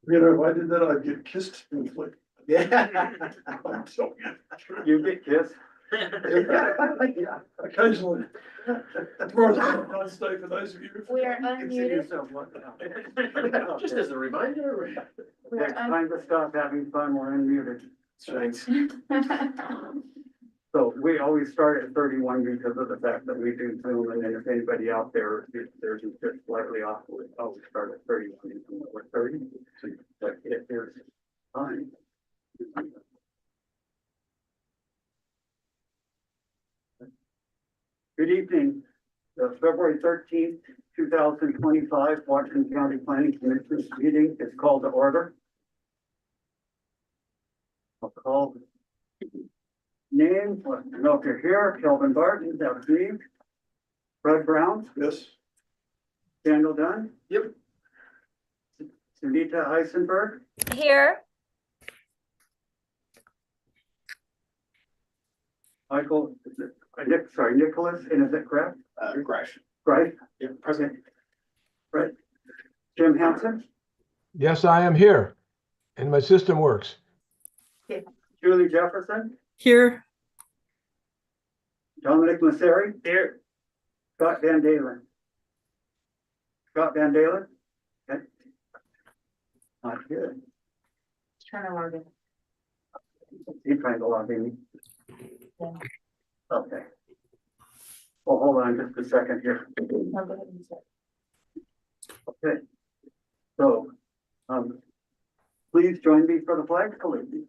You know, if I did that, I'd get kissed in flick. Yeah. You get kissed. Yeah, occasionally. Tomorrow's Valentine's Day for those of you. We are Consider unmuted. yourself lucky. Just as a reminder. We are Next time to stop having fun, we're unmuted. Thanks. So we always start at 31 because of the fact that we do Zoom, and then if anybody out there, if there's just slightly off, we always start at 31. We're 30, but if there's time. Good evening. The February 13th, 2025 Whatcom County Planning Commission meeting is called to order. I'll call name, know if you're here, Kelvin Barton, that's me. Fred Brown, Yes. Daniel Dunn. Yep. Sunita Eisenberg, Here. Michael, Nicholas, and is it correct? Crash. Right? Yeah, present. Right. Jim Hanson, Yes, I am here, and my system works. Julie Jefferson, Here. Dominic Masseri, Here. Scott Van Dalen. Scott Van Dalen? Okay. Not good. Trying to log in. He's trying to log in. Yeah. Okay. Well, hold on just a second here. I'll go ahead and start. Okay. So, please join me for the flag salute.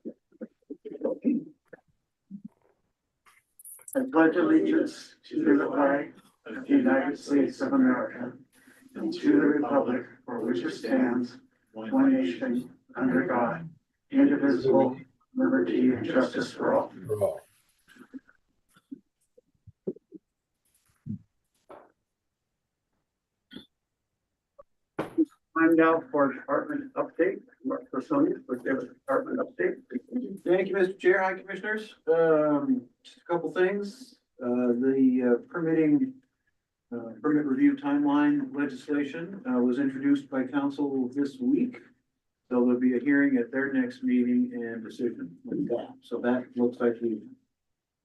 I pledge allegiance to the flag of the United States of America and to the republic for which it stands, one nation, under God, indivisible, liberty and justice for all. Time now for department update. Mark Personius with the department update. Thank you, Mr. Chair. Hi, Commissioners. Just a couple things. The permitting, permit review timeline legislation was introduced by council this week. So there'll be a hearing at their next meeting and decision with that. So that looks like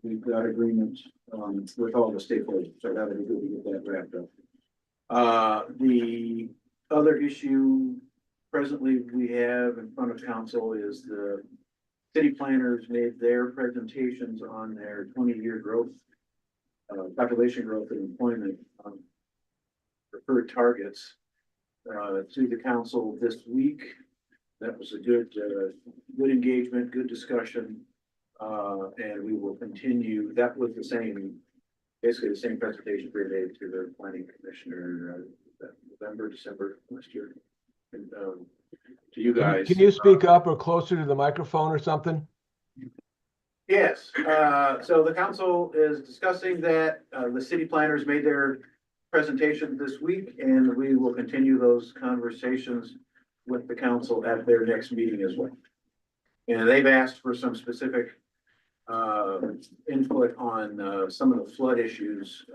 we've got agreement with all the stakeholders. So that'll be good to get that wrapped up. The other issue presently we have in front of council is the city planners made their presentations on their 20-year growth, population growth and employment preferred targets to the council this week. That was a good engagement, good discussion, and we will continue. That was the same, basically the same presentation we made to the planning commissioner November, December last year. And to you guys. Can you speak up or closer to the microphone or something? Yes, so the council is discussing that. The city planners made their presentation this week, and we will continue those conversations with the council at their next meeting as well. And they've asked for some specific input on some of the flood issues,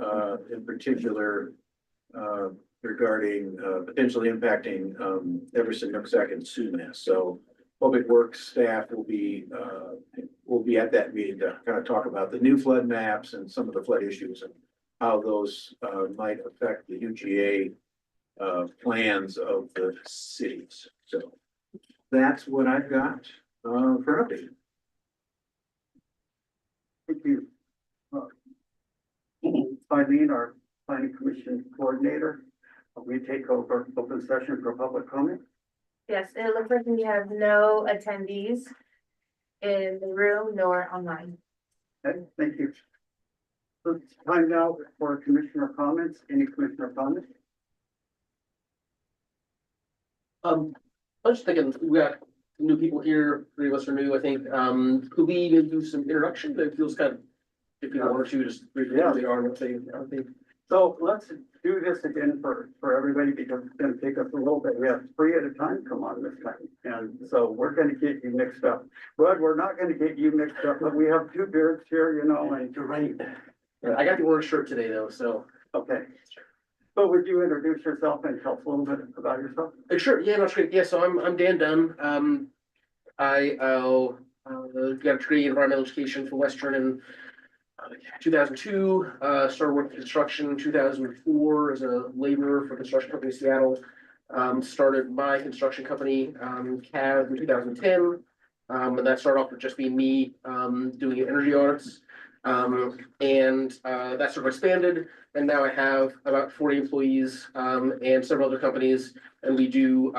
in particular, regarding potentially impacting Everson, Nooksack, and Sumas. So Public Works staff will be at that meeting to kind of talk about the new flood maps and some of the flood issues and how those might affect the UGA plans of the cities. So that's what I've got for an update. Thank you. Eileen, our planning commission coordinator, we take over open session for public comment. Yes, it looks like we have no attendees in the room nor online. Okay, thank you. So it's time now for commissioner comments. Any commissioner comments? I was just thinking, we got new people here, 3 of us are new, I think. Could we even do some introduction? It feels kind of, if you want to, just briefly who they are and what they think. So let's do this again for everybody because it's gonna take us a little bit. We have 3 at a time come on this time. And so we're gonna get you mixed up. Bud, we're not gonna get you mixed up, but we have 2 beards here, you know, and You're right. Yeah, I got the orange shirt today though, so. okay. So would you introduce yourself and tell us a little bit about yourself? Sure, yeah, that's great. Yeah, so I'm Dan Dunn. I got a degree in environmental education from Western in 2002. Started working in construction in 2004 as a laborer for a construction company in Seattle. Started my construction company, CAV, in 2010. And that started off with just being me doing energy audits. That sort of expanded. And now I have about 40 employees and several other companies. And we do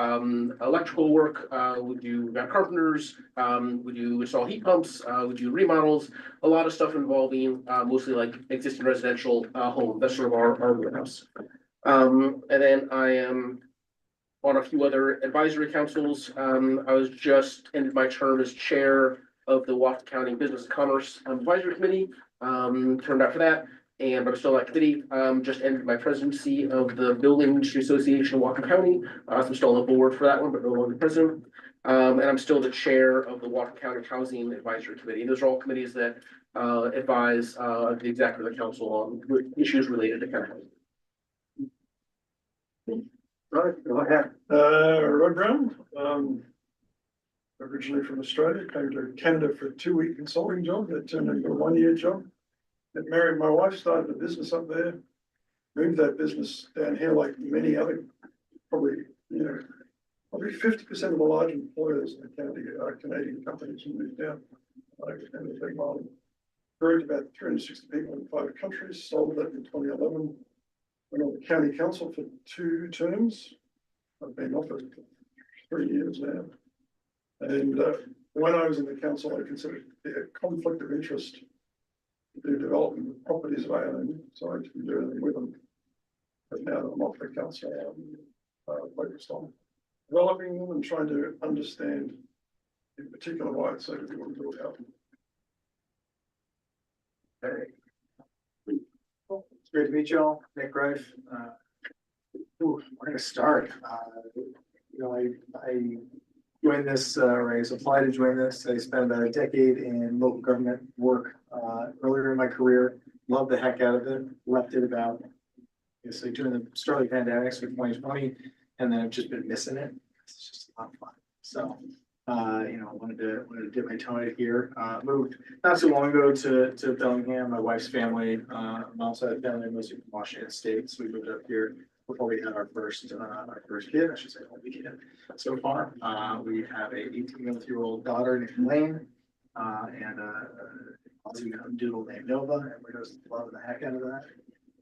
electrical work, we got carpenters, we do install heat pumps, we do remodels, a lot of stuff involving mostly like existing residential home. That's sort of our wheelhouse. And then I am on a few other advisory councils. I was just ended my term as chair of the Whatcom County Business and Commerce Advisory Committee. Turned out for that, but I'm still at committee. Just ended my presidency of the Building Industry Association of Whatcom County. So I'm still on the board for that one, but no longer president. And I'm still the chair of the Whatcom County Housing Advisory Committee. Those are all committees that advise the executive of the council on issues related to county housing. Right, go ahead. Rod Brown, originally from Australia, came to Canada for a 2-week consulting job that turned into a 1-year job. Got married my wife, started a business up there, moved that business down here like many other, probably 50% of the large employers in the Canadian companies who moved down. And a big model. Grew to about 360 people in 5 countries, sold that in 2011. Went on the county council for 2 terms. I've been offered for 3 years now. And when I was in the council, I considered it a conflict of interest to do development of properties of I own, so I didn't do anything with them. But now that I'm off the council, I'm focused on developing them and trying to understand in particular why it's so difficult to build out. It's great to meet you all. Nick Reif. Where to start? I joined this, or I was applied to join this. I spent about a decade in local government work earlier in my career. Loved the heck out of it. Left it about, obviously, during the start of the pandemics for 2020, and then I've just been missing it. It's just a lot of fun. So, wanted to dip my toe in it here. Moved not so long ago to Bellingham. My wife's family, mom's side of the family, mostly from Washington State. So we moved up here before we had our first kid. I should say only kid so far. We have a 18-month-old daughter named Lane, and a Aussie doodle named Nova, and we're just loving the heck out of that.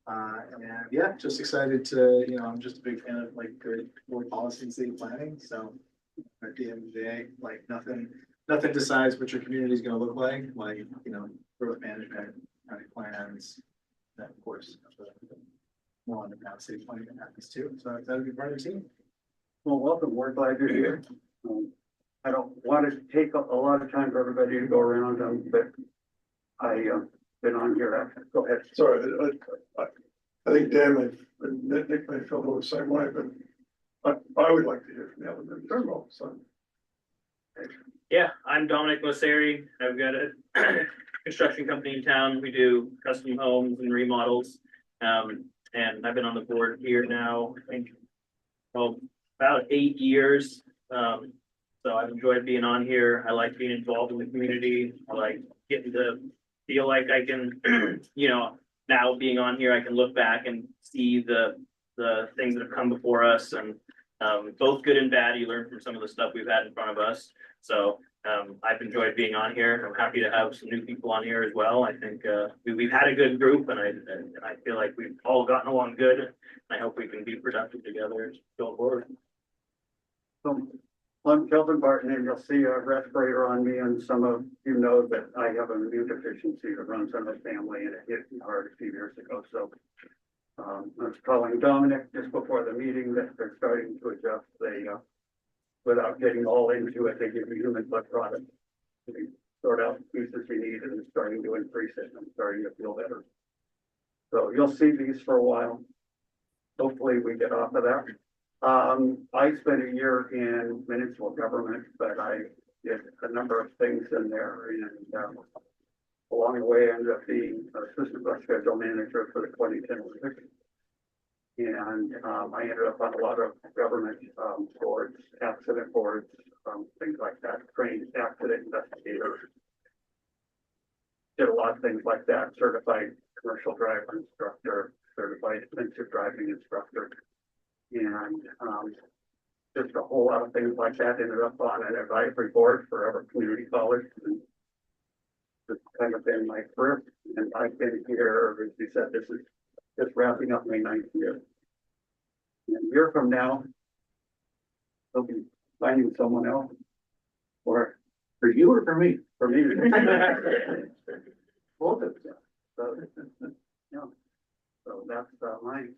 And yeah, just excited to, I'm just a big fan of like good board policy and city planning. So at the end of the day, like nothing decides what your community is going to look like, growth management, county plans, and of course, more on the town city planning that happens too. So that'll be part of the team. Well, welcome, we're glad you're here. I don't want to take a lot of time for everybody to go around, but I've been on here after. Go ahead. Sorry, I think Dan Nick may feel the same way, but I would like to hear from the other members as well. So. Yeah, I'm Dominic Mosseri. I've got a construction company in town. We do custom homes and remodels. And I've been on the board here now, I think, about 8 years. So I've enjoyed being on here. I like being involved in the community. I like getting to feel like I can, now being on here, I can look back and see the things that have come before us, and both good and bad. You learn from some of the stuff we've had in front of us. So I've enjoyed being on here. I'm happy to have some new people on here as well. I think we've had a good group, and I feel like we've all gotten along good. And I hope we can be productive together going forward. So I'm Kelvin Barton, and you'll see a respirator on me, and some of you know that I have an immune deficiency that runs in the family, and it hit me hard a few years ago. So I was calling Dominic just before the meeting that they're starting to adjust. Without getting all into it, they give you human blood products. They sort out the pieces you need, and it's starting to increase it, and I'm starting to feel better. So you'll see these for a while. Hopefully we get off of that. I spent a year in municipal government, but I did a number of things in there, and along the way I ended up being assistant bus schedule manager for the 2010 Olympics. And I ended up on a lot of government boards, accident boards, things like that, trained accident investigators. Did a lot of things like that, certified commercial driver instructor, certified defensive driving instructor. And just a whole lot of things like that. Ended up on an advisory board for Everett Community College. And this kind of been my career. And I've been here, as you said, this is just wrapping up my 9th year. And a year from now, they'll be finding someone else. Or for you or for me? For me. Both of them. So, yeah. So that's mine.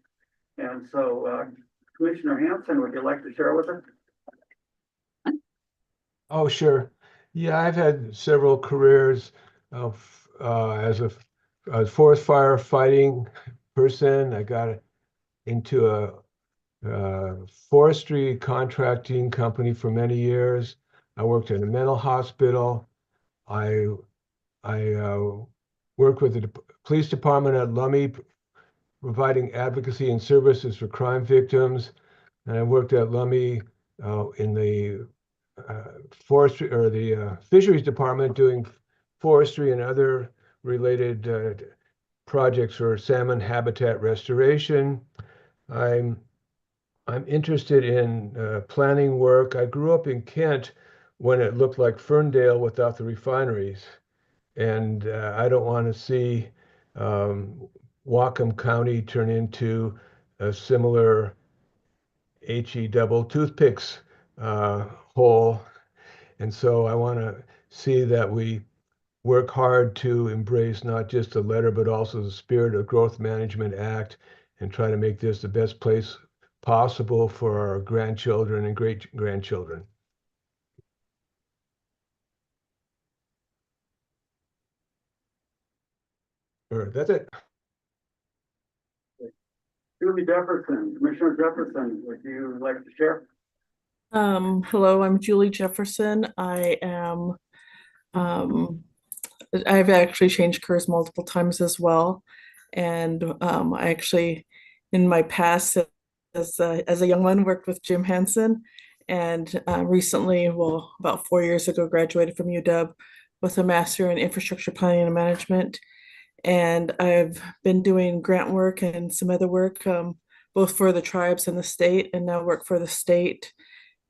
And so, Commissioner Hanson, would you like to share with us? Oh, sure. Yeah, I've had several careers as a forest firefighting person. I got into a forestry contracting company for many years. I worked in a mental hospital. I worked with the police department at Lummi, providing advocacy and services for crime victims. And I worked at Lummi in the forestry or the fisheries department doing forestry and other related projects for salmon habitat restoration. I'm interested in planning work. I grew up in Kent when it looked like Ferndale without the refineries. And I don't want to see Whatcom County turn into a similar HE double toothpicks hole. And so I want to see that we work hard to embrace not just the letter, but also the spirit of Growth Management Act and try to make this the best place possible for our grandchildren and great grandchildren. That's it. Julie Jefferson, Commissioner Jefferson, would you like to share? Hello, I'm Julie Jefferson. I've actually changed careers multiple times as well. And I actually, in my past, as a young one, worked with Jim Henson. And recently, well, about 4 years ago, graduated from UW with a master in infrastructure planning and management. And I've been doing grant work and some other work, both for the tribes and the state, and now work for the state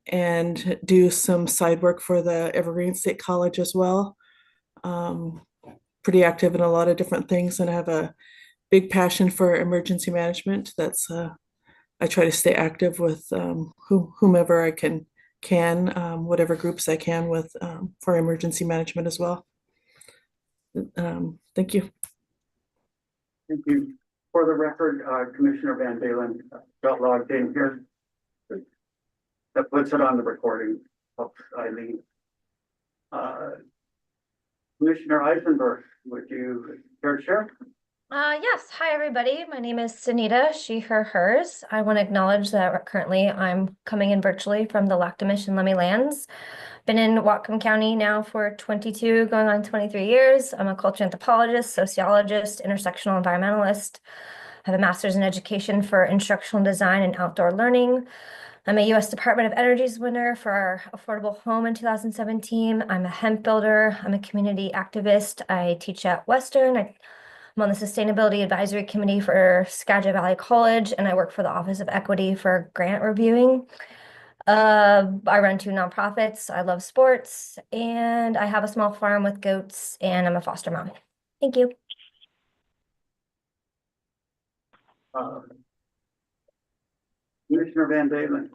and do some side work for the Evergreen State College as well. Pretty active in a lot of different things, and I have a big passion for emergency management. I try to stay active with whomever I can, whatever groups I can with for emergency management as well. Thank you. Thank you. For the record, Commissioner Van Dalen got logged in here. That puts it on the recording. Helps Eileen. Commissioner Eisenberg, would you care to share? Yes. Hi, everybody. My name is Sunita, she, her, hers. I want to acknowledge that currently I'm coming in virtually from the Lactamish and Lummi lands. Been in Whatcom County now for 22, going on 23 years. I'm a cultural anthropologist, sociologist, intersectional environmentalist. I have a master's in education for instructional design and outdoor learning. I'm a U.S. Department of Energy's winner for our affordable home in 2017. I'm a hemp builder. I'm a community activist. I teach at Western. I'm on the Sustainability Advisory Committee for Skagit Valley College, and I work for the Office of Equity for grant reviewing. I run 2 nonprofits. I love sports, and I have a small farm with goats, and I'm a foster mom. Thank you. Commissioner Van Dalen.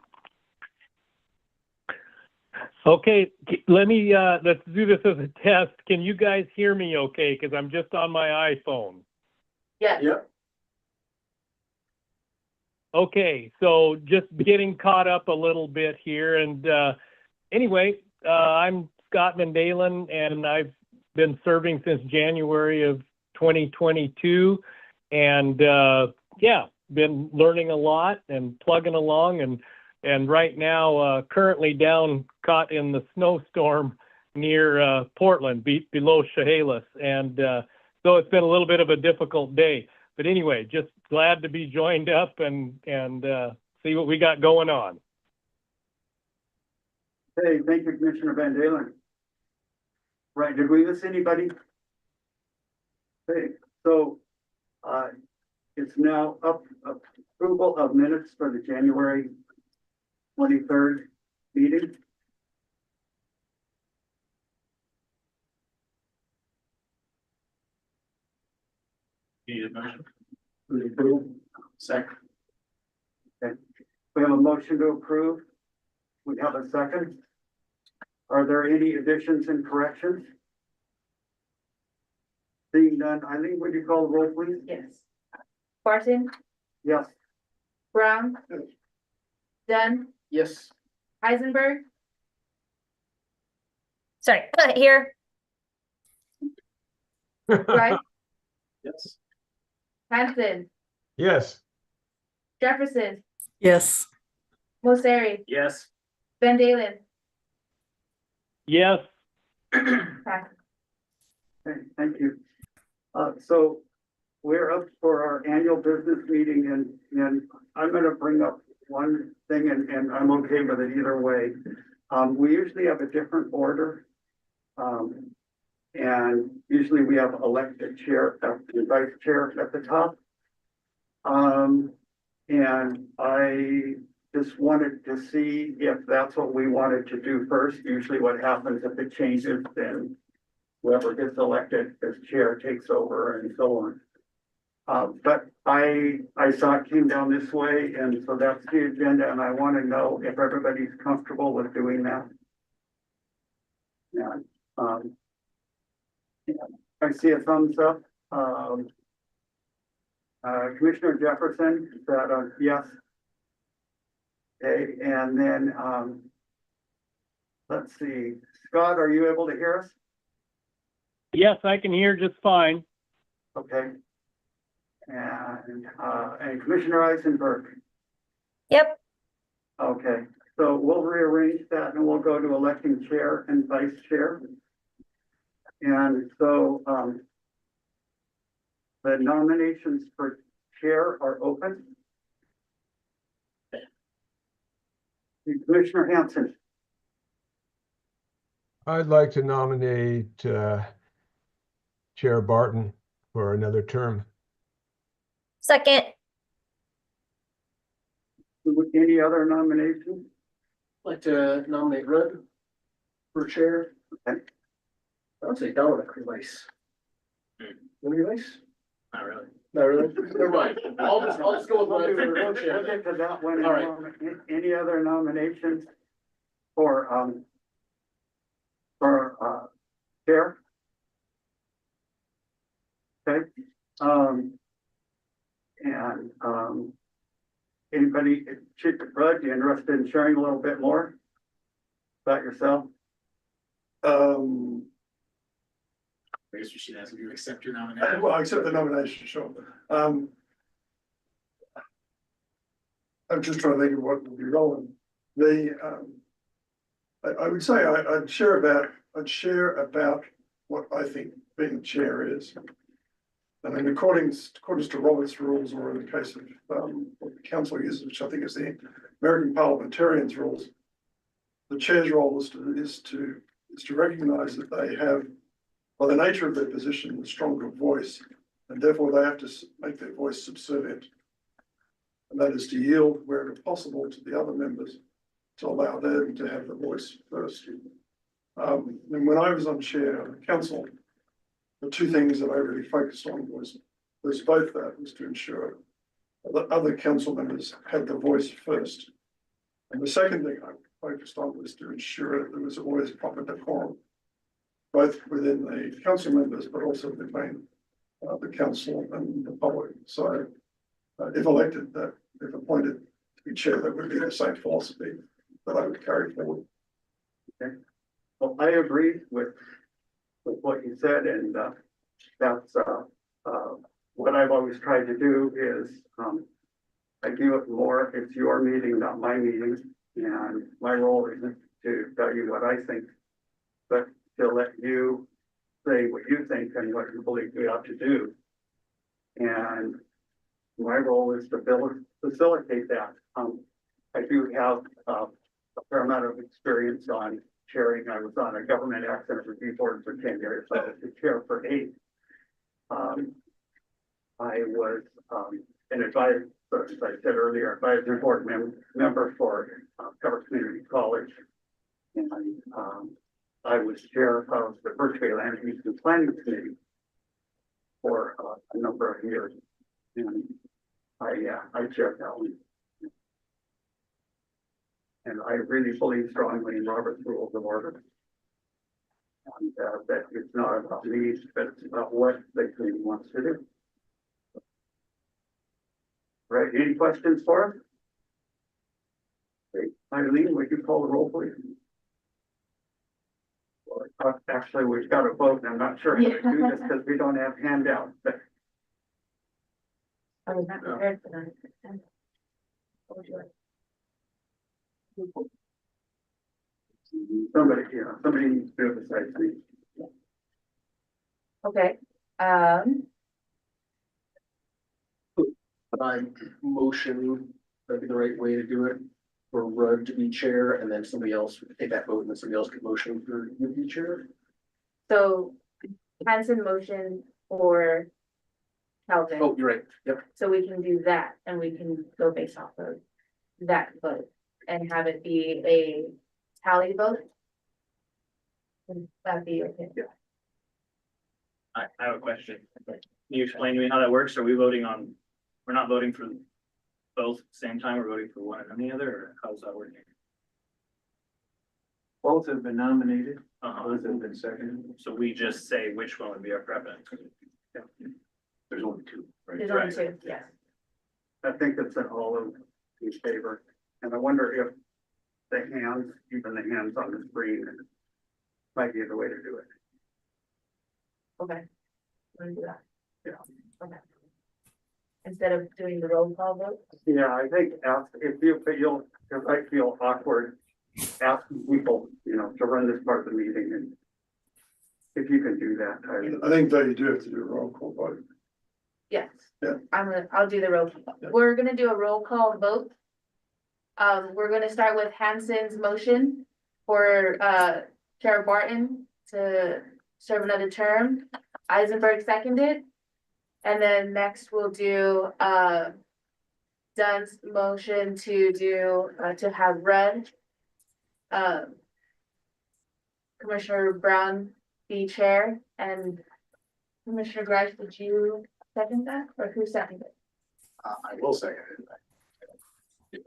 Okay, let's do this as a test. Can you guys hear me okay? Because I'm just on my iPhone. Yeah. Yep. Okay, so just getting caught up a little bit here. And anyway, I'm Scott Van Dalen, and I've been serving since January of 2022. And yeah, been learning a lot and plugging along. And right now, currently caught in the snowstorm near Portland, below Chehalis. And so it's been a little bit of a difficult day. But anyway, just glad to be joined up and see what we got going on. Hey, thank you, Commissioner Van Dalen. Right, did we miss anybody? Okay, so, it's now up, approval of minutes for the January 23rd meeting. Need a motion? Approve. Second. Okay, we have a motion to approve. We have a second. Are there any additions and corrections? Seeing none, Eileen, would you call the roll, please? Yes. Barton, Yes. Brown, Yes. Dunn, Yes. Heisenberg, Sorry, here. Wright, Yes. Hanson, Yes. Jefferson, Yes. Mosseri, Yes. Van Dalen. Yes. Pass. Okay, thank you. So we're up for our annual business meeting and I'm gonna bring up one thing and I'm okay with it either way. We usually have a different order. And usually we have elected chair, and vice chair at the top. And I just wanted to see if that's what we wanted to do first. Usually what happens if it changes, then whoever gets elected as chair takes over and so on. But I saw it came down this way, and so that's the agenda, and I want to know if everybody's comfortable with doing that. Yeah, yeah, I see a thumbs up. Commissioner Jefferson said, yes. Okay, and then, let's see, Scott, are you able to hear us? Yes, I can hear just fine. Okay. And Commissioner Eisenberg. Yep. Okay, so we'll rearrange that and we'll go to electing chair and vice chair. And so, the nominations for chair are open. Commissioner Hanson. I'd like to nominate Chair Barton for another term. Second. Any other nominations? I'd like to nominate Rudd for chair. Okay. I would say Dominic for vice. Would you vice? Not really. Not really? Never mind. I'll just go with Rudd for We'll chair. get to that one. All right. Any other nominations for chair? Okay, anybody, Rudd, you interested in sharing a little bit more about yourself? I guess we should ask if you accept your nomination. Well, I accept the nomination, sure. I'm just trying to think of what would be relevant. I would say I'd share about what I think being chair is. And then according to Robert's rules, or in the case of what the council uses, which I think is the American parliamentarians' rules, the chair's role is to recognise that they have, by the nature of their position, a stronger voice, and therefore they have to make their voice subservient. And that is to yield wherever possible to the other members to allow them to have the voice first. And when I was on chair of the council, the two things that I really focused on was both that was to ensure that other council members had the voice first. And the second thing I focused on was to ensure that there was always proper decorum, both within the council members, but also between the council and the public. So if elected, if appointed to be chair, that would be the same philosophy that I would carry forward. Okay. Well, I agree with what you said, and that's what I've always tried to do is I do it more. It's your meeting, not my meeting, and my role isn't to tell you what I think, but to let you say what you think and what you believe we ought to do. And my role is to facilitate that. I do have a fair amount of experience on chairing. I was on a government accident review board for 10 years. I was the chair for 8. I was an advisor, as I said earlier, advisory board member for Cover Community College. And I was chair of the Birchway Land Use and Planning Committee for a number of years. And I chaired that one. And I really believe strongly in Robert's Rules of Order. And that it's not about me, but it's about what the committee wants to do. Right, any questions for us? Okay, Eileen, would you call the roll, please? Well, actually, we've got a vote, and I'm not sure how to do this because we don't have handouts, but I was not prepared for that. What would you like? somebody needs to do it besides me. Okay, I motion, that'd be the right way to do it, for Rudd to be chair, and then somebody else would take that vote, and then somebody else could motion for you to be chair. so Hanson motion for Calvin. Oh, you're right, yep. So we can do that and we can go based off of that vote and have it be a tally vote. Would that be okay? Yeah. I have a question. Can you explain to me how that works? Are we voting on, we're not voting for both at the same time, we're voting for one and the other, or how's that working? Both have been nominated, Uh-huh. both have been seconded. So we just say which one would be our preference? There's only 2, right? There's only 2, yes. I think it's an all of his favor, and I wonder if the hands, even the hands on the screen, might be the way to do it. Okay. We're gonna do that. Yeah. Okay. Instead of doing the roll call vote? Yeah, I think if I feel awkward asking people, to run this part of the meeting, and if you can do that, I think though you do have to do a roll call vote. Yes. Yeah. I'll do the roll call. Yeah. We're gonna do a roll call vote. We're gonna start with Hanson's motion for, Chair Barton to serve another term. Eisenberg seconded. And then next we'll do, Dunn's motion to do, to have Rudd, Commissioner Brown be chair, and Commissioner Grice, did you second that, or who seconded? I will second it.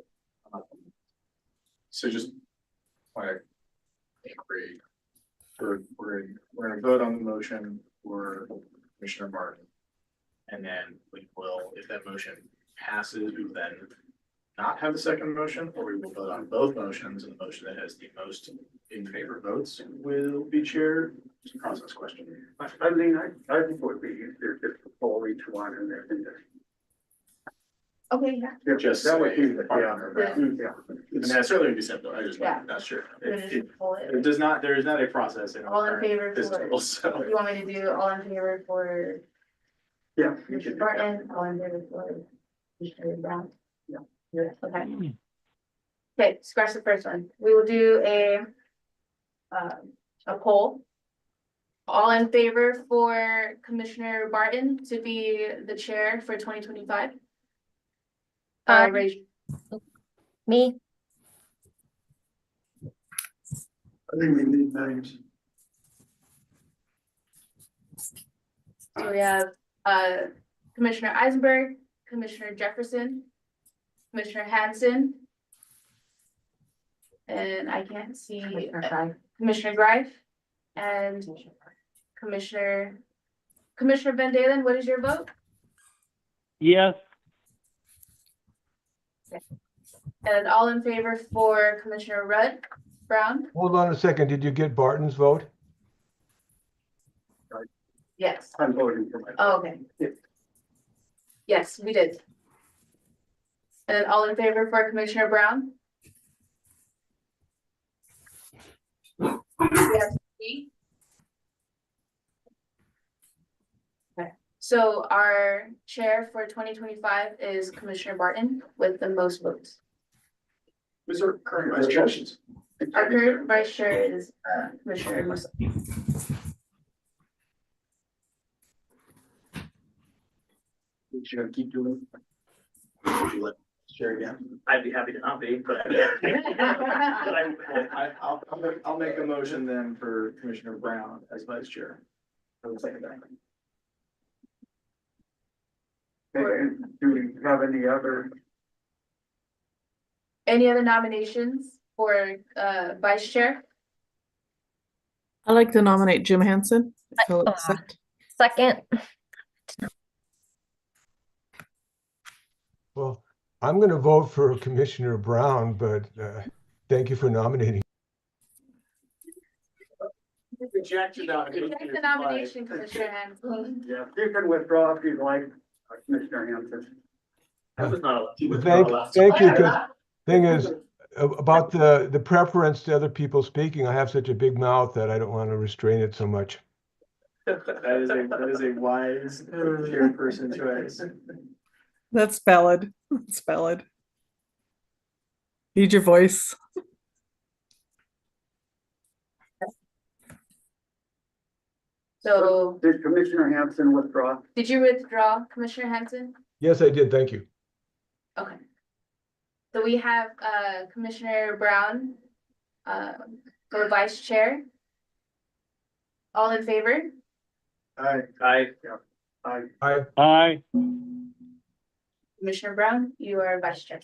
So just want to agree. We're gonna vote on the motion for Commissioner Martin. And then we will, if that motion passes, we will then not have the second motion, or we will vote on both motions, and the motion that has the most in favor votes will be chaired. It's a process question. I think it would be easier just to pull each one and then Okay, yeah. Just that would be, say- yeah. I mean, that certainly would be simple. I just Yeah. want, not sure. We're gonna just pull it. It does not, there is not a process in All in our favor business for, rules, so. you want me to do all in favor for Yeah. you Commissioner can do that. Barton, all in favor for Commissioner Brown? Yeah. Okay. Okay, scratch the first one. We will do a poll. All in favor for Commissioner Barton to be the chair for 2025? Aye. Raise, Me, I think we need names. so we have, Commissioner Eisenberg, Commissioner Jefferson, Commissioner Hanson. And I can't see Commissioner Greif and Commissioner Van Dalen, what is your vote? Yes, And all in favor for Commissioner Rudd Brown? Hold on a second. Did you get Barton's vote? Yes. I'm voting for my. Oh, okay. Yes, we did. And all in favor for Commissioner Brown? We have three. Okay, So our chair for 2025 is Commissioner Barton with the most votes. Who's our current vice chair? Our current vice chair is Commissioner Musa. You're gonna keep doing. Would you let share again? I'd be happy to not be, but. I'll make a motion then for Commissioner Brown as vice chair. For the second time. And do we have any other? Any other nominations for vice chair? I'd like to nominate Jim Hansen. If he'll accept. Second. Well, I'm going to vote for Commissioner Brown, but thank you for nominating. Reject Reject the nomination, Commissioner Hanson. Yeah, you can withdraw if you'd like, Commissioner Hanson. That was not allowed. Thank you, because thing is, about the preference to other people speaking, I have such a big mouth that I don't want to restrain it so much. That is a wise chairperson choice. That's valid. That's valid. Need your voice. So Did Commissioner Hanson withdraw? did you withdraw, Commissioner Hanson? Yes, I did. Thank you. Okay. So we have Commissioner Brown for vice chair. All in favor? Aye. Aye. Commissioner Brown, you are vice chair.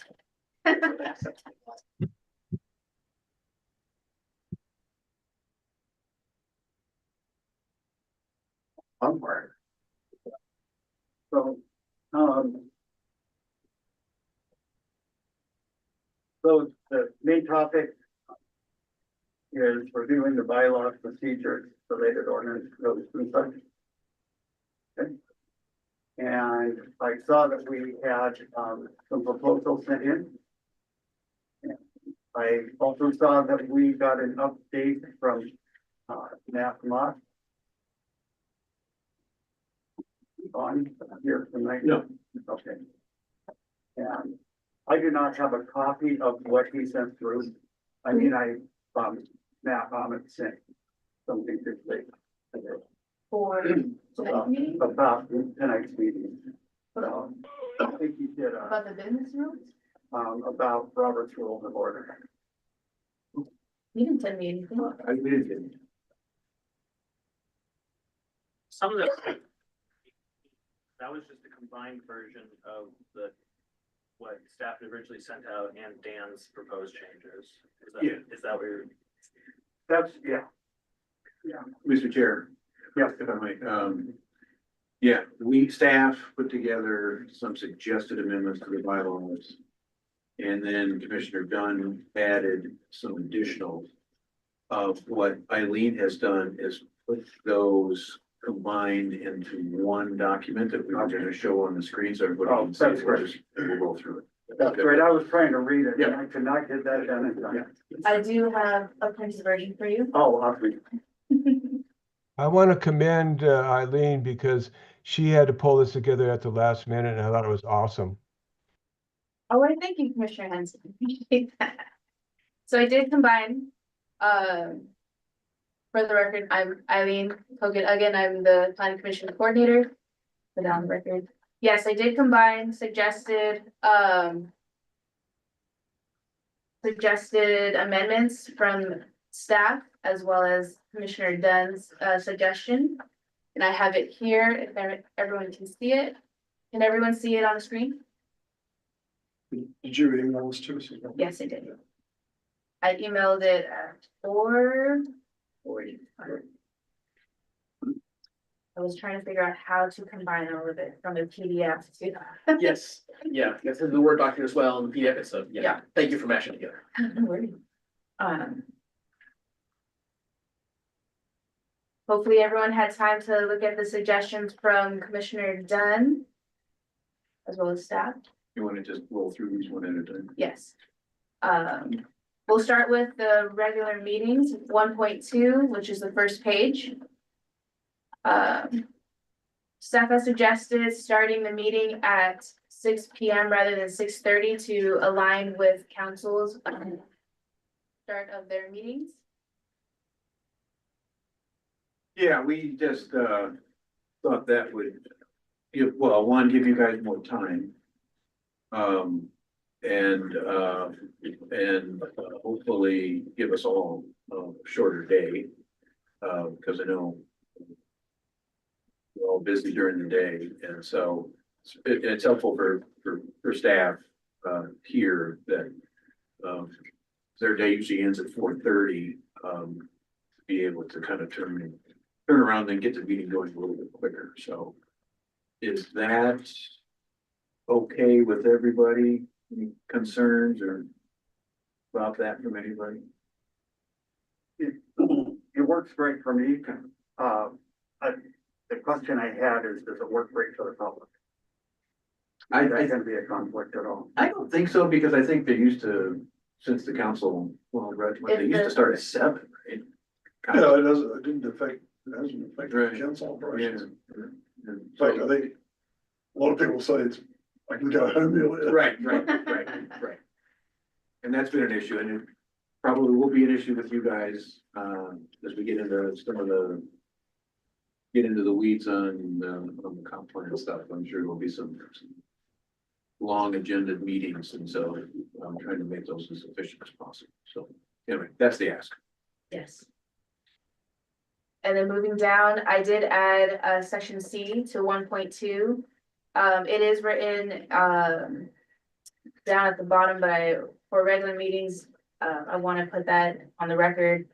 Onward. So, so the main topic is reviewing the bylaws, procedures, related ordinance, codes and such. Okay. And I saw that we had, some proposals sent in. And I also saw that we got an update from, NAFMA. On here tonight? No. Okay. And I do not have a copy of what he sent through. I mean, Matt, sent something to say. For tonight's meeting, About tonight's meeting. I think he did, about the business rules? about Robert's Rules of Order. You didn't send me anything. I did. Some of the. That was just a combined version of what staff had originally sent out and Dan's proposed changes. Is that what you're? That's, yeah. Mr. Chair. Yeah. If I might, staff put together some suggested amendments to the bylaws. And then Commissioner Dunn added some additional of what Eileen has done is put those combined into one document that we were going to show on the screen. So everybody can see that's it. great. We'll go through it. That's great. I was trying to read it. Yeah. And I could not get that done in time. I do have a printed version for you. Oh, awesome. I want to commend Eileen because she had to pull this together at the last minute, and I thought it was awesome. Oh, I thank you, Commissioner Henson. Appreciate that. So I did combine, for the record, I'm Eileen Hogan. Again, I'm the planning commission coordinator. Put down the record. Yes, I did combine suggested amendments from staff as well as Commissioner Dunn's suggestion. And I have it here if everyone can see it. Can everyone see it on the screen? Did you email this to us? Yes, I did. I emailed it at 4:40. I was trying to figure out how to combine all of it from the PDF to. Yes, yeah, this is the Word document as well and the PDF, so yeah, Yeah. thank you for mashing together. No worries. Hopefully everyone had time to look at the suggestions from Commissioner Dunn as well as staff. You want to just roll through these one at a time? Yes. We'll start with the regular meetings, 1.2, which is the first page. Staff has suggested starting the meeting at 6 PM rather than 6:30 to align with council's start of their meetings. Yeah, we just, thought that would give, well, one, give you guys more time. And hopefully give us all a shorter day. Because I know we're all busy during the day, and so it's helpful for staff, here that, their day usually ends at 4:30, to be able to kind of turn around and get the meeting going a little bit quicker, so. Is that okay with everybody? Any concerns or about that from anybody? It works great for me. The question I had is, does it work great for the public? Is that gonna be a conflict at all? I don't think so, because I think they used to, since the council, well, they used to start at 7, right? Yeah, it didn't affect, it hasn't affected Right. the council operations. Yeah. In fact, I think a lot of people say I can go home earlier. Right. And that's been an issue, and it probably will be an issue with you guys, as we get into get into the weeds on the comp plan and stuff. I'm sure there'll be some long agended meetings, and so I'm trying to make those as efficient as possible. So anyway, that's the ask. Yes. And then moving down, I did add section C to 1.2. It is written down at the bottom, but for regular meetings, I want to put that on the record.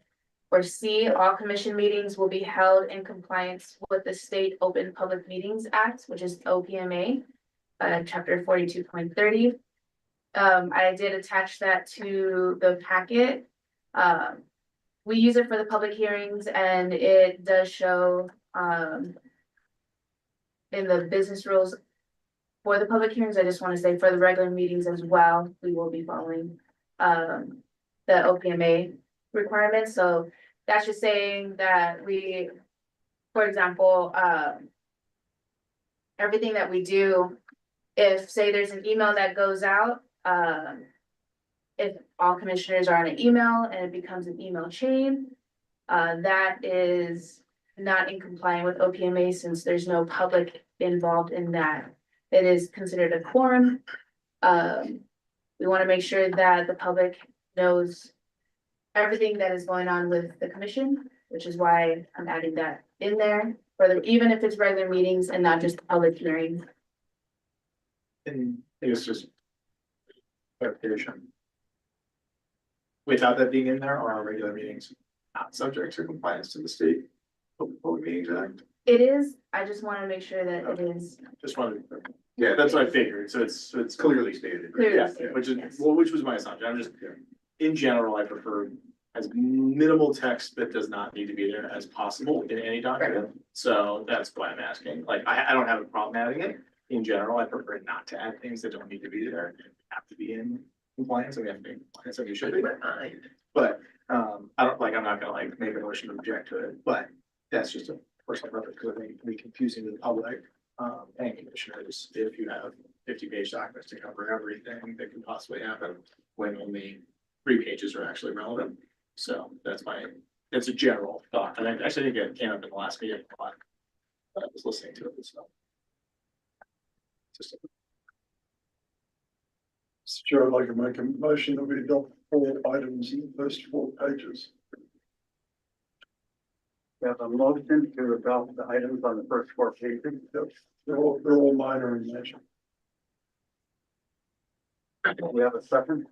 For C, all commission meetings will be held in compliance with the State Open Public Meetings Act, which is OPMA, chapter 42.30. I did attach that to the packet. We use it for the public hearings, and it does show in the business rules for the public hearings. I just want to say for the regular meetings as well, we will be following the OPMA requirements. So that's just saying that we, for example, everything that we do, if say there's an email that goes out, if all commissioners are on an email and it becomes an email chain, that is not in compliance with OPMA since there's no public involved in that. It is considered a quorum. We want to make sure that the public knows everything that is going on with the commission, which is why I'm adding that in there, even if it's regular meetings and not just public hearings. And it's just clarification. Without that being in there, are our regular meetings not subject to compliance to the state Public Meetings Act? It is, I just want to make sure that it is Just wanted to, yeah, that's what I figured, so it's clearly stated. clearly Yeah, stated, which is, yes. well, which was my assumption, I'm just, in general, I prefer as minimal text that does not need to be there as possible in any document. So that's why I'm asking, like, I don't have a problem adding it. In general, I prefer not to add things that don't need to be there, have to be in compliance, and we have to be in compliance, and we should be. But, I don't, like, I'm not gonna like make a motion to object to it, but that's just a personal preference, because I think it can be confusing to the public. And commissioners, if you have 50-page documents to cover everything that could possibly happen, when only 3 pages are actually relevant. So that's a general thought, and I actually think it came up in the last meeting a lot. But I was listening to it, so. Just Mr. Chair, I'd like to make a motion that we adopt 4 items in the first 4 pages. We have a motion to adopt the items on the first 4 pages. Yep. They're all minor in nature. We have a second.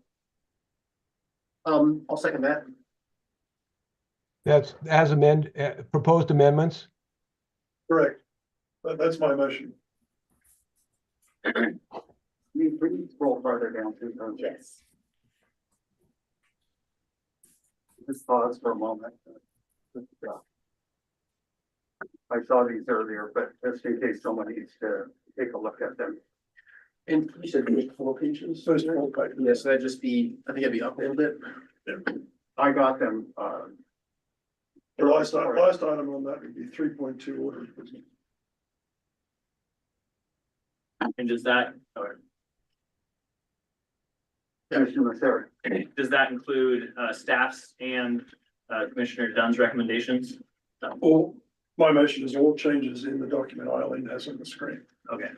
I'll second that. That's as proposed amendments. Correct. That's my motion. You please scroll further down to the. Yes. Just pause for a moment. I saw these earlier, but just in case someone needs to take a look at them. And you said there's 4 pages? First 4 pages. Yes, that'd just be, I think it'd be up a little bit. I got them, The last item on that would be 3.2 order of business. And does that, or Commissioner Sarah. does that include staff's and Commissioner Dunn's recommendations? All, my motion is all changes in the document Eileen has on the screen. Okay,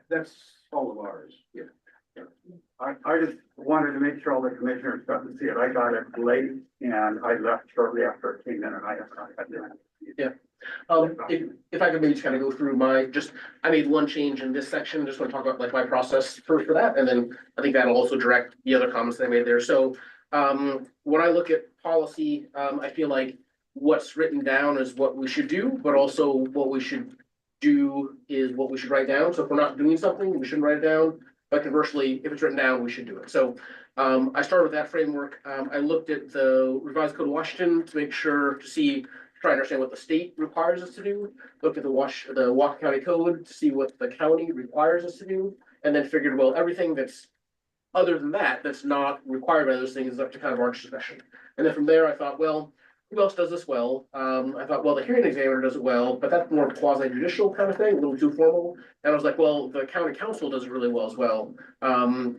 That's all of ours. Yeah. I just wanted to make sure all the commissioners got to see it. I got it late and I left shortly after it came in and I had to. If I could maybe just kind of go through I made one change in this section, just want to talk about like my process for that, and then I think that'll also direct the other comments that I made there. So, when I look at policy, I feel like what's written down is what we should do, but also what we should do is what we should write down. So if we're not doing something, we shouldn't write it down. But conversely, if it's written down, we should do it. So, I started with that framework. I looked at the revised code of Washington to make sure to try to understand what the state requires us to do, looked at the Whatcom County Code to see what the county requires us to do, and then figured, well, everything that's other than that, that's not required by those things is up to kind of our discretion. And then from there, I thought, well, who else does this well? I thought, well, the hearing examiner does it well, but that's more quasi judicial kind of thing, a little too formal. And I was like, well, the county council does it really well as well.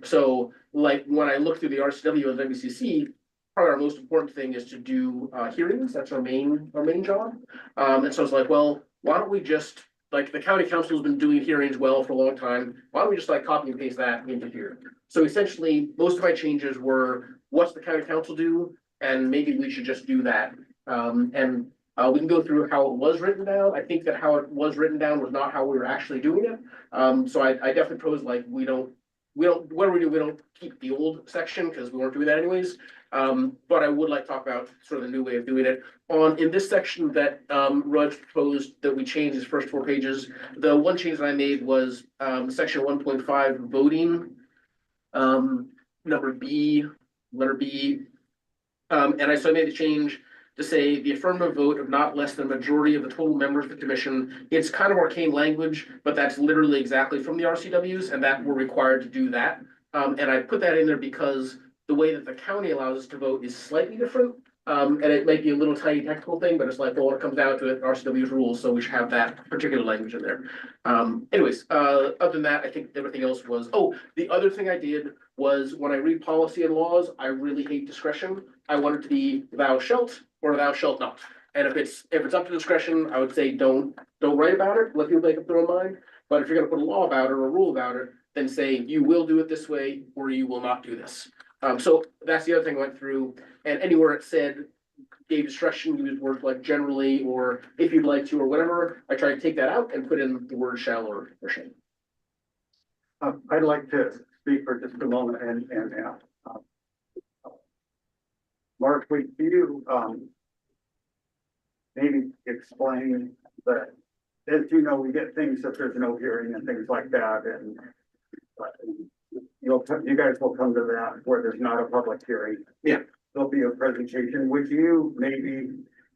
So like when I look through the RCW and WCC, probably our most important thing is to do hearings. That's our main job. And so I was like, well, why don't we just, like, the county council has been doing hearings well for a long time. Why don't we just like copy and paste that into here? So essentially, most of my changes were what's the county council do, and maybe we should just do that. We can go through how it was written down. I think that how it was written down was not how we were actually doing it. So I definitely propose like we don't, whatever we do, we don't keep the old section because we weren't doing that anyways. But I would like to talk about sort of the new way of doing it. In this section that Raj proposed that we change these first 4 pages, the one change that I made was section 1.5 voting, letter B. So I made the change to say the affirmative vote of not less than a majority of the total members of the commission. It's kind of arcane language, but that's literally exactly from the RCWs, and that we're required to do that. And I put that in there because the way that the county allows us to vote is slightly different. And it might be a little tiny technical thing, but it's like, well, when it comes down to it, RCW's rules, so we should have that particular language in there. Other than that, I think everything else was, the other thing I did was when I read policy and laws, I really hate discretion. I want it to be thou shalt or thou shalt not. And if it's up to discretion, I would say don't write about it, let people make up their own mind. But if you're gonna put a law about it or a rule about it, then say you will do it this way or you will not do this. So that's the other thing I went through, and anywhere it said gave discretion, use words like generally or if you'd like to or whatever, I try to take that out and put in the word shall or shall. I'd like to speak for just a moment and Mark, would you maybe explain that, as you know, we get things that there's no hearing and things like that, and you guys will come to that where there's not a public hearing. Yeah. There'll be a presentation. Would you maybe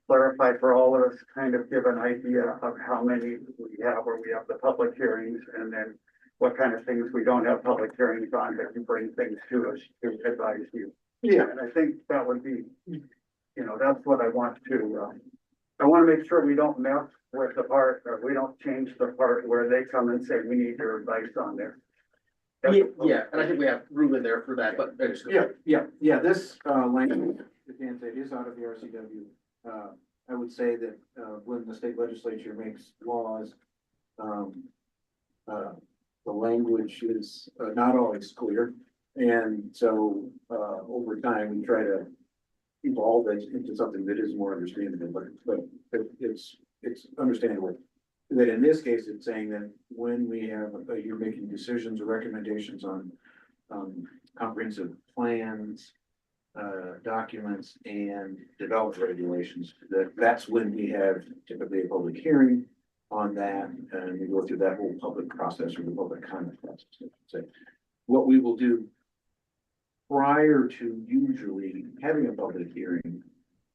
clarify for all of us, kind of give an idea of how many we have where we have the public hearings, and then what kind of things we don't have public hearings on that you bring things to us to advise you? Yeah. And I think that would be, that's what I want to, I want to make sure we don't mess with the part, or we don't change the part where they come and say, we need your advice on this. Yeah, and I think we have room in there for that, but. Yeah, this language, again, it is out of the RCW. I would say that when the state legislature makes laws, the language is not always clear. And so over time, we try to evolve it into something that is more understandable, but it's understandable. That in this case, it's saying that when we have, you're making decisions or recommendations on comprehensive plans, documents and development regulations, that's when we have typically a public hearing on that, and we go through that whole public process or the public comment process. So what we will do prior to usually having a public hearing,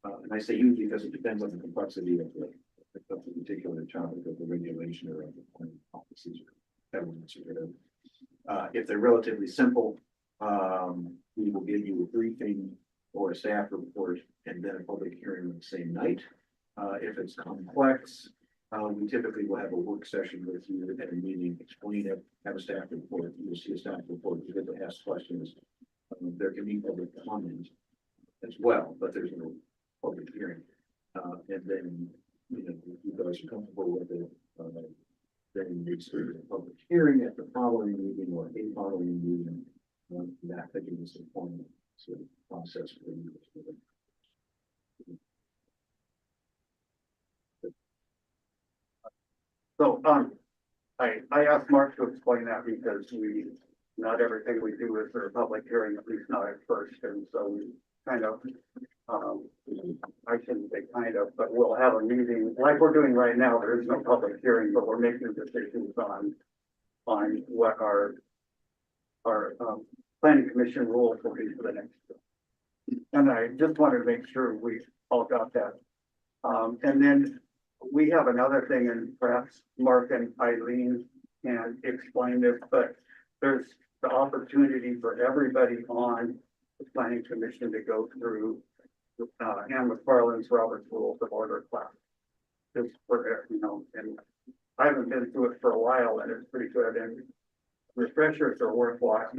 and I say usually because it depends on the complexity of the particular topic of the regulation or of the plan policies or elements or whatever. If they're relatively simple, we will give you a briefing or a staff report and then a public hearing on the same night. If it's complex, We typically will have a work session with you at a meeting, explain it, have a staff report, you'll see a staff report, you get to ask questions. There can be public comment as well, but there's no public hearing. And then, you know, if you guys are comfortable with it, then we start a public hearing at the following meeting or a following meeting. That begins the formal sort of process for you. So, I asked Mark to explain that because not everything we do is for a public hearing, at least not at first, and so we kind of, I shouldn't say kind of, but we'll have a meeting, like we're doing right now, there is no public hearing, but we're making decisions on what our planning commission rules will be for the next year. And I just wanted to make sure we all got that. And then we have another thing, and perhaps Mark and Eileen can explain this, but there's the opportunity for everybody on the planning commission to go through Ann McFarland's Robert's Rules of Order class. Just for, you know, and I haven't been through it for a while, and it's pretty good, and refreshers are worthwhile.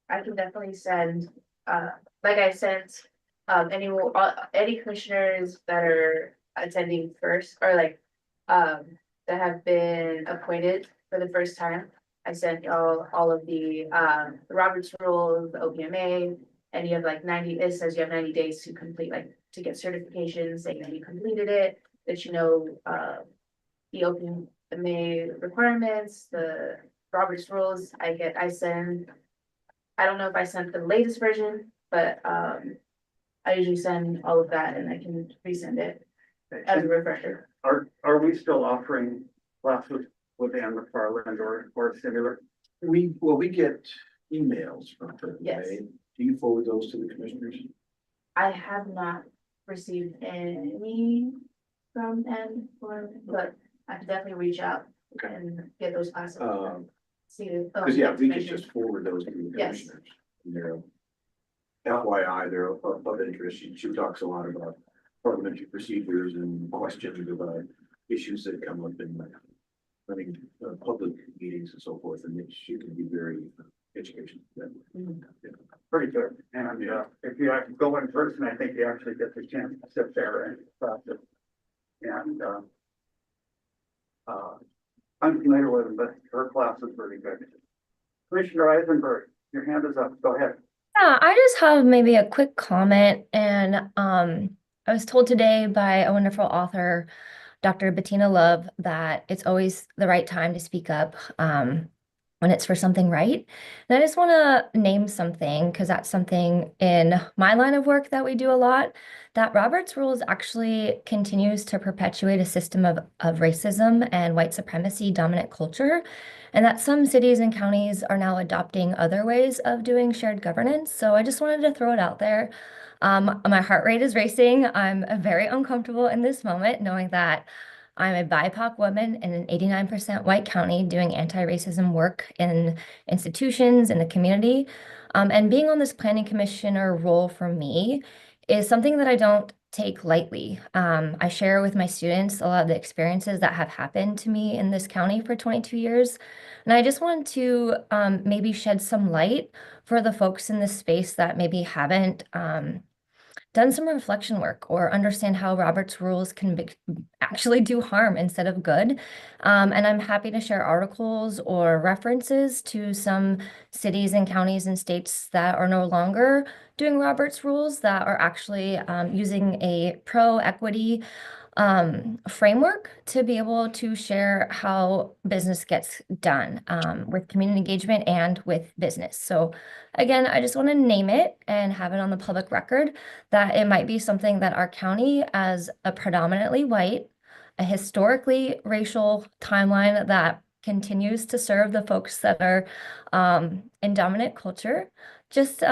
I can definitely send, like I sent, any commissioners that are attending first, or like, that have been appointed for the first time. I sent all of the, Robert's Rules, the OPMA, and you have like 90, it says you have 90 days to complete, like, to get certifications, saying that you completed it, that you know, the OPMA requirements, the Robert's Rules. I send, I don't know if I sent the latest version, but, I usually send all of that and I can resend it as a refresher. Are we still offering classes with Ann McFarland or similar? We get emails from her. Yes. Okay? Do you forward those to the commissioners? I have not received any from them, but I can definitely reach out Okay. and get those classes. See if. Because yeah, we could just forward those to the Yes. commissioners. And they're FYI, they're of interest. She talks a lot about parliamentary procedures and questions about issues that come up in running public meetings and so forth, and she can be very educational. Mhm. Yeah. Pretty good. And if you have to go in person, I think you actually get the chance to sit there and practice. And I'm familiar with them, but her class is really good. Commissioner Eisenberg, your hand is up. Go ahead. Yeah, I just have maybe a quick comment, and I was told today by a wonderful author, Dr. Bettina Love, that it's always the right time to speak up when it's for something right. And I just want to name something, because that's something in my line of work that we do a lot, that Robert's Rules actually continues to perpetuate a system of racism and white supremacy dominant culture, and that some cities and counties are now adopting other ways of doing shared governance. So I just wanted to throw it out there. My heart rate is racing. I'm very uncomfortable in this moment, knowing that I'm a BIPOC woman in an 89% white county doing anti-racism work in institutions, in the community. And being on this planning commissioner role for me is something that I don't take lightly. I share with my students a lot of the experiences that have happened to me in this county for 22 years. And I just want to maybe shed some light for the folks in this space that maybe haven't done some reflection work or understand how Robert's Rules can actually do harm instead of good. And I'm happy to share articles or references to some cities and counties and states that are no longer doing Robert's Rules, that are actually using a pro-equity framework to be able to share how business gets done with community engagement and with business. So again, I just want to name it and have it on the public record that it might be something that our county, as a predominantly white, a historically racial timeline that continues to serve the folks that are in dominant culture, just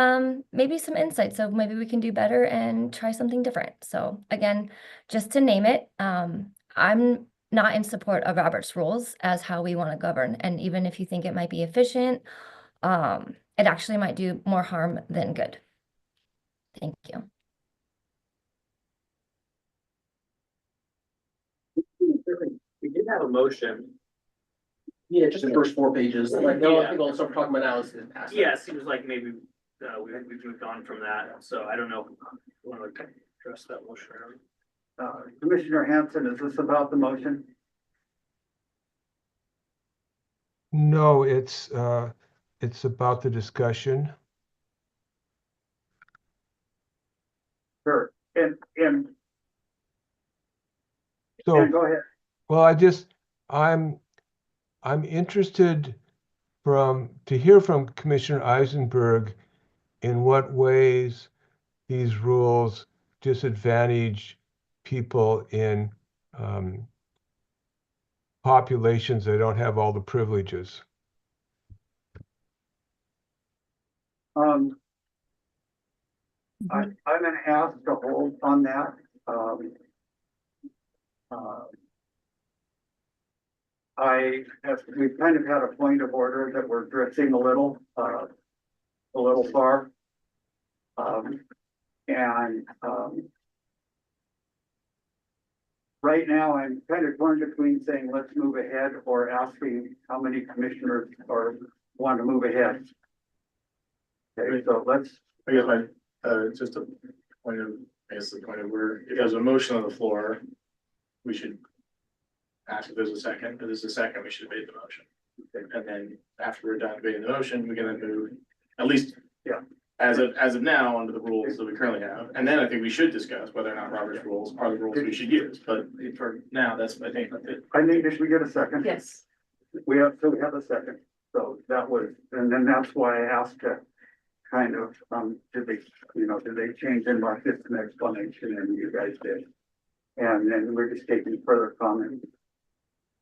maybe some insights of maybe we can do better and try something different. So again, just to name it, I'm not in support of Robert's Rules as how we want to govern. And even if you think it might be efficient, it actually might do more harm than good. Thank you. We get did have a motion. Yeah, just the first 4 pages, like, no, I think all the stuff we're talking about now is past. Yeah, it seems like maybe, we've moved on from that, so I don't know. If you want to address that motion or? Commissioner Hanson, is this about the motion? No, it's about the discussion. Sure, and So, go ahead. well, I'm interested to hear from Commissioner Eisenberg in what ways these rules disadvantage people in populations that don't have all the privileges. I'm gonna ask to hold on that. We've kind of had a point of order that we're drifting a little far. Right now, I'm kind of torn between saying, let's move ahead, or asking how many commissioners want to move ahead. Okay, so let's. I guess just a point of, the point of where, if there's a motion on the floor, we should ask if there's a second. If there's a second, we should debate the motion. And then after we're done debating the motion, we can then move, at least, yeah, as of now, under the rules that we currently have. And then I think we should discuss whether or not Robert's rules are the rules we should use. But for now, that's, I think. Did we get a second? Yes. We have a second. So that was, and then that's why I asked to kind of, did they change in my fifth explanation, and you guys did. And then we're just taking further comments.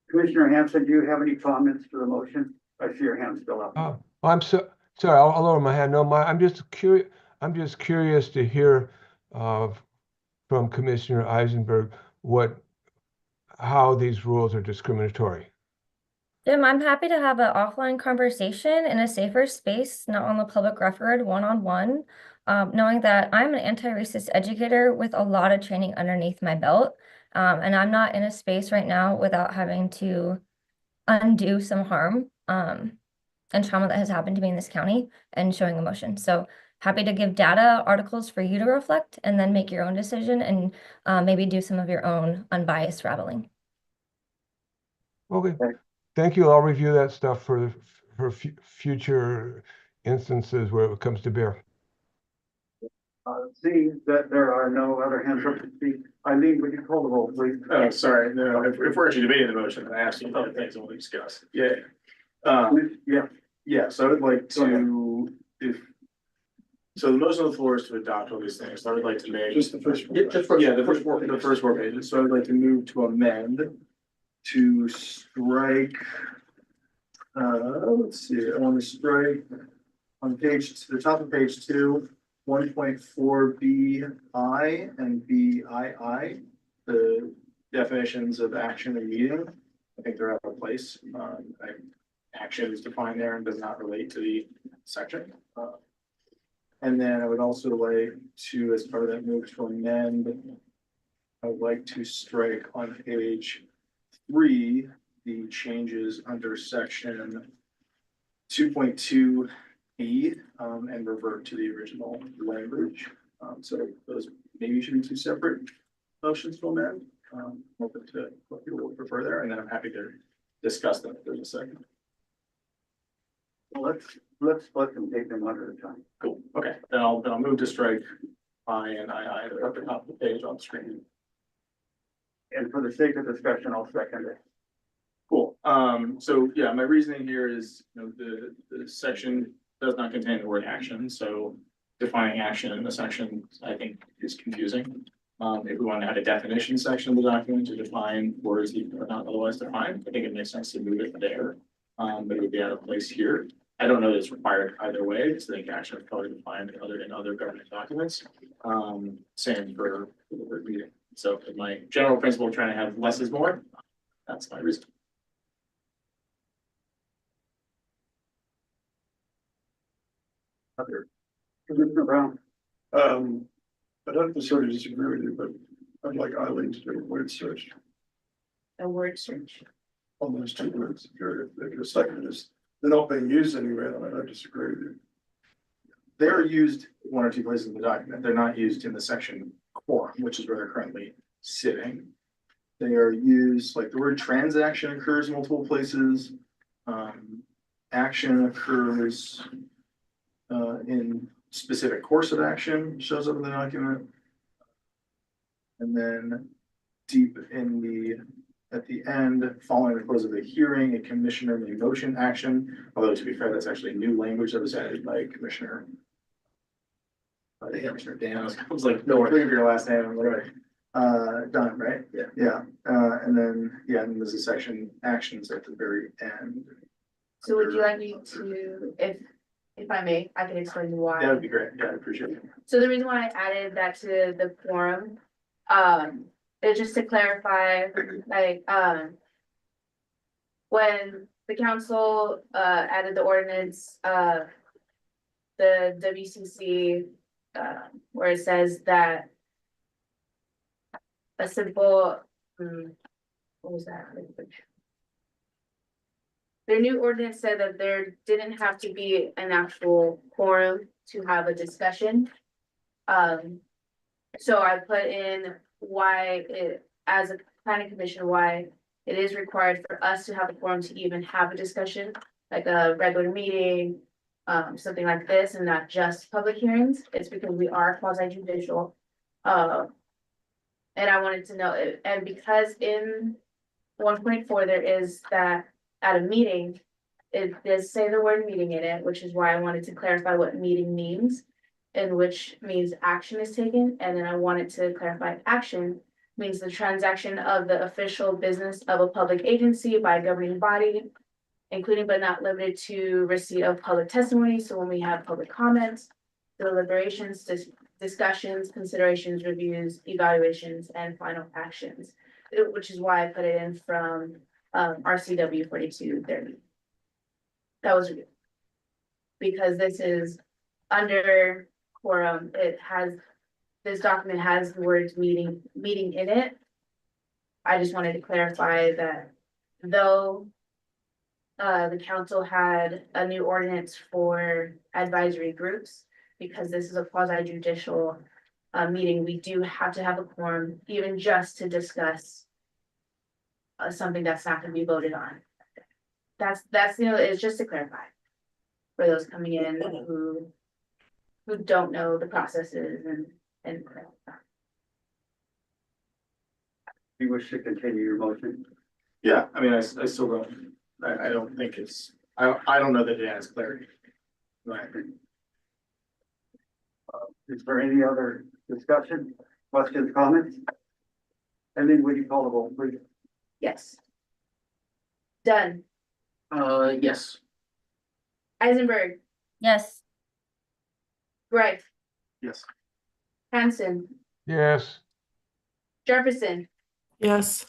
Commissioner Hanson, do you have any comments to the motion? I see your hand still up. Oh, I'm sorry. I'll lower my hand. No, I'm just curious. I'm just curious to hear from Commissioner Eisenberg how these rules are discriminatory. Jim, I'm happy to have an offline conversation in a safer space, not on the public record, one-on-one, knowing that I'm an anti-racist educator with a lot of training underneath my belt. And I'm not in a space right now without having to undo some harm and trauma that has happened to me in this county and showing emotion. So happy to give data articles for you to reflect and then make your own decision and maybe do some of your own unbiased rattling. Okay. Thank you. I'll review that stuff for future instances where it comes to bear. Seeing that there are no other hands up to speak, Eileen, would you call the roll, please? Oh, sorry. No, if we're actually debating the motion, I asked you other things and we'll discuss. Yeah. Yeah, so I would like to, so the motion on the floor is to adopt all these things. So I would like to make. Just the first one. The first 4 pages. So I would like to move to amend to strike. Let's see, I want to strike on the top of page 2, 1.4 BI and BII, the definitions of action and meeting. I think they're out of place. Action is defined there and does not relate to the section. And then I would also like to, as part of that move to amend, I would like to strike on page 3, the changes under section 2.2 B and revert to the original language. So those maybe should be 2 separate motions to amend. Open to what people would prefer there, and then I'm happy to discuss them if there's a second. Let's let them take them one at a time. Cool. Okay, then I'll move to strike I and II at the top of the page on the screen. And for the sake of discussion, I'll second it. Cool. So yeah, my reasoning here is, the section does not contain the word action, so defining action in the section, I think, is confusing. If we want to have a definition section of the document to define words that are not otherwise defined, I think it makes sense to move it there. But it would be out of place here. I don't know that it's required either way, because I think action is probably defined in other government documents. Same for the word meeting. So my general principle of trying to have less is more, that's my reason. Commissioner Brown. I don't necessarily disagree with you, but I'd like Eileen to do a word search. a word search. On those two words, if your statement is, they're not being used anywhere, then I don't disagree with you. They are used one or two places in the document. They're not used in the section quorum, which is where they're currently sitting. They are used, like the word transaction occurs multiple places. Action occurs in specific course of action, shows up in the document. And then deep in at the end, following the close of the hearing, a commissioner may motion action, although to be fair, that's actually new language that was added by Commissioner Commissioner Dan. I was like, no, look at your last name. I'm like, Don, right? Yeah. Yeah. And then, and there's a section actions at the very end. So would you like me to, if I may, I can explain why. That would be great. Yeah, I appreciate it. So the reason why I added that to the quorum, is just to clarify, like, when the council, added the ordinance, the WCC, where it says that a simple, what was that? Their new ordinance said that there didn't have to be an actual quorum to have a discussion. So I put in why it, as a planning commission, why it is required for us to have a quorum to even have a discussion, like a regular meeting, something like this, and not just public hearings. It's because we are quasi judicial. And I wanted to know, and because in 1.4, there is that at a meeting, it does say the word meeting in it, which is why I wanted to clarify what meeting means, and which means action is taken. And then I wanted to clarify action means the transaction of the official business of a public agency by a governing body, including but not limited to receipt of public testimony. So when we have public comments, deliberations, discussions, considerations, reviews, evaluations, and final actions, which is why I put it in from RCW 4230. That was good. Because this is under quorum, this document has the words meeting in it. I just wanted to clarify that though the council had a new ordinance for advisory groups, because this is a quasi judicial meeting, we do have to have a quorum even just to discuss something that's not going to be voted on. That's it's just to clarify for those coming in who don't know the processes and. You wish to continue your motion? Yeah, I mean, I still don't, I don't think it's, I don't know that it has clarity. Right. Is there any other discussion, questions, comments? And then would you call the roll, please? Yes. Dunn, Yes. Eisenberg, Yes. Greif, Yes. Hanson, Yes. Jefferson, Yes.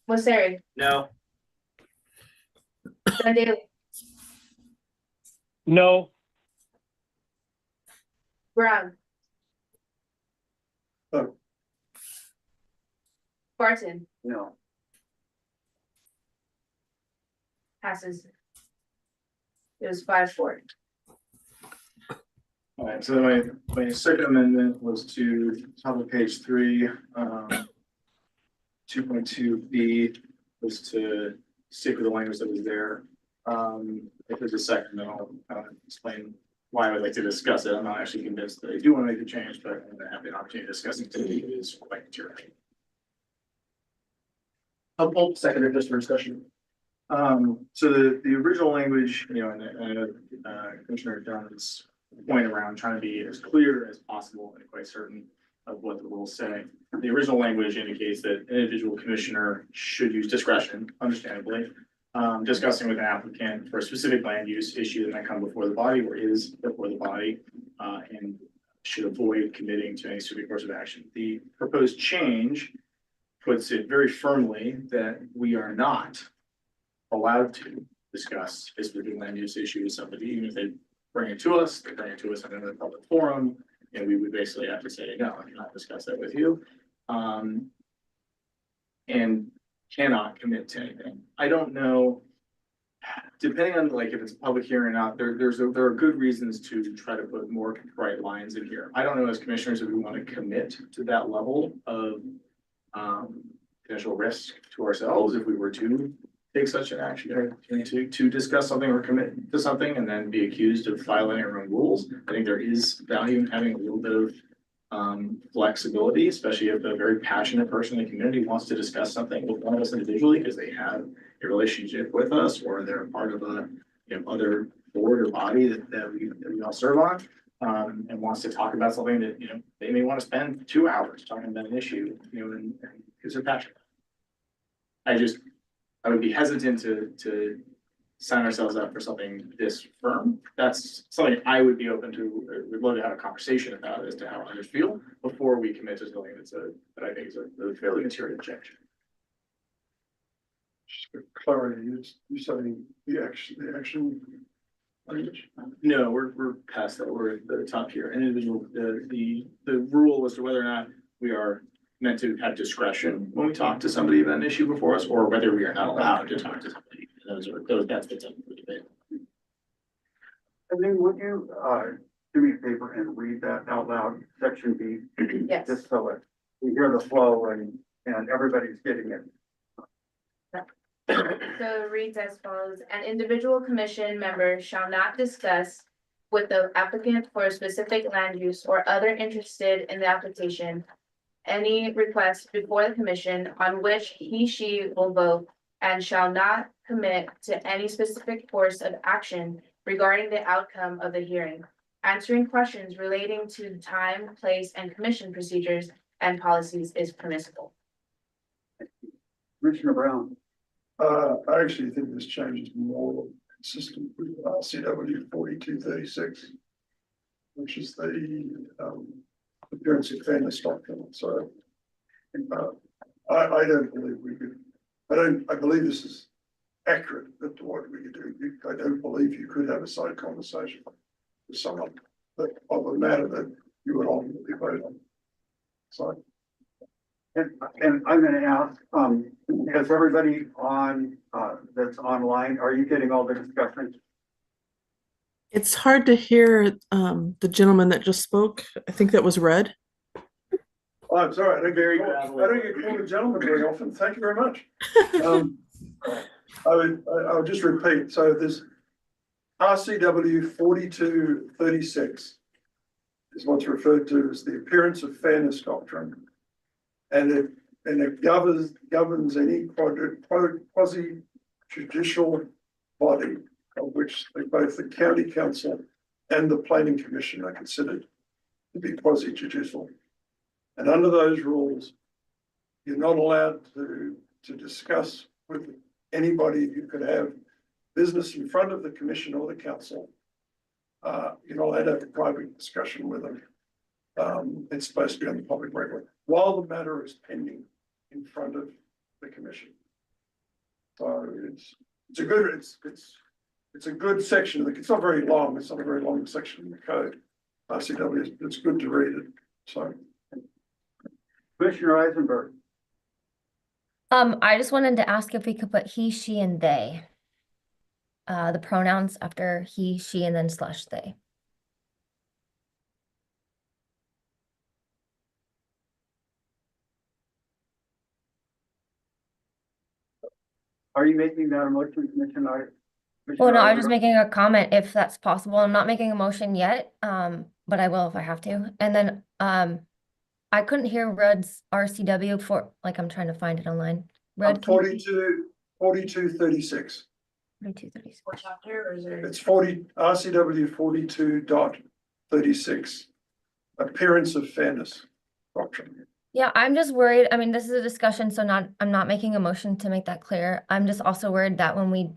Mosseri, No. Dunn Daily, No. Brown. Oh. Barton, No. passes. It was 5-4. All right, so my second amendment was to top of page 3, 2.2B was to stick with the language that was there. If there's a second, then I'll explain why I would like to discuss it. I'm not actually convinced that I do want to make a change, but I'm gonna have the opportunity to discuss it today. It is quite material. I'll second it just for discussion. So the original language, and Commissioner Dunn's point around trying to be as clear as possible and quite certain of what the rules say. The original language indicates that an individual commissioner should use discretion, understandably, discussing with an applicant for a specific land use issue that might come before the body or is before the body, and should avoid committing to any specific course of action. The proposed change puts it very firmly that we are not allowed to discuss a specific land use issue with somebody, even if they bring it to us, they bring it to us in another public forum, and we would basically have to say, no, I cannot discuss that with you. And cannot commit to anything. I don't know. Depending on like if it's a public hearing or not, there are good reasons to try to put more bright lines in here. I don't know as commissioners if we want to commit to that level of potential risk to ourselves if we were to take such an action or to discuss something or commit to something and then be accused of violating our own rules. I think there is value in having a little bit of flexibility, especially if a very passionate person in the community wants to discuss something with one of us individually because they have a relationship with us or they're a part of a other board or body that we all serve on. And wants to talk about something that they may want to spend 2 hours talking about an issue, and because they're passionate. I would be hesitant to sign ourselves up for something this firm. That's something I would be open to. We'd love to have a conversation about as to how others feel before we commit to something that I think is a fairly material change. Just for clarity, you saying the action language? No, we're past that. We're at the top here. Individual, the rule as to whether or not we are meant to have discretion when we talk to somebody about an issue before us, or whether we are not allowed to talk to somebody. That's what's up for debate. And then would you, do me a favor and read that out loud, section B? Yes. Just so that we hear the flow and everybody's getting it. So it reads as follows: an individual commission member shall not discuss with the applicant for a specific land use or other interested in the application any request before the commission on which he/she will vote, and shall not commit to any specific course of action regarding the outcome of the hearing. Answering questions relating to time, place, and commission procedures and policies is permissible. Commissioner Brown. I actually think this change is more consistent with RCW 4236, which is the appearance of fairness doctrine. So I don't believe we could. I believe this is accurate as to what we could do. I don't believe you could have a side conversation with someone that of a matter that you would ultimately vote on. So. And I'm gonna ask, has everybody on, that's online, are you getting all the discussion? It's hard to hear the gentleman that just spoke. I think that was Red. Oh, I'm sorry, I don't get called a gentleman very often. Thank you very much. I would just repeat. So there's RCW 4236 is what's referred to as the appearance of fairness doctrine. And it governs any quasi judicial body of which both the county council and the planning commission are considered to be quasi judicial. And under those rules, you're not allowed to discuss with anybody. You could have business in front of the commission or the council. You're not allowed to have a private discussion with them. It's supposed to be on the public record while the matter is pending in front of the commission. So it's a good section. It's not very long. It's not a very long section in the code. RCW, it's good to read it. So. Commissioner Eisenberg. I just wanted to ask if we could put he, she, and they. The pronouns after he, she, and then / they. Are you making that a motion, Commissioner? Well, no, I was just making a comment if that's possible. I'm not making a motion yet, but I will if I have to. And then I couldn't hear Rudd's RCW for, like, I'm trying to find it online. Rudd 4236. 4236. What chapter or is there? It's RCW 42.36. Appearance of fairness doctrine. Yeah, I'm just worried. I mean, this is a discussion, so I'm not making a motion to make that clear. I'm just also worried that when we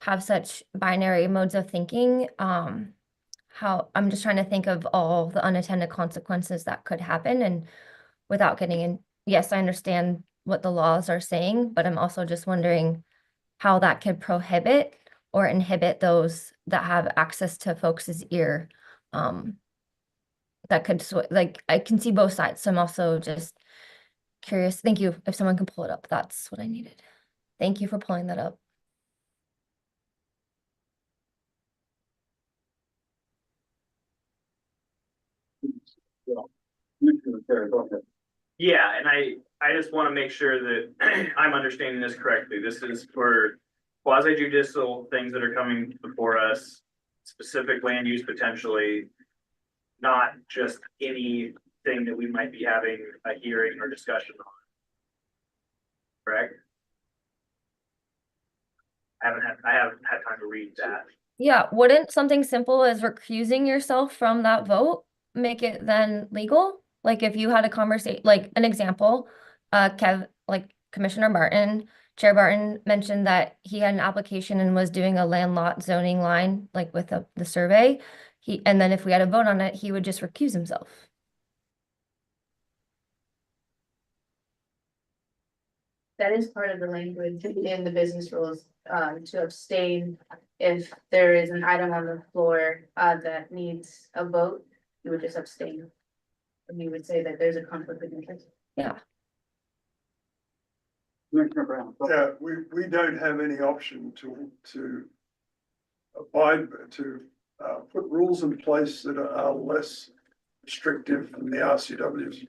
have such binary modes of thinking, how I'm just trying to think of all the unintended consequences that could happen, and without getting in. Yes, I understand what the laws are saying, but I'm also just wondering how that could prohibit or inhibit those that have access to folks' ear. That could, like, I can see both sides. So I'm also just curious. Thank you. If someone can pull it up, that's what I needed. Thank you for pulling that up. Yeah, and I just want to make sure that I'm understanding this correctly. This is for quasi judicial things that are coming before us, specific land use potentially, not just anything that we might be having a hearing or discussion on. Correct? I haven't had time to read that. Yeah, wouldn't something simple as recusing yourself from that vote make it then legal? Like if you had a conversation, like an example, like Commissioner Barton, Chair Barton mentioned that he had an application and was doing a land lot zoning line, like with the survey. And then if we had a vote on it, he would just recuse himself. That is part of the language in the business rules, to abstain if there is an item on the floor, that needs a vote, you would just abstain. And you would say that there's a conflict of interest. Yeah. Commissioner Brown. Yeah, we don't have any option to abide, to put rules in place that are less restrictive than the RCWs.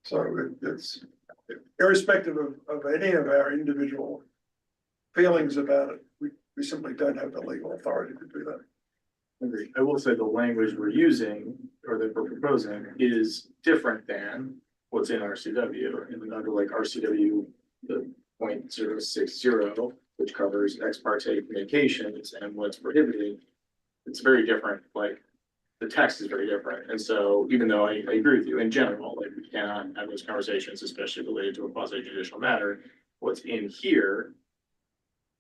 So it's irrespective of any of our individual feelings about it, we simply don't have the legal authority to do that. Agreed. I will say the language we're using or that we're proposing is different than what's in RCW. And under like RCW, the 0.060, which covers ex parte communications and what's prohibited, it's very different. Like the text is very different. And so even though I agree with you in general, like we cannot have those conversations, especially related to a quasi judicial matter, what's in here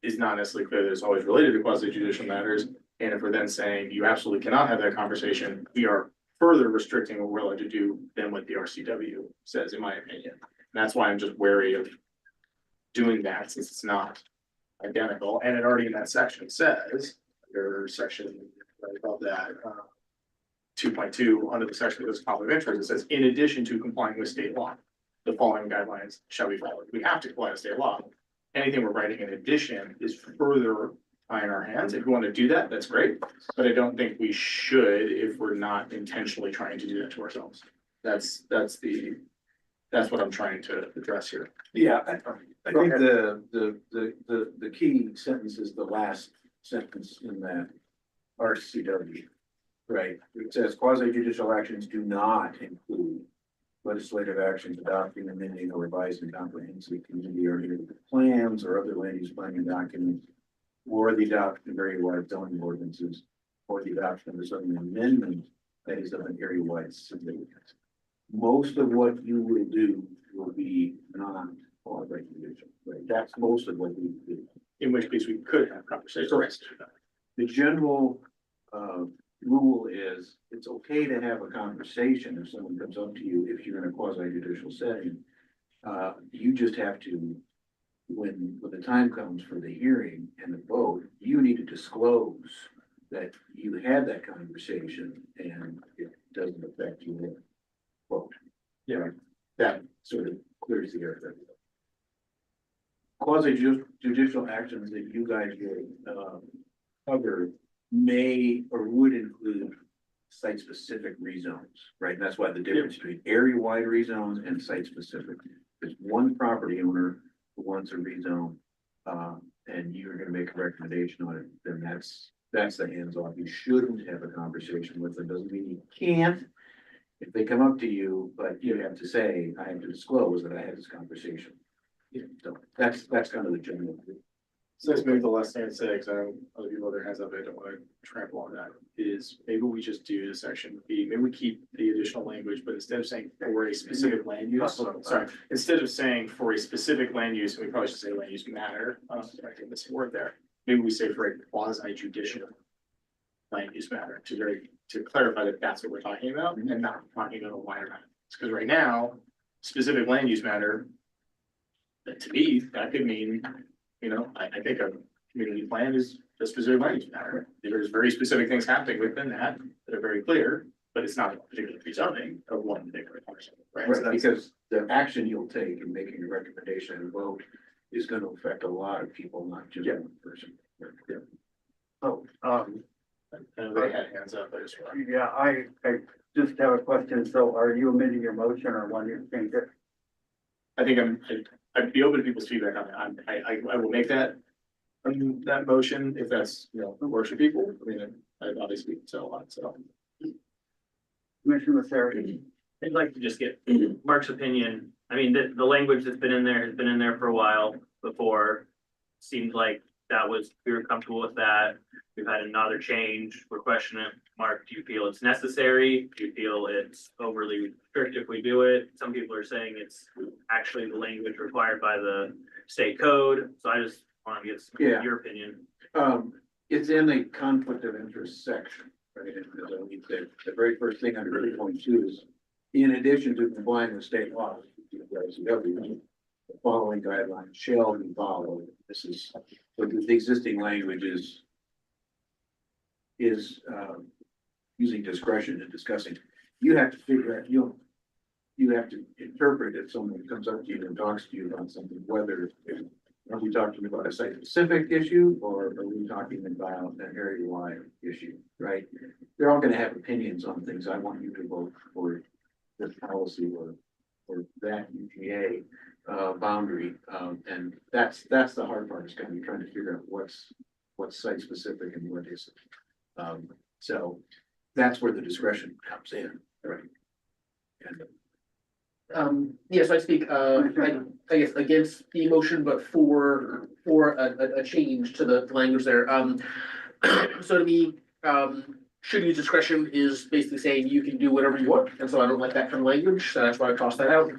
is not necessarily clear that it's always related to quasi judicial matters. And if we're then saying you absolutely cannot have that conversation, we are further restricting what we're allowed to do than what the RCW says, in my opinion. And that's why I'm just wary of doing that, since it's not identical. And it already in that section says, under section right above that, 2.2, under the section that goes conflict of interest, it says, in addition to complying with state law, the following guidelines shall be followed. We have to comply with state law. Anything we're writing in addition is further in our hands. If we want to do that, that's great. But I don't think we should if we're not intentionally trying to do that to ourselves. That's what I'm trying to address here. Yeah, I think the key sentence is the last sentence in that RCW. Right, it says quasi judicial actions do not include legislative actions adopting, amending, or revising comprehensive community or neighborhood plans or other land use planning documents, or the adoption of area-wide zoning ordinances, or the adoption of a zoning amendment that is of an area-wide significance. Most of what you will do will be non-quasi judicial, right? That's most of what we do. In which case we could have conversations. Correct. The general rule is it's okay to have a conversation if someone comes up to you, if you're in a quasi judicial setting. You just have to, when the time comes for the hearing and the vote, you need to disclose that you had that conversation and it doesn't affect your vote. Yeah. That sort of clears the air. Quasi judicial actions that you guys will cover may or would include site-specific rezones, right? And that's why the difference between area-wide rezones and site-specific. There's one property owner who wants a rezone, and you're gonna make a recommendation on it, then that's the hands-off. You shouldn't have a conversation with them. Doesn't mean you can't if they come up to you, but you have to say, I have to disclose that I had this conversation. Yeah, so that's kind of the general. So let's move the last thing I'd say, because I know other people have their hands up, I don't want to trample on that, is maybe we just do the section B, maybe we keep the additional language, but instead of saying for a specific land use, sorry, instead of saying for a specific land use, and we probably should say land use matter, I think this word there, maybe we say for a quasi judicial land use matter, to clarify that that's what we're talking about, and not talking about a wider matter. Because right now, specific land use matter, to me, that could mean, I think a community plan is a specific land use matter. There's very specific things happening within that are very clear, but but it's not a particular rezoning of one particular parcel, right? So Right, that's- because the action you'll take in making a recommendation and vote is gonna affect a lot of people, not just Yeah. one person. Oh, I know they had hands up, I just. yeah, I just have a question. So are you amending your motion or want you to change it? I think I'd be open to people's feedback on it. I will make that. That motion, if that's, works for people. I mean, I obviously so a lot, so. Commissioner Masseri? I'd like to just get Mark's opinion. I mean, the language that's been in there has been in there for a while before. Seemed like we were comfortable with that. We've had another change. We're questioning it. Mark, do you feel it's necessary? Do you feel it's overly strict if we do it? Some people are saying it's actually the language required by the state code. So I just want to get your opinion. It's in the conflict of interest section, right? And the very first thing under 3.2 is, in addition to complying with state laws, the following guidelines shall be followed. This is, so the existing language is using discretion and discussing. You have to figure out, you have to interpret if someone comes up to you and talks to you about something, whether are we talking about a site-specific issue or are we talking about an area-wide issue, right? They're all gonna have opinions on things. I want you to vote for this policy or that UGA boundary. And that's the hard part, is gonna be trying to figure out what's site-specific and what isn't. So that's where the discretion comes in, right? And Yeah, so I speak, I guess against the motion, but for a change to the language there. So to me, should use discretion is basically saying you can do whatever you want, and so I don't like that kind of language, so that's why I tossed that out.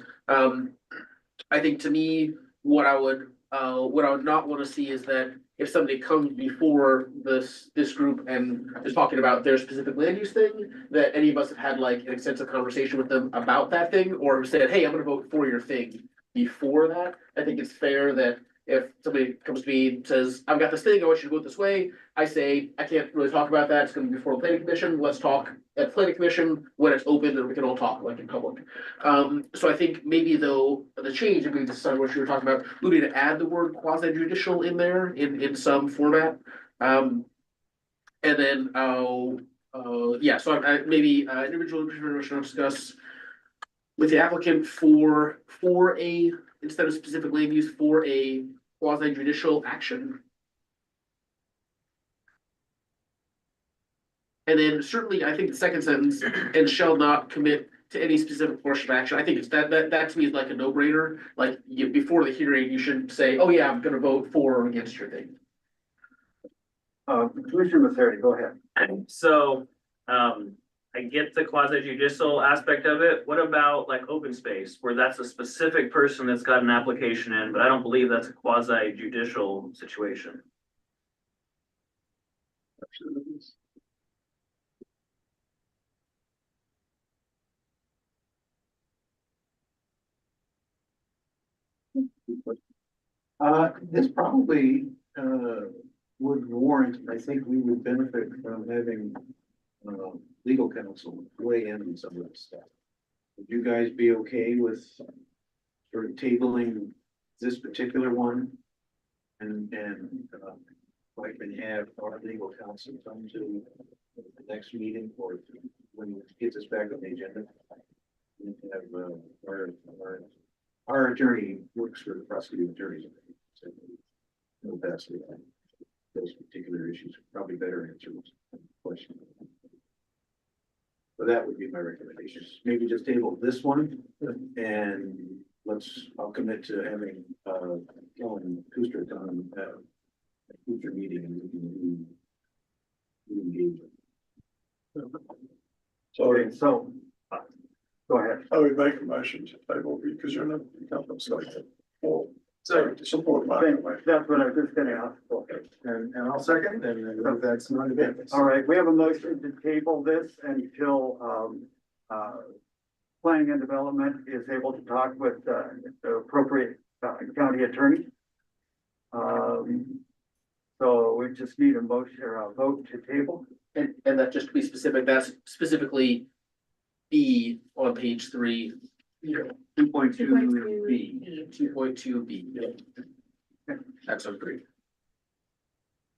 I think to me, what I would not want to see is that if somebody comes before this group and is talking about their specific land use thing, that any of us have had like an extensive conversation with them about that thing, or said, hey, I'm gonna vote for your thing before that. I think it's fair that if somebody comes to me and says, I've got this thing, I want you to vote this way, I say, I can't really talk about that, it's gonna be before the planning commission, let's talk at the planning commission when it's open and we can all talk like in public. So I think maybe though, the change, if we decide what you were talking about, we need to add the word quasi judicial in there in some format. And then, yeah, so I maybe, individual information discuss with the applicant for a, instead of specific land use, for a quasi judicial action. And then certainly, I think the second sentence, and shall not commit to any specific portion of action. I think it's that to me is like a no-brainer. Like before the hearing, you should say, oh yeah, I'm gonna vote for or against your thing. Commissioner Masseri, go ahead. So, I get the quasi judicial aspect of it. What about like open space, where that's a specific person that's got an application in, but I don't believe that's a quasi judicial situation. This probably, would warrant, I think we would benefit from having, legal counsel weigh in on some of this stuff. Would you guys be okay with sort of tabling this particular one? And, like when you have our legal counsel come to the next meeting or when it gets us back on the agenda? We have, our attorney works for the prosecuting attorneys. So no best with those particular issues, probably better answers the question. So that would be my recommendation. Maybe just table this one and I'll commit to having Kellen Kuster on a future meeting and we can re-engage. Okay, so, go ahead. I would make a motion to table because you're not, you can't mistake. Or, so to support my. That's what I was just gonna ask. Okay. And I'll second, and that's not a bit. All right, we have a motion to table this until, planning and development is able to talk with, the appropriate, county attorney. So we just need a motion or a vote to table. And that, just to be specific, that's specifically B on page 3, 2.2 B. 2.2B. That's a great.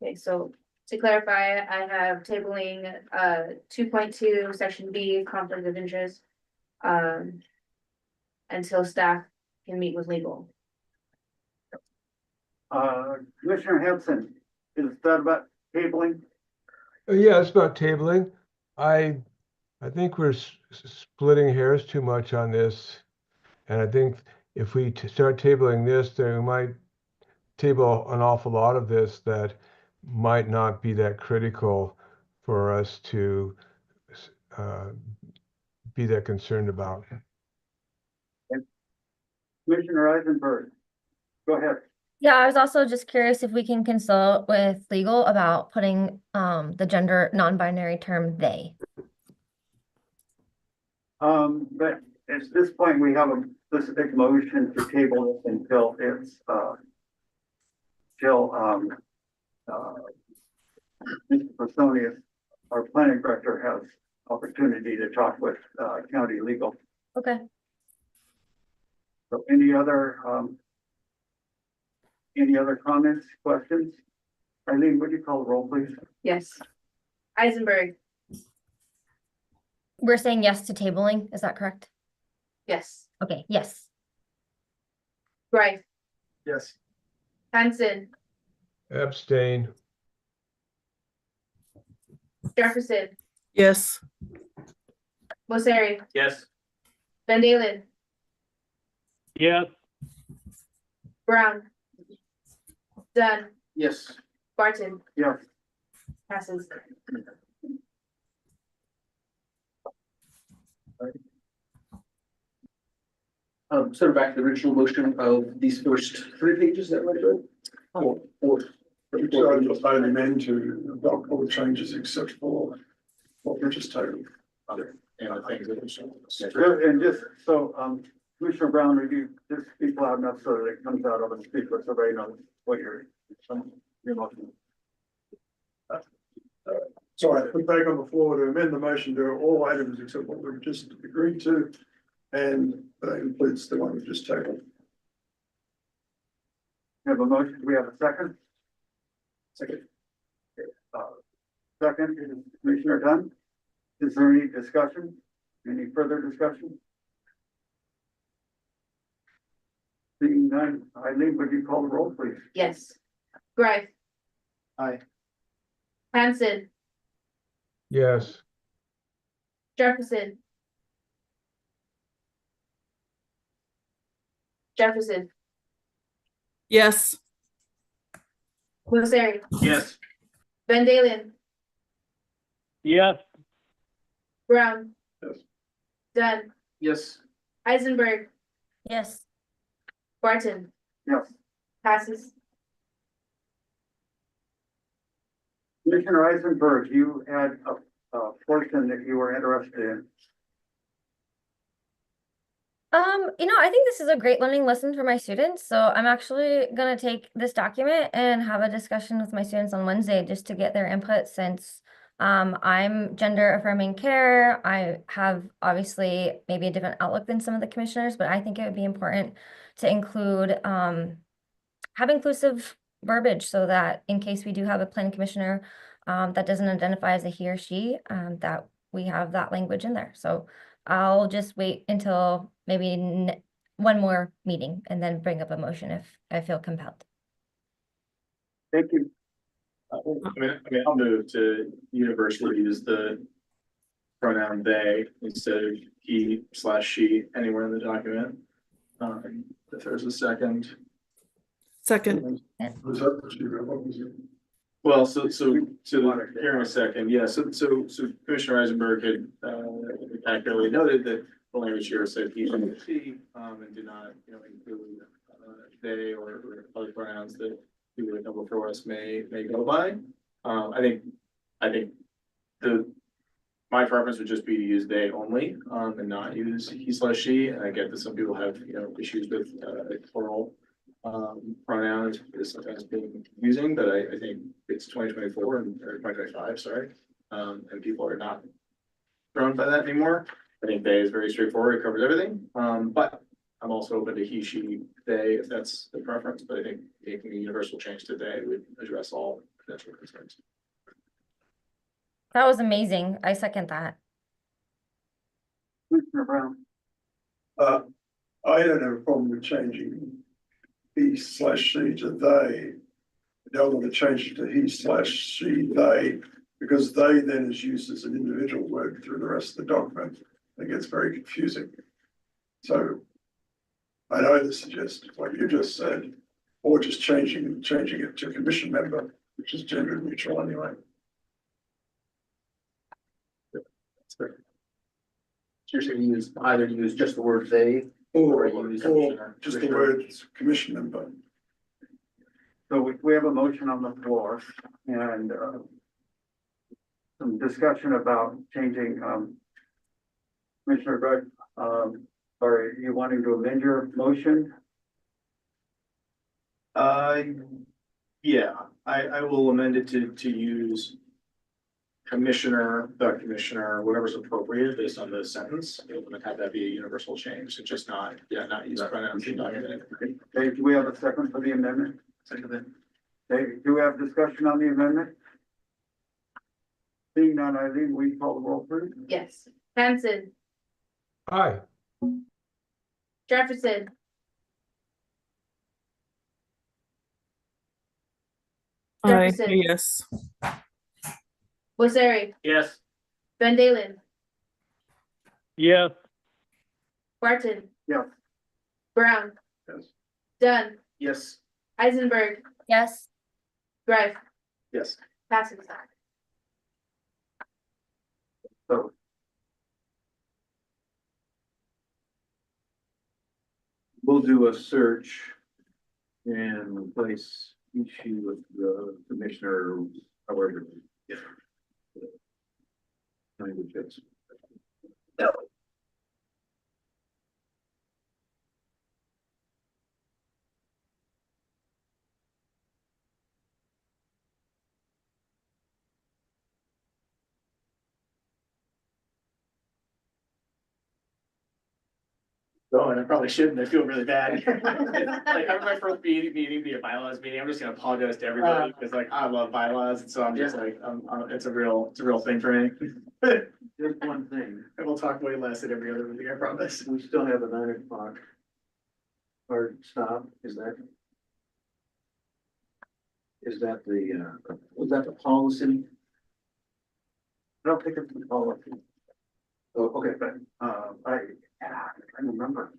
Okay, so to clarify, I have tabling 2.2, section B, conflict of interest. Until staff can meet with legal. Commissioner Henson, is that about tabling? Yeah, it's about tabling. I think we're splitting hairs too much on this. And I think if we start tabling this, then we might table an awful lot of this that might not be that critical for us to be that concerned about. Commissioner Eisenberg, go ahead. Yeah, I was also just curious if we can consult with legal about putting the gender non-binary term they. But at this point, we have a specific motion to table this until it's Mr. Personius, our planning director, has opportunity to talk with county legal. Okay. So any other comments, questions? Eileen, would you call the roll, please? Yes. Eisenberg, We're saying yes to tabling, is that correct? yes. Okay, yes. Greif, Yes. Hanson, Abstain. Jefferson, Yes. Mosseri, Yes. Van Dalen, Yes. Brown, Dunn, Yes. Barton, Yes. passes. Sort of back to the original motion of these first 3 pages that were good. Four. So just only meant to adopt all the changes except for what we just tabled. Other, and other things that are shown. And just so, Commissioner Brown, would you just speak loud enough so that it comes out over the speaker so everybody knows what your motion. Sorry, I put back on the floor to amend the motion to all items except what we've just agreed to. And that includes the one we just tabled. We have a motion. Do we have a second? Second. Second is Commissioner Dunn. Is there any discussion? Any further discussion? Seeing none, Eileen, would you call the roll, please? Yes. Greif. Aye. Hanson, Yes. Jefferson. Jefferson, Yes. Mosseri, Yes. Van Dalen, Yes. Brown. Yes. Dunn, Yes. Eisenberg, Yes. Barton, Yes. passes. Commissioner Eisenberg, you had a portion that you were interested in. I think this is a great learning lesson for my students. So I'm actually gonna take this document and have a discussion with my students on Wednesday just to get their input since I'm gender affirming care. I have obviously maybe a different outlook than some of the commissioners, but I think it would be important to include have inclusive verbiage so that in case we do have a planning commissioner that doesn't identify as a he or she, that we have that language in there. So I'll just wait until maybe one more meeting and then bring up a motion if I feel compelled. Thank you. I mean, I'll move to universally use the pronoun they instead of he/she anywhere in the document. If there's a second. Second. Was that what you wrote? What was it? Well, so here in a second, yeah, so Commissioner Eisenberg had accurately noted that the language here said he and she, and did not, include they or other pronouns that people that come before us may go by. I think my preference would just be to use they only, and not use he/she, and I get that some people have, issues with plural pronouns is sometimes being confusing, but I think it's 2024 or 2025, sorry. And people are not thrown by that anymore. I think they is very straightforward, it covers everything, but I'm also open to he, she, they, if that's the preference, but I think making a universal change to they would address all potential concerns. That was amazing. I second that. Commissioner Brown. I don't have a problem with changing he/she to they. I don't want to change it to he/she, they, because they then is used as an individual word through the rest of the document. It gets very confusing. So I'd either suggest what you just said, or just changing it to commission member, which is gender neutral anyway. That's fair. So you're saying either use just the word they, or use Or just the words commission member. So we have a motion on the floor and some discussion about changing, Commissioner Greg, are you wanting to amend your motion? Yeah, I will amend it to use commissioner, the commissioner, whatever's appropriate based on the sentence. And have that be a universal change, it's just not use pronouns in document. Okay, do we have a second for the amendment? Second. Okay, do we have discussion on the amendment? Seeing none, Eileen, we call the roll, please. Yes. Hanson, Aye. Jefferson. Aye, Jefferson, yes. Wasseri, Yes. Van Dalen, Yes. Barton. Yes. Brown, Yes. Dunn, Yes. Eisenberg, Yes. Greif, Yes. passes. So. We'll do a search and replace issue with the commissioner, however. Language is. Oh, and I probably shouldn't, I feel really bad. Like, I'm my first meeting, the bylaws meeting, I'm just gonna apologize to everybody, because like, I love bylaws, and so I'm just like, it's a real thing for me. Just one thing, And we'll talk way less at every other meeting, I promise. we still have a 9 o'clock. Hard stop, is that was that the policy? I don't think it's the policy. Oh, okay, But, I remember.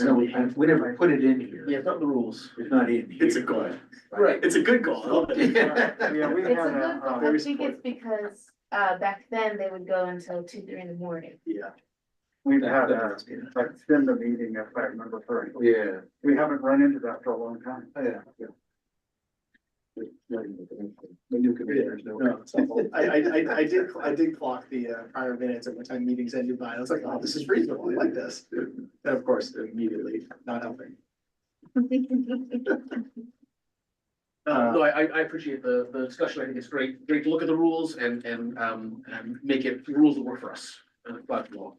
no, we never put it in here. Yeah, it's not the rules. It's not in here. It's a goal. Right. It's a good goal, I love it. Yeah, we It's a had good goal. I very think it's because, back then they would go until 2, 3 in the morning. Yeah. we've had like extend the meeting, if I remember correctly. Yeah. We haven't run into that for a long time. Oh, yeah. The new commissioners know. No, it's helpful. I did clock the prior minutes at what time meetings ended by, I was like, oh, this is reasonable, I like this. And of course, immediately not helping. No, I appreciate the discussion. I think it's great to look at the rules and make it rules that work for us. Glad to know.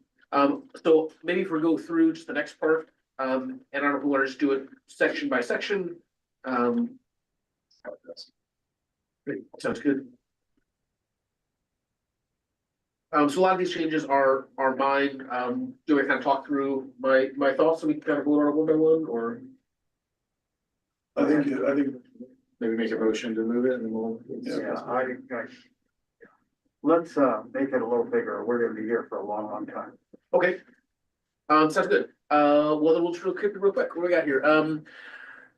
So maybe if we go through just the next part, and I don't know if we want to just do it section by section. Great, sounds good. So a lot of these changes are mine. Do I kind of talk through my thoughts and we can kind of go on one by one, or? I think Maybe make a motion to move it and then we'll. Yeah, let's make it a little bigger. We're gonna be here for a long time. Okay. Sounds good. Well, then we'll just real quick. What do we got here?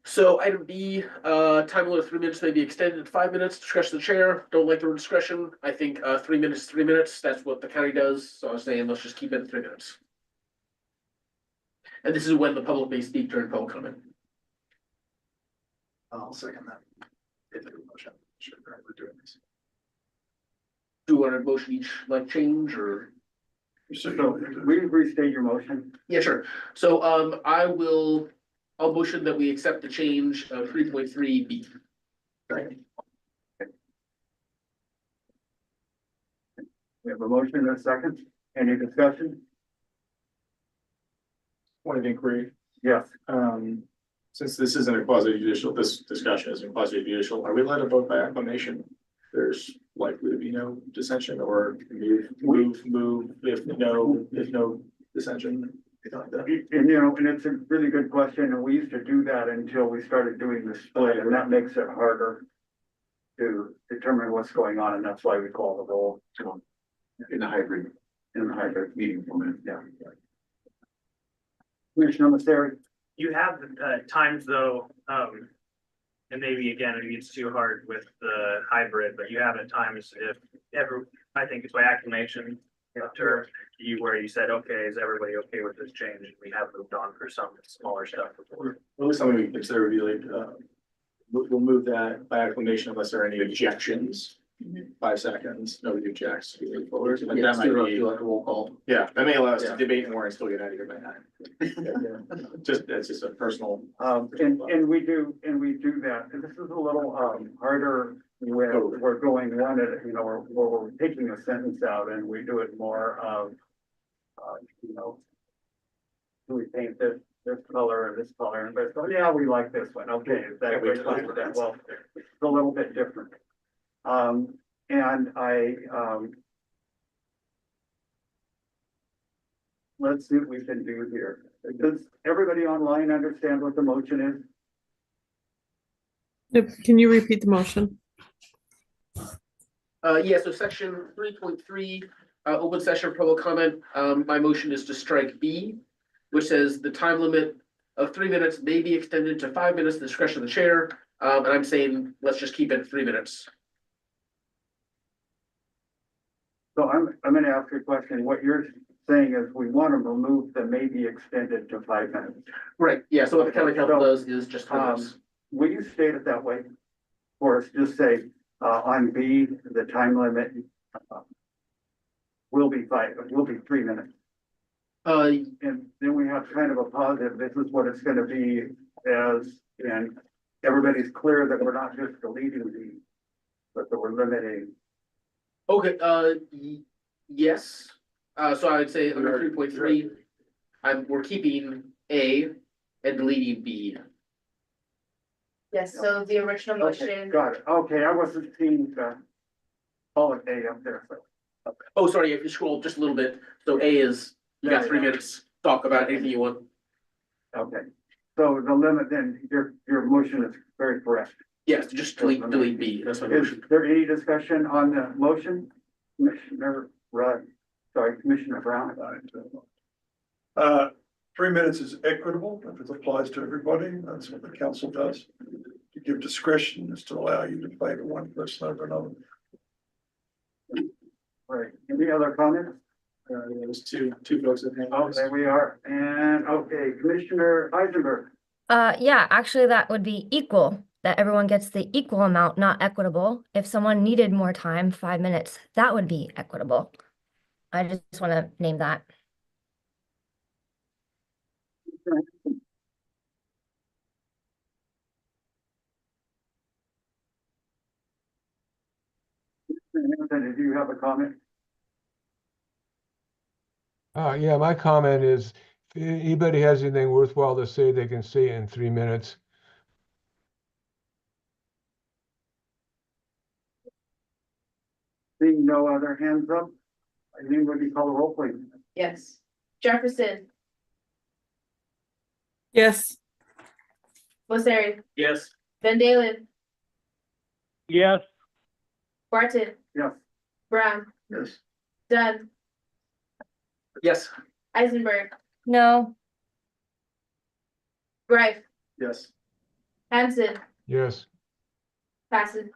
So item B, time limit of 3 minutes may be extended to 5 minutes, discretion of the chair. Don't like the word discretion. I think 3 minutes, 3 minutes. That's what the county does. So I was saying, let's just keep it at 3 minutes. And this is when the public may speak during public comment. I'll second that. If they motion, sure, we're doing this. Do you want to motion each like change or? So, will you restate your motion? Yeah, sure. So I'll motion that we accept the change of 3.3B. We have a motion and a second. Any discussion? point of inquiry. Yes. Since this isn't a quasi judicial, this discussion isn't quasi judicial, are we allowed to vote by acclamation? There's likely to be no dissension, or move if no dissension. And you know, and it's a really good question, and we used to do that until we started doing the split, and that makes it harder to determine what's going on, and that's why we call the roll in the hybrid meeting format, yeah. Commissioner Messeri? You have times though, and maybe again, maybe it's too hard with the hybrid, but you have at times if I think it's by acclamation. Term where you said, okay, is everybody okay with this change? And we have moved on for some smaller stuff before. At least something we can consider would be like, we'll move that by acclamation unless there are any objections. 5 seconds, nobody objects, we move forward. Like that might be like a roll call. Yeah, that may allow us to debate more and still get out of here by 9. That's just a personal. And we do that, and this is a little harder where we're going one at, you know, where we're taking a sentence out and we do it more of, you know, do we paint this color or this color, and but, yeah, we like this one, okay, is that we like that? Well, it's a little bit different. And let's see what we can do here. Does everybody online understand what the motion is? Yep, can you repeat the motion? Yeah, so section 3.3, open session public comment. My motion is to strike B, which says the time limit of 3 minutes may be extended to 5 minutes at the discretion of the chair. And I'm saying, let's just keep it 3 minutes. So I'm gonna ask you a question. What you're saying is we want to remove the may be extended to 5 minutes. Right, yeah, so what the county council does is just. Will you state it that way? Or just say, on B, the time limit will be 3 minutes. And then we have kind of a positive, this is what it's gonna be as, and everybody's clear that we're not just deleting B, but that we're limiting. Okay, yes, so I would say under 3.3, we're keeping A and deleting B. Yes, so the original Okay, motion, got it. Okay, I wasn't seeing all of A up there, so. Oh, sorry, if you scroll just a little bit, so A is, you got 3 minutes, talk about anything you want. Okay, so the limit then, your motion is very correct. Yes, just delete B, that's my Is motion. there any discussion on the motion? Commissioner Brown? 3 minutes is equitable if it applies to everybody. That's what the council does. To give discretion is to allow you to favor one person over another. Right, any other comments? There's two folks that hand. Oh, there we are, and okay, Commissioner Eisenberg. Yeah, actually, that would be equal, that everyone gets the equal amount, not equitable. If someone needed more time, 5 minutes, that would be equitable. I just want to name that. Did you have a comment? Yeah, my comment is, if anybody has anything worthwhile to say, they can say it in 3 minutes. Seeing no other hands up, I think would be called a roll, please. yes. Jefferson, Yes. Messeri, Yes. Van Dalen, Yes. Barton, Yes. Brown, Yes. Dunn, Yes, Eisenberg, No, Greif, Yes. Hanson, Yes. passes.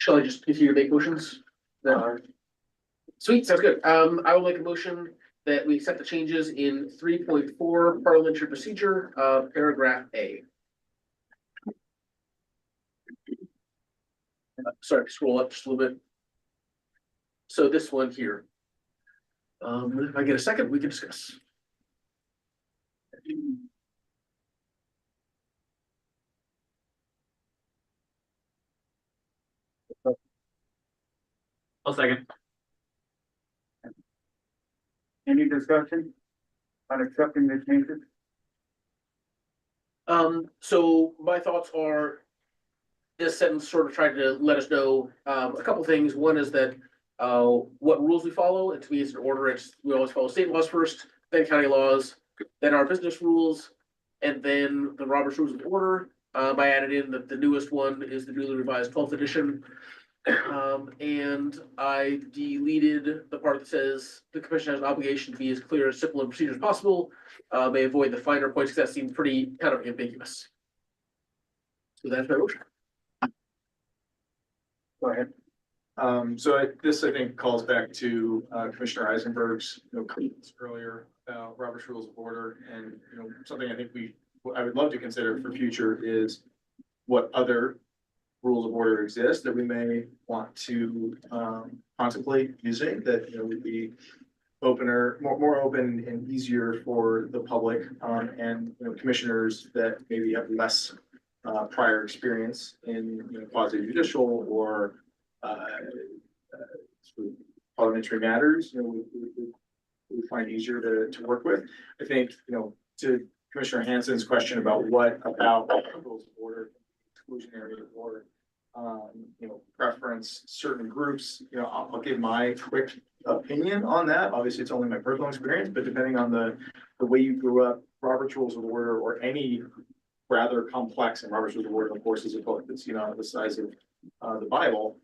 shall I just continue to make motions? Sweet, sounds good. I will make a motion that we accept the changes in 3.4 parliamentary procedure, paragraph A. Sorry, scroll up just a little bit. So this one here. If I get a second, we can discuss. I'll second. Any discussion on accepting the changes? So my thoughts are, this sentence sort of tried to let us know, a couple things. One is that, what rules we follow, and to me, it's an order. We always follow state laws first, then county laws, then our business rules, and then the Robert's Rules of Order. I added in that the newest one is the newly revised 12th edition. And I deleted the part that says the commission has an obligation to be as clear, as simple, and procedure as possible. May avoid the finer points, because that seems pretty kind of ambiguous. So that's my motion. Go ahead. This, I think, calls back to Commissioner Eisenberg's, comments earlier about Robert's Rules of Order, and, something I think I would love to consider for future is what other rules of order exist that we may want to contemplate using, that, would be more open and easier for the public, and, commissioners that maybe have less prior experience in quasi judicial or sort of parliamentary matters, we find easier to work with. I think, to Commissioner Hansen's question about what about rules of order, exclusionary or preference certain groups, I'll give my quick opinion on that. Obviously, it's only my personal experience, but depending on the way you grew up, Robert's Rules of Order or any rather complex, and Robert's Rules of Order, of course, is a book that's the size of the Bible,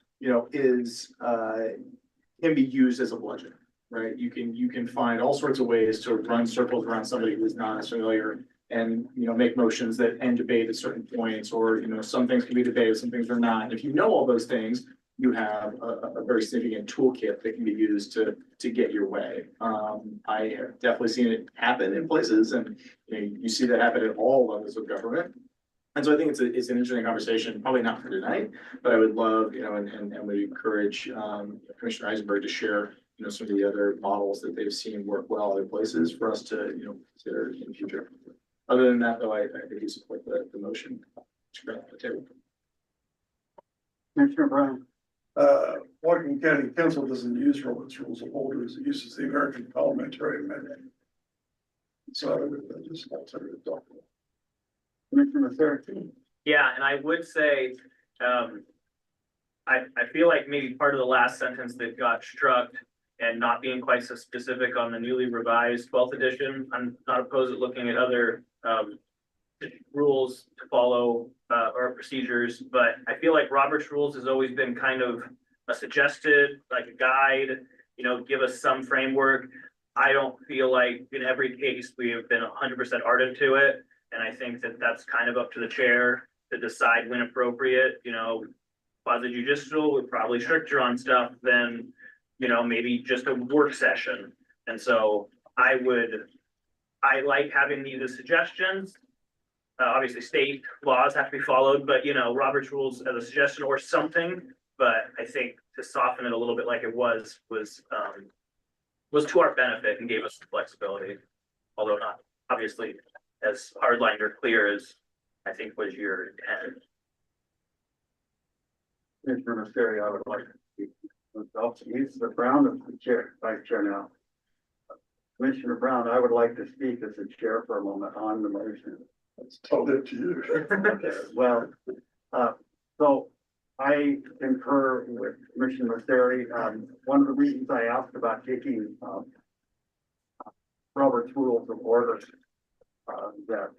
can be used as a bludgeon, right? You can find all sorts of ways to run circles around somebody who is not as familiar, and make motions that end debate at certain points, or some things can be debated, some things are not. And if you know all those things, you have a very significant toolkit that can be used to get your way. I have definitely seen it happen in places, and you see that happen at all levels of government. And so I think it's an interesting conversation, probably not for tonight, but I would love, and would encourage Commissioner Eisenberg to share, some of the other models that they've seen work well other places for us to, consider in the future. Other than that, though, I do support the motion. The table. Commissioner Brown. Whatcom County Council doesn't use Robert's Rules of Order, it uses the American Parliamentary Amendment. So I would just alternative document. Commissioner Masseri. Yeah, and I would say, I feel like maybe part of the last sentence that got struck and not being quite so specific on the newly revised 12th edition. I'm not opposed to looking at other rules to follow or procedures, but I feel like Robert's Rules has always been kind of a suggested, like a guide, give us some framework. I don't feel like in every case we have been 100% ardent to it. And I think that that's kind of up to the chair to decide when appropriate, quasi judicial, we're probably stricter on stuff than, maybe just a work session. And so I like having these as suggestions. Obviously state laws have to be followed, but Robert's Rules as a suggestion or something. But I think to soften it a little bit like it was to our benefit and gave us some flexibility, although not obviously as hardlined or clear as I think was your intent. Commissioner Masseri, I would like to speak myself. He's the Brown of the chair, vice chair now. Commissioner Brown, I would like to speak as the chair for a moment on the motion. It's totally up to you. Well, so I concur with Commissioner Masseri. One of the reasons I asked about taking Robert's Rules of Order that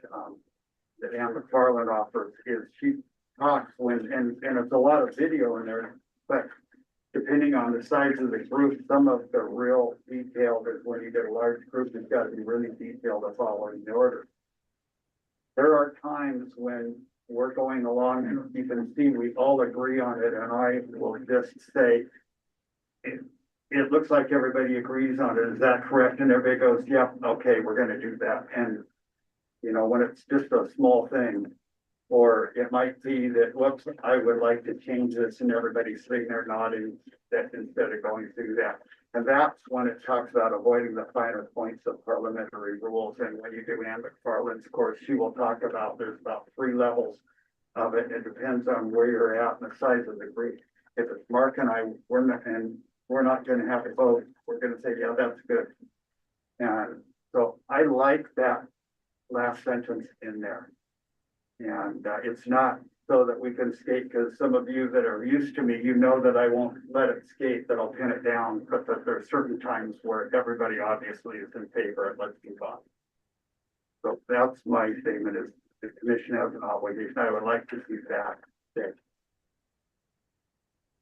Ann McFarland offers is she talks and it's a lot of video in there, but depending on the size of the group, some of the real detailed is when you get a large group, it's got to be really detailed of following the order. There are times when we're going along and you can see we all agree on it, and I will just say, it looks like everybody agrees on it. Is that correct? And everybody goes, yep, okay, we're going to do that. And when it's just a small thing, or it might be that, whoops, I would like to change this, and everybody's sitting there nodding that instead of going through that. And that's when it talks about avoiding the finer points of parliamentary rules. And when you do Ann McFarland's course, she will talk about there's about 3 levels of it. It depends on where you're at and the size of the group. If it's Mark and I, we're not going to have to vote. We're going to say, yeah, that's good. And so I like that last sentence in there. And it's not so that we can escape, because some of you that are used to me, you know that I won't let it escape, that I'll pin it down, but that there are certain times where everybody obviously is in favor and let's move on. So that's my statement, is the commission has an obligation. I would like to see that fixed.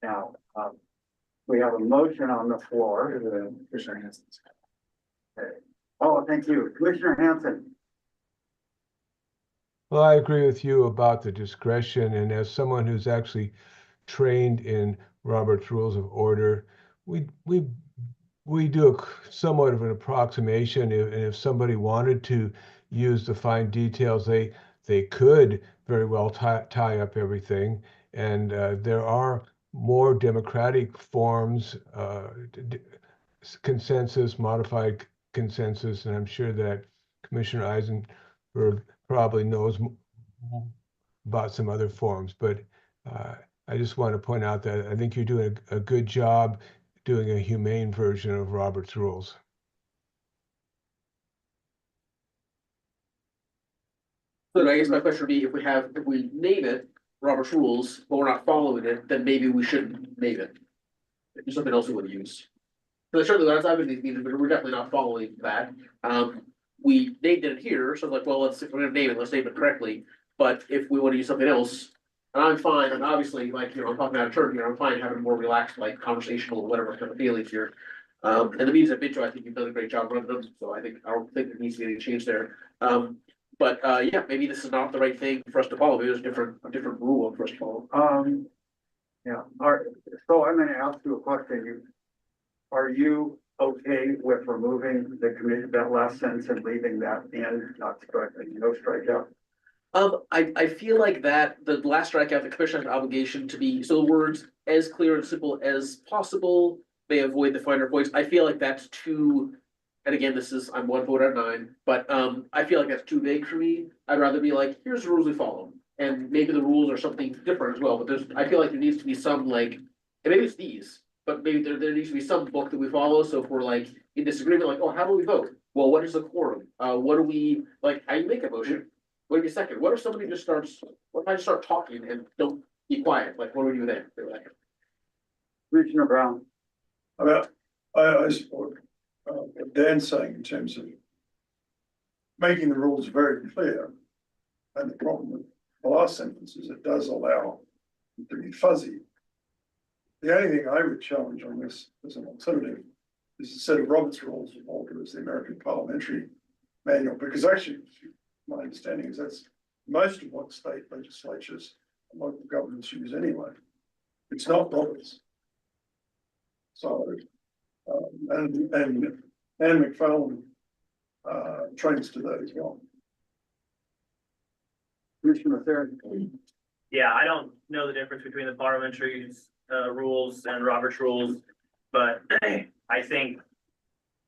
Now, we have a motion on the floor. Commissioner Hanson. Oh, thank you. Commissioner Hanson. Well, I agree with you about the discretion, and as someone who's actually trained in Robert's Rules of Order, we do somewhat of an approximation. And if somebody wanted to use the fine details, they could very well tie up everything. And there are more democratic forms, consensus, modified consensus, and I'm sure that Commissioner Eisenberg probably knows about some other forms, but I just want to point out that I think you're doing a good job doing a humane version of Robert's Rules. So I guess my question would be, if we name it Robert's Rules, but we're not following it, then maybe we shouldn't name it. There's something else we would use. But certainly that's obviously needed, but we're definitely not following that. We named it here, so like, well, if we're gonna name it, let's name it correctly. But if we want to use something else, and I'm fine, and obviously, like, I'm talking out of turn here, I'm fine having a more relaxed, like, conversational, whatever kind of feelings here. And the meetings I've been to, I think you've done a great job running them, so I don't think there needs to be any change there. But yeah, maybe this is not the right thing for us to follow, maybe there's a different rule for us to follow. Yeah, so I'm gonna ask you a question. Are you okay with removing the committee, that last sentence, and leaving that in, not striking, no strikeout? I feel like that the last strikeout, the commission has an obligation to be, so the words as clear and simple as possible, may avoid the finer points. I feel like that's too, and again, I'm 1 vote out of 9, but I feel like that's too vague for me. I'd rather be like, here's the rules we follow. And maybe the rules are something different as well, but I feel like there needs to be some, like, and maybe it's these, but maybe there needs to be some book that we follow. So if we're like in disagreement, like, oh, how do we vote? Well, what is the quorum? What do we, like, how do you make a motion? Wait a second, what if somebody just starts, what if I just start talking and don't be quiet? Like, what do we do then? Commissioner Brown. I support what Dan's saying in terms of making the rules very clear. And the problem with the last sentence is it does allow it to be fuzzy. The only thing I would challenge on this as an alternative is a set of Robert's Rules of Order as the American Parliamentary Manual, because actually, my understanding is that's most of what state legislatures and local governments use anyway. It's not Robert's. So, and Anne McFarlane trains to that as well. Commissioner Therick. Yeah, I don't know the difference between the parliamentary rules and Robert's rules, but I think,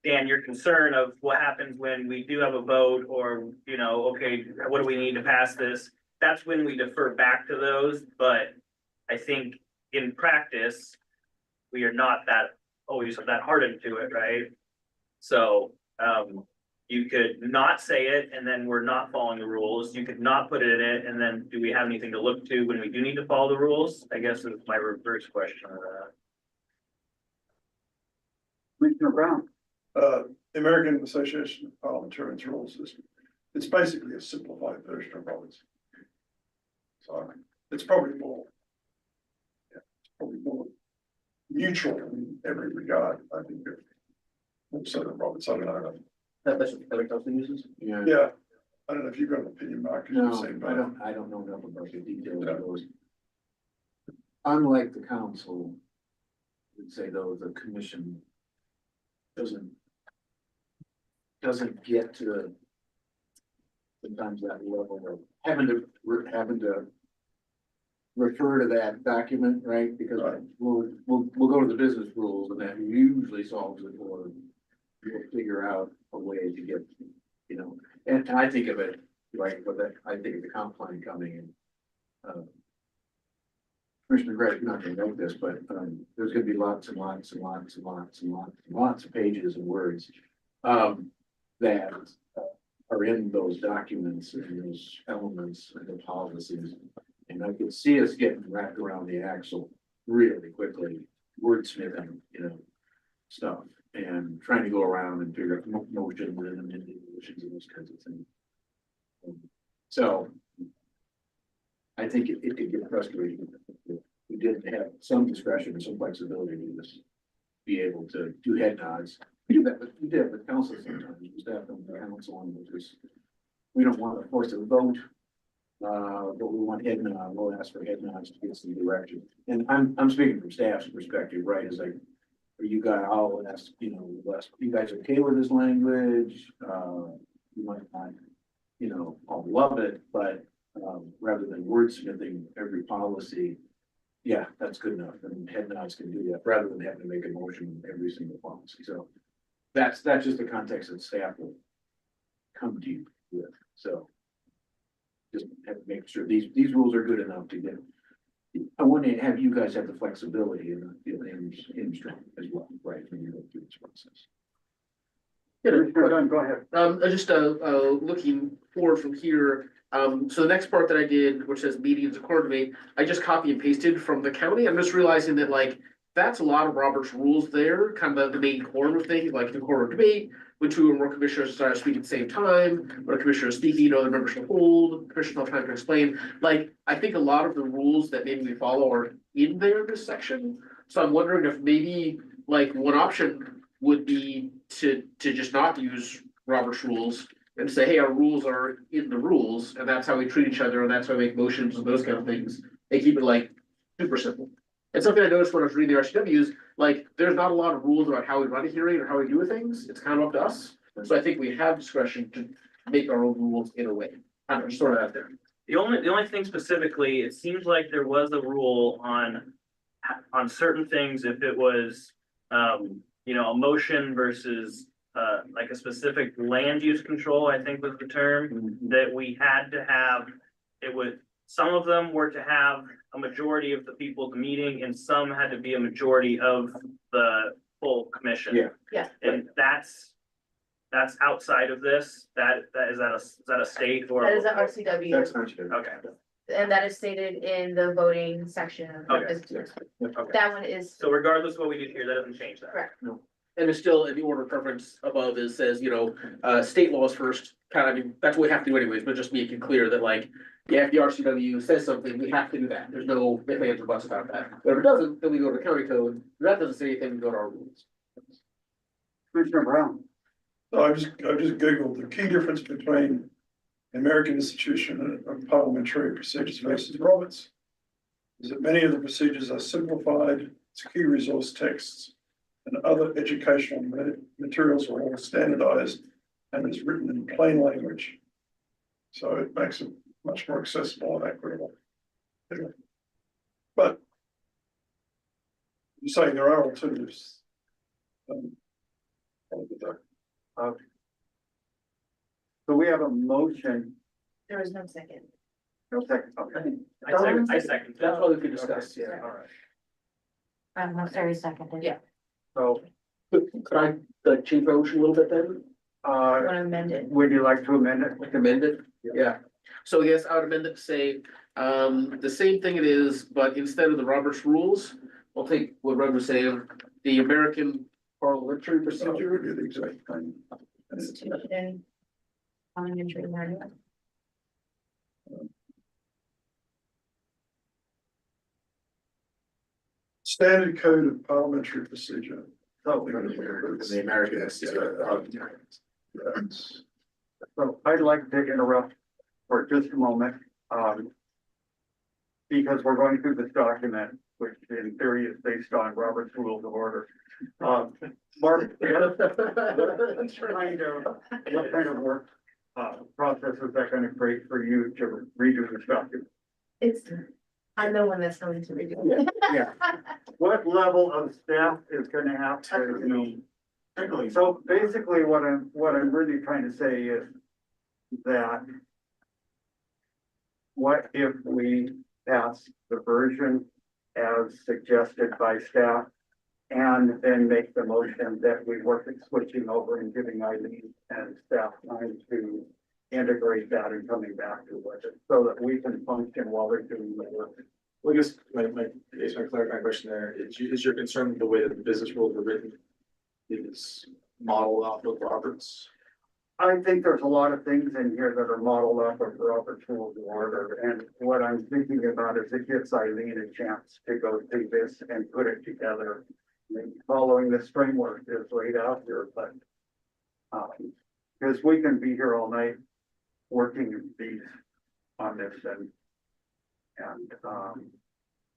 Dan, your concern of what happens when we do have a vote or, okay, what do we need to pass this? That's when we defer back to those, but I think in practice, we are not always that hardened to it, right? So, you could not say it and then we're not following the rules. You could not put it in it, and then do we have anything to look to when we do need to follow the rules? I guess is my reverse question of that. Commissioner Brown. The American Association of Parliamentarians rules it's basically a simplified version of Robert's. So it's probably more neutral in every regard, I think. So than Robert's, I don't know. That's what other council uses? Yeah. Yeah, I don't know if you've got an opinion, Mark. 'Cause you're No, saying I don't know enough about the details Yeah. of those. Unlike the council, would say though, the commission doesn't get to sometimes that level of having to refer to that document, right? Because Right. we'll go to the business rules and that usually solves it, or we'll figure out a way to get, and I think of it, right, but I think of the comp plan coming in. Commissioner Gregg, you're not gonna know this, but there's gonna be lots and lots and lots and lots and lots and lots of pages and words that are in those documents and those elements and the policies. And I could see us getting wrapped around the axle really quickly, wordsmithing, stuff, and trying to go around and figure out motions and motions and those kinds of things. So I think it could get frustrating if we didn't have some discretion and some flexibility to just be able to do head nods. We do that with council sometimes, we staff them with council, and we don't want to force a vote. But we want head nod, we'll ask for head nods to get some direction. And I'm speaking from staff's perspective, right, as like, you guys all ask, you guys okay with this language? You might not, all love it, but rather than wordsmithing every policy, yeah, that's good enough, and head nods can do that, rather than having to make a motion in every single policy, so. That's just the context that staff will come to you with, so. Just have to make sure these rules are good enough to get. I want to have you guys have the flexibility and in strong as well, right, when you go through this process. Go ahead. Just looking forward from here, so the next part that I did, which says meetings to coordinate, I just copy and pasted from the county. I'm just realizing that like, that's a lot of Robert's rules there, kind of the main core of things, like the core of debate, when two or more commissioners start speaking at the same time, when a commissioner is speaking, other members should hold, commissioners have time to explain. Like, I think a lot of the rules that maybe we follow are in there in this section. So I'm wondering if maybe like one option would be to just not use Robert's rules and say, hey, our rules are in the rules, and that's how we treat each other, and that's how we make motions and those kind of things. They keep it like super simple. And something I noticed when I was reading the RCWs, like, there's not a lot of rules about how we run a hearing or how we do things. It's kind of up to us. So I think we have discretion to make our own rules in a way. I don't know, just sort of out there. The only thing specifically, it seems like there was a rule on certain things, if it was, a motion versus, like a specific land use control, I think was the term, that we had to have, some of them were to have a majority of the people at the meeting, and some had to be a majority of the full commission. Yeah. And that's outside of this, is that a state or? That is an RCW. That's not true. Okay, And that is stated in the voting section. Okay. That one is so regardless of what we do here, that doesn't change that. correct. And it's still in the order of preference above says, state laws first, kind of, I mean, that's what we have to do anyways, but just making clear that like, yeah, if the RCW says something, we have to do that. There's no ifs, ands, or buts about that. But if it doesn't, then we go to the county code. If that doesn't say anything, we go to our rules. Commissioner Brown. So I've just Googled the key difference between the American Institution of Parliamentary Procedures versus Roberts. Is that many of the procedures are simplified to key resource texts, and other educational materials are all standardized and is written in plain language. So it makes it much more accessible and equitable. But you're saying there are alternatives. So we have a motion. There was no second. No second, okay. I second. That's what we could discuss, yeah. All right. I'm not very seconded. Yeah. So, Could I change my motion a little bit then? Want to amend it? would you like to amend it? Like amend it? Yeah. So yes, I would amend it to say, the same thing it is, but instead of the Robert's rules, I'll take what Red was saying, the American parliamentary I'll procedure. give you the exact thing. Constitution. Parliamentary manual. Standard Code of Parliamentary Procedure. So, The American Institute. so I'd like to interrupt for just a moment. Because we're going through this document, which in theory is based on Robert's Rules of Order. Mark, what kind of work, process is that gonna create for you to redo this document? I'm the one that's going to redo it. Yeah. What level of staff is gonna have to, so basically what I'm really trying to say is that what if we pass the version as suggested by staff And then make the motion that we work at switching over and giving Eileen and staff time to integrate that and coming back to it, so that we can function while they're doing the work. Well, I guess my clarifying question there, is your concern the way that the business rules are written is modeled off of Roberts? I think there's a lot of things in here that are modeled off of Robert's Rules of Order, and what I'm thinking about is it gives Eileen a chance to go through this and put it together. Maybe following this framework is laid out here, but because we can be here all night working these on this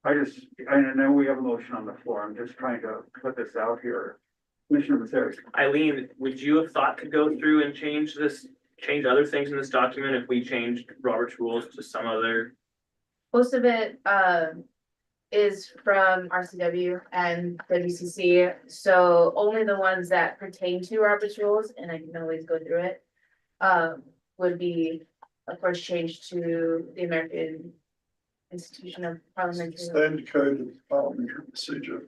I know we have a motion on the floor. I'm just trying to put this out here. Commissioner Masseri. Eileen, would you have thought to go through and change other things in this document if we changed Robert's rules to some other? Most of it, is from RCW and WCC, so only the ones that pertain to Robert's rules, and I can always go through it, would be, of course, changed to the American Institution of Parliamentary. Standard Code of Parliamentary Procedure,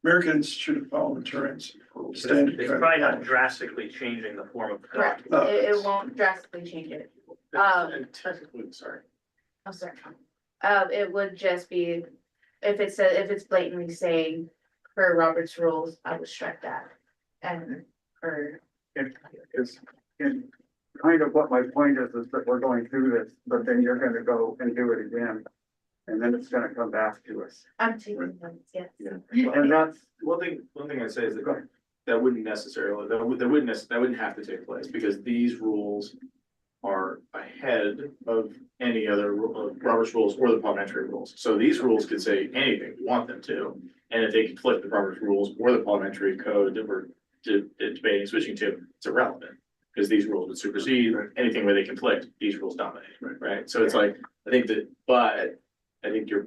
American Institute of Parliamentarians. Standard It's Code. probably not drastically changing the form of the Correct, document. it won't drastically change it. And technically, sorry. I'm sorry. It would just be, if it's blatantly saying per Robert's rules, I would strike that. And per. Is in kind of what my point is that we're going through this, but then you're gonna go and do it again. And then it's gonna come back to us. I'm taking notes, yes. And that's, One thing I'd say is that that wouldn't necessarily, that wouldn't have to take place, because these rules are ahead of any other Robert's rules or the parliamentary rules. So these rules could say anything we want them to, and if they conflict with Robert's rules or the parliamentary code that we're debating switching to, it's irrelevant. Because these rules would supersede anything where they conflict, these rules dominate, right? So it's like, I think that, but I think your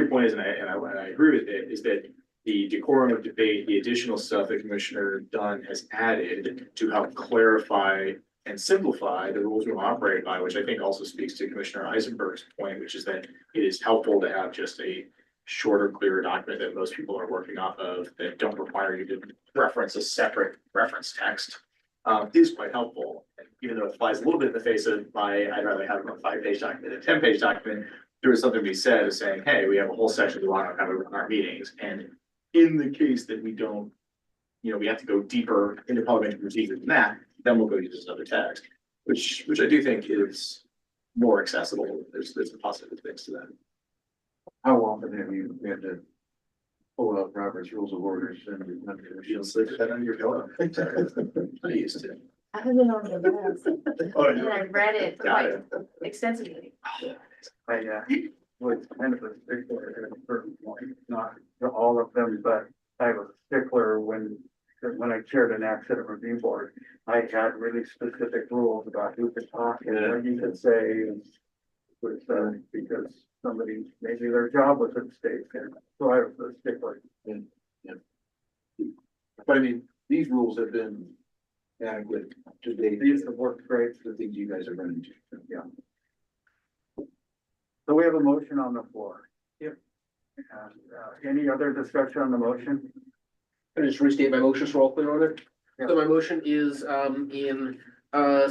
point is, and I agree with it, is that the decorum of debate, the additional stuff that Commissioner Dunn has added to help clarify and simplify the rules we operate by, which I think also speaks to Commissioner Eisenberg's point, which is that it is helpful to have just a shorter, clearer document that most people are working off of that don't require you to reference a separate reference text. Is quite helpful, even though it flies a little bit in the face of I'd rather have a 5-page document than a 10-page document. There is something to be said of saying, hey, we have a whole section we want to have in our meetings, and in the case that we don't, we have to go deeper into parliamentary procedures than that, then we'll go use this other text, which I do think is more accessible. There's some positive things to that. How often have you had to pull out Robert's Rules of Orders and You'll slip that under your pillow. I used to. I have been on the desk, Oh, and yeah. I read it Got quite it. extensively. I was kind of a stickler at a certain point, not to all of them, but I was a stickler when I chaired an accident review board. I had really specific rules about who could talk and what you could say, and was because somebody, maybe their job was at stake, and so I was a stickler. But I mean, these rules have been adequate to date. These have worked great. The things you guys are running to. Yeah. So we have a motion on the floor. Yep. Any other discussion on the motion? Can I just restate my motion so we're all clear on it? Yeah. So my motion is in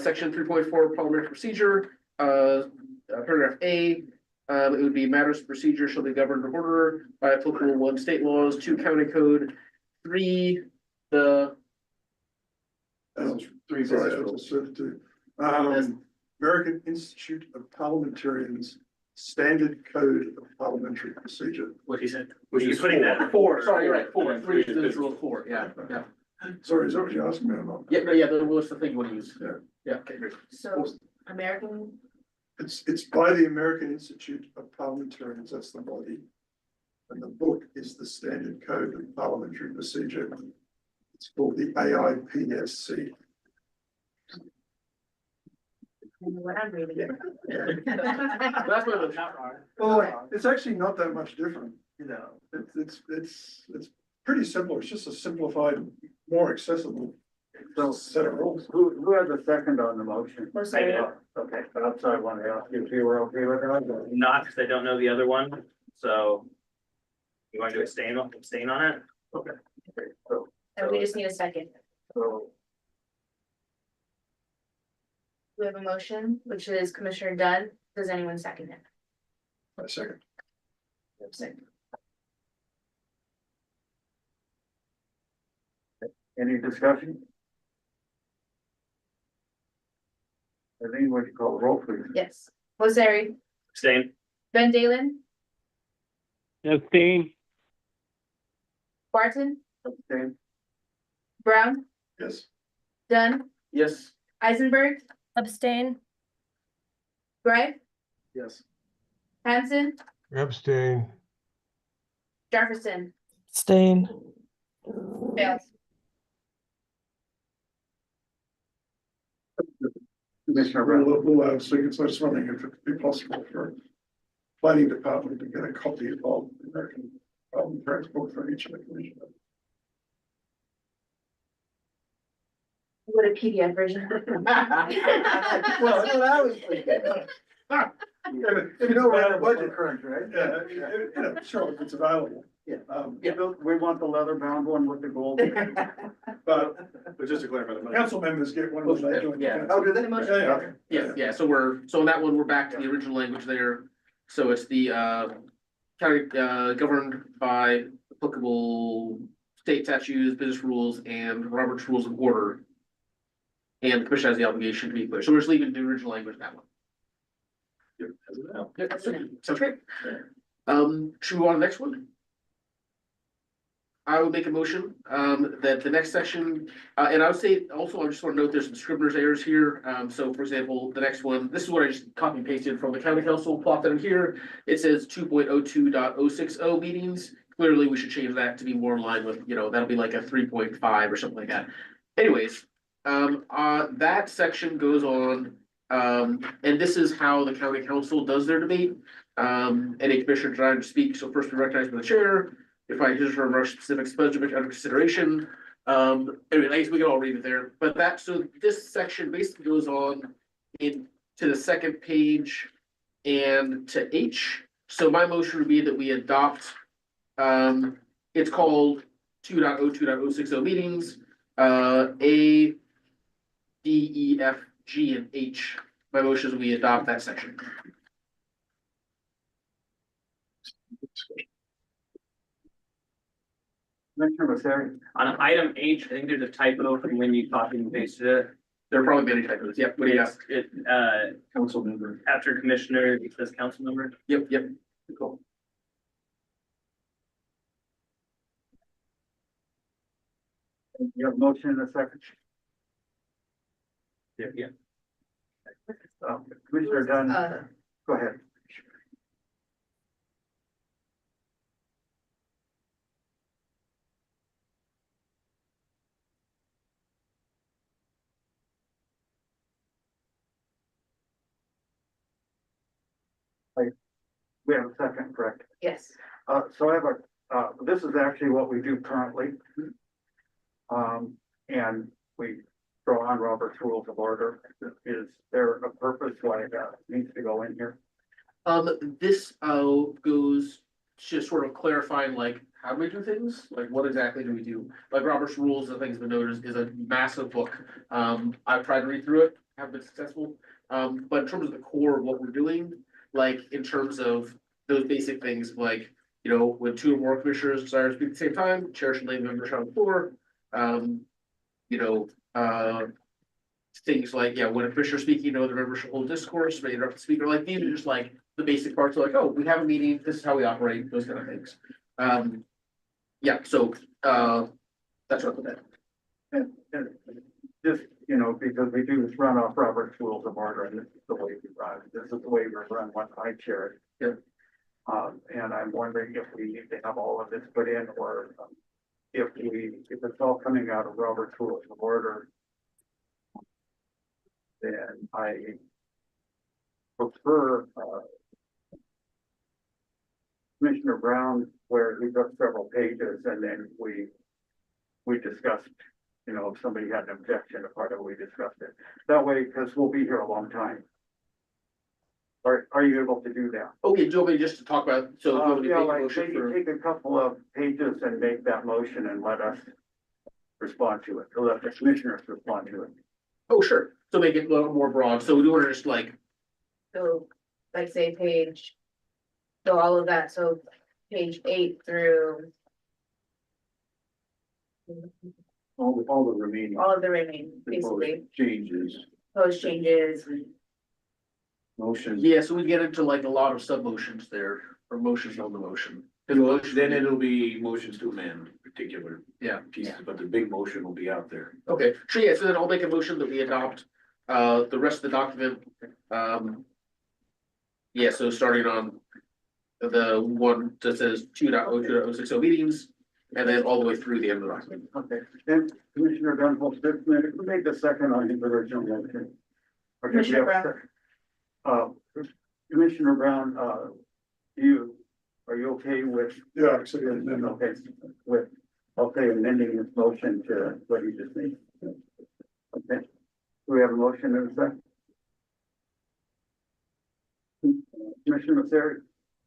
section 3.4 parliamentary procedure, paragraph A. It would be matters of procedure shall be governed or ordered by applicable 1 state laws, 2 county code, 3 the Three Sorry, business I rules. just said it too. American Institute of Parliamentarians, Standard Code of Parliamentary Procedure. What he said. Which You're is putting that at 4. Sorry, you're right. 4. Yeah, 3 three business rules 4. Yeah. Sorry, is that what you're asking me or not? Yeah. The what's the thing you want to use? Yeah. Yeah. Okay. Great. So American, It's by the American Institute of Parliamentarians, that's the body. And the book is the Standard Code of Parliamentary Procedure. It's called the AIPSC. I know what I'm reading. That's what the Well, it's actually not that much different. No. It's pretty simple. It's just a simplified, more accessible set of rules. Who had the second on the motion? I did. Okay, that's what I want to ask you if you were okay with it. Not because I don't know the other one, so. You want to abstain on it? Okay, so, And we just need a second. so, We have a motion, which is Commissioner Dunn. Does anyone second it? My second. Second. any discussion? I think what you call the roll, please. Yes. Mosseri, Abstain. Van Dalen, Abstain. Barton, Abstain. Brown, Yes. Dunn, Yes. Eisenberg, Abstain. Greif, Yes. Hanson, Abstain. Jefferson, Abstain. fails. Commissioner Brown. We'll so I was wondering if it could be possible for planning department to get a copy of the American transport for each of the commissioners. What a PDF version. Well, that's what I was thinking. You know, we're on a budget crunch, right? Yeah, sure, if it's available. Yeah. We want the leather bound one with the gold. But But just to clarify, the council members get one of those. Yeah. Oh, do they? Yeah, so on that one, we're back to the original language there. So it's the county governed by applicable state statutes, business rules, and Robert's Rules of Order. And the commission has the obligation to be clear. So we're just leaving the original language in that one. Yeah, sounds great. Should we go on to the next one? I would make a motion, that the next section, and I would say also, I just want to note there's some scrivener's errors here. So for example, the next one, this is what I just copy and pasted from the county council, plot that in here. It says 2.02.060 meetings. Clearly, we should change that to be more in line with, that'll be like a 3.5 or something like that. Anyways, that section goes on, and this is how the county council does their debate. Any commissioner trying to speak, so first we recognize by the chair. If I just remember specific subject under consideration, anyway, I guess we can all read it there, but so this section basically goes on to the second page and to H. So my motion would be that we adopt, it's called 2.02.060 meetings, A, D, E, F, G, and H. My motion is we adopt that section. Commissioner Masseri. On item H, I think there's a typo from when you copied and pasted it. There are probably many typos. Yep. What do you got? It, Council member. after commissioner, it says council member. Yep. Cool. You have a motion in a second. Yeah. Commissioner Dunn, go ahead. We have a second, correct? Yes. So I have this is actually what we do currently. And we draw on Robert's Rules of Order. Is there a purpose why that needs to go in here? This goes to sort of clarifying like how do we do things? Like what exactly do we do? Like Robert's Rules, I think has been noted, is a massive book. I've tried to read through it, haven't been successful. But in terms of the core of what we're doing, like in terms of those basic things, like, when two or more commissioners desire to speak at the same time, chair should name members on the floor. Things like, when a commissioner speaking, the member should hold discourse, may interrupt the speaker, like these are just like the basic parts of like, oh, we have a meeting, this is how we operate, those kind of things. So that's what that. And just, because we do run off Robert's Rules of Order, and this is the way we run. This is the way we run when I chair it. Yeah. And I'm wondering if we need to have all of this put in, or if it's all coming out of Robert's Rules of Order, then I prefer Commissioner Brown, where he took several pages, and then we discussed, if somebody had an objection to part of it, we discussed it. That way, because we'll be here a long time. Are you able to do that? Okay, do you want me just to talk about, so if you want me to Yeah, make a like motion maybe for? take a couple of pages and make that motion and let us respond to it, or let the commissioners respond to it. Oh, sure, so make it a little more broad, so we do want to just like, So, like say page. So all of that, so page 8 through All the remaining all of the remaining, basically, changes, post changes. motions. yeah, so we get into like a lot of sub motions there, or motions on the motion. Then it'll be motions to amend particular. Yeah. Pieces, but the big motion will be out there. Okay, sure, yeah, so then I'll make a motion that we adopt, the rest of the document, yeah, so starting on the one that says 2.0.2.060 meetings, and then all the way through the end of the document. Okay, then Commissioner Dunn, just a minute, who made the second on his original motion? Okay, we Commissioner have a second. Commissioner Brown, are you okay with? Yeah, actually, and then, Okay, with, amending his motion to what you just made. Okay, do we have a motion in a second? Commissioner Masseri?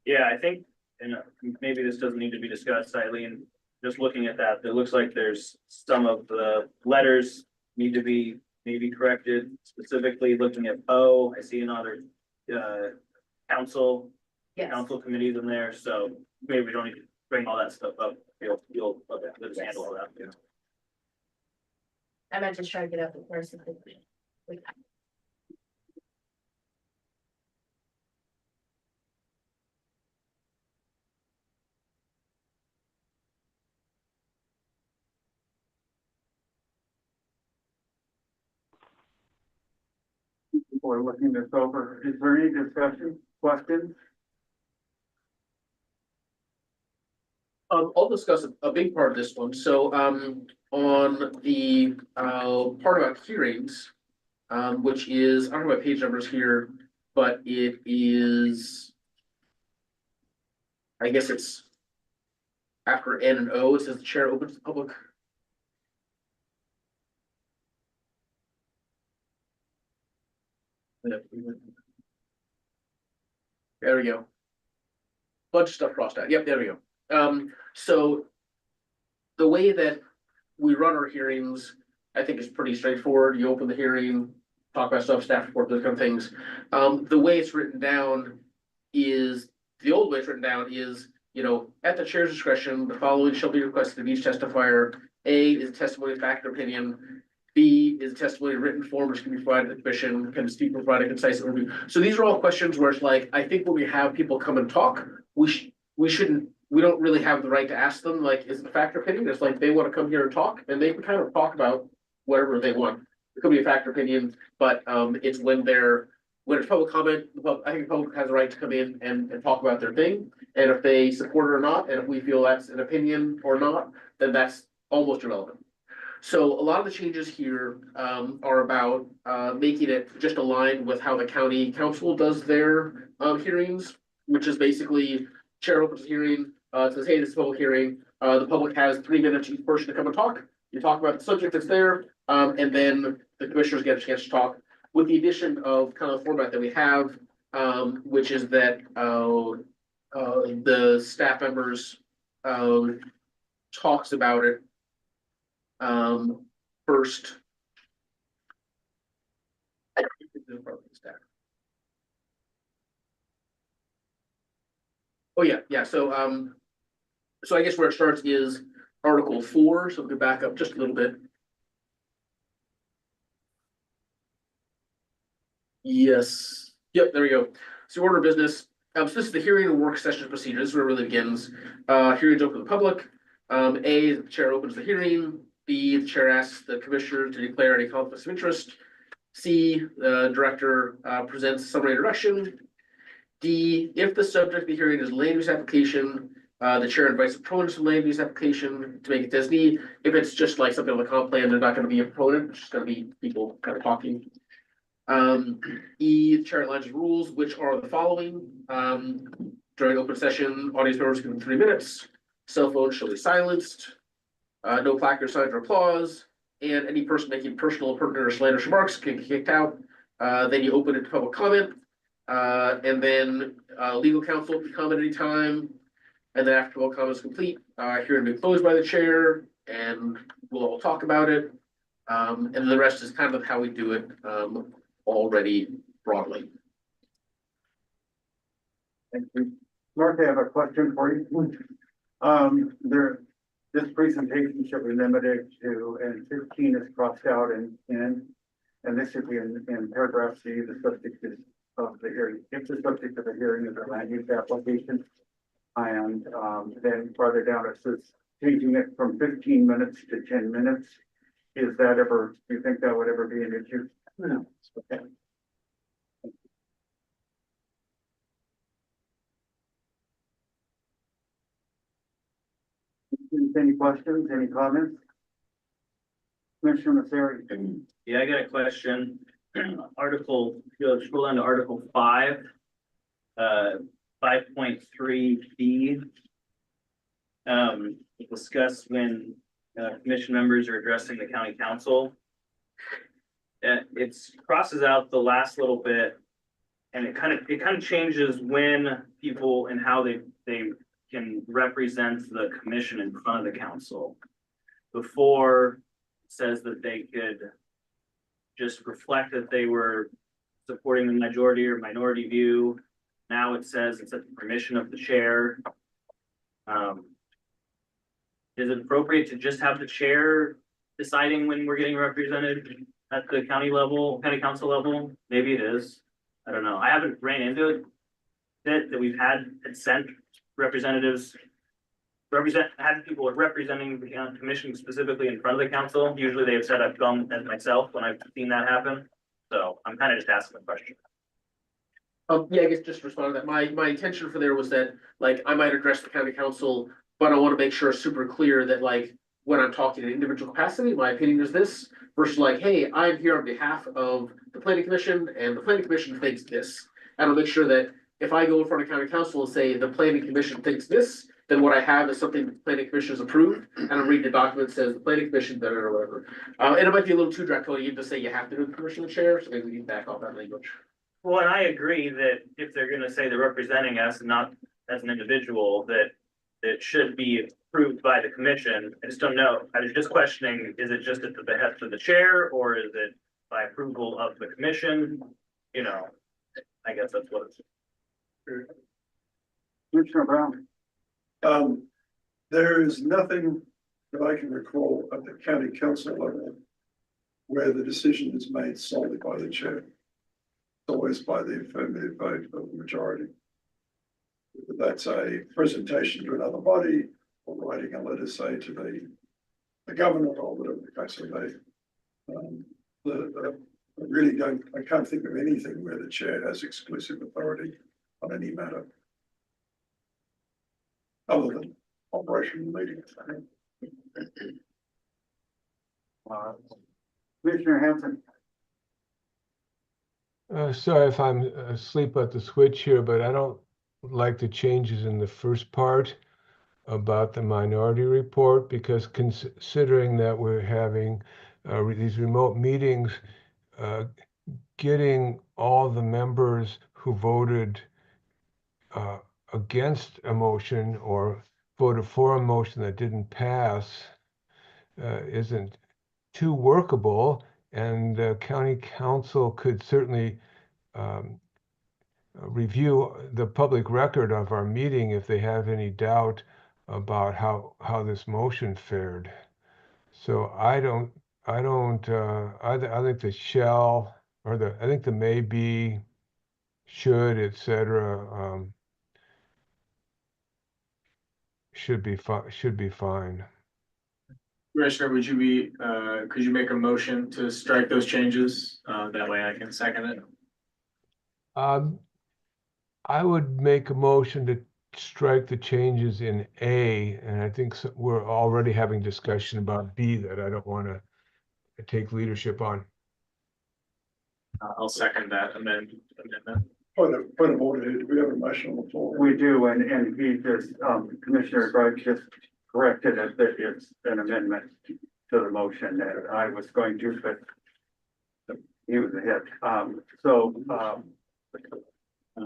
Yeah, I think, and maybe this doesn't need to be discussed, Eileen, just looking at that, it looks like there's some of the letters need to be maybe corrected, specifically looking at O, I see another, council Yes, committees in there, so maybe we don't need to bring all that stuff up. You'll, okay, let's Yes. handle all that, yeah. I meant to strike it up first. People are looking this over. Is there any discussion, questions? I'll discuss a big part of this one, so, on the, part about hearings. Which is, I don't know what page numbers here, but it is. I guess it's. After N and O, it says the chair opens the public. There we go. Bunch of stuff crossed out, yep, there we go. So. The way that we run our hearings, I think is pretty straightforward. You open the hearing, talk about stuff, staff report, those kind of things. The way it's written down is, the old way it's written down is, at the chair's discretion, the following shall be requested of each testifier. A is testimony of fact or opinion. B is testimony in written form which can be provided to the commission, can speak, provide a concise overview. So these are all questions where it's like, I think when we have people come and talk, we don't really have the right to ask them, like, is it a fact or opinion? It's like, they want to come here and talk, and they can kind of talk about whatever they want. It could be a fact or opinion, but it's when it's public comment, I think the public has a right to come in and talk about their thing. And if they support it or not, and if we feel that's an opinion or not, then that's almost irrelevant. So a lot of the changes here are about making it just aligned with how the county council does their hearings, which is basically chair opens the hearing, says, hey, this is a public hearing. The public has 3 minutes each person to come and talk. You talk about the subject that's there, and then the commissioners get a chance to talk, with the addition of kind of the format that we have, which is that the staff members talks about it first. Oh, yeah, so I guess where it starts is Article 4, so we can back up just a little bit. Yes, yep, there we go. So order of business, so this is the hearing and work session procedure, this is where it really begins. Hearings open to the public. A, the chair opens the hearing. B, the chair asks the commissioner to declare any conflicts of interest. C, the director presents a summary introduction. D, if the subject of the hearing is land use application, the chair invites the proponents of land use application to make a designee. If it's just like something on the comp plan, they're not going to be a proponent, it's just going to be people kind of talking. E, the chair outlines rules, which are the following. During open session, audience members given 3 minutes. Cell phones shall be silenced. No placard, signs, or applause. And any person making personal, pertinent, or slanderous remarks can be kicked out. Then you open it to public comment. And then, legal counsel can comment anytime. And then after all comments complete, hearing will be closed by the chair and we'll all talk about it. And the rest is kind of how we do it, already broadly. Thank you. Mark, I have a question for you. This presentation should be limited to, and 15 is crossed out and this should be in paragraph C, the subject is of the hearing. If the subject of the hearing is a land use application, and then farther down it says changing it from 15 minutes to 10 minutes. Is that ever, do you think that would ever be an issue? No. Okay. Any questions, any comments? Commissioner Masseri? Yeah, I got a question. Article, if you scroll down to Article 5, 5.3B. Discuss when commission members are addressing the county council. It crosses out the last little bit, and it kind of changes when people and how they can represent the commission in front of the council. Before, it says that they could just reflect that they were supporting the majority or minority view. Now it says it's at the permission of the chair. Is it appropriate to just have the chair deciding when we're getting represented at the county council level? Maybe it is. I don't know. I haven't ran into it that we've had sent representatives had people representing the commission specifically in front of the council. Usually they have said I've gone as myself when I've seen that happen. So I'm kind of just asking the question. Yeah, I guess just to respond to that, my intention for there was that, like, I might address the county council, but I want to make sure it's super clear that, like, when I'm talking in individual capacity, my opinion is this, versus like, hey, I'm here on behalf of the planning commission and the planning commission thinks this. And I'll make sure that if I go in front of county council and say the planning commission thinks this, then what I have is something the planning commission has approved, and I'm reading the document that says the planning commission, da, or whatever. And it might be a little too draconian to say you have to do the permission of the chair, so maybe we can back off that language. Well, and I agree that if they're gonna say they're representing us and not as an individual, that it should be approved by the commission. I just don't know. I was just questioning, is it just at the behest of the chair or is it by approval of the commission? You know, I guess that's what it's. Commissioner Brown? There is nothing that I can recall at the county council level where the decision is made solely by the chair. It's always by the affirmative vote of the majority. Whether that's a presentation to another body or writing a letter, say, to the governor or whatever the case may be. I really don't, I can't think of anything where the chair has exclusive authority on any matter. Other than operational meetings. Commissioner Hanson? Sorry if I'm asleep at the switch here, but I don't like the changes in the first part about the minority report, because considering that we're having these remote meetings, getting all the members who voted against a motion or voted for a motion that didn't pass isn't too workable, and the county council could certainly review the public record of our meeting if they have any doubt about how this motion fared. So I think the shall, or I think the may be, should, etc. Should be fine. Commissioner, would you be, could you make a motion to strike those changes? That way I can second it. I would make a motion to strike the changes in A, and I think we're already having discussion about B that I don't want to take leadership on. I'll second that amendment. Point of order here, do we have a motion on the floor? We do, and he just, Commissioner Bright just corrected it, that it's an amendment to the motion that I was going to, but he was ahead.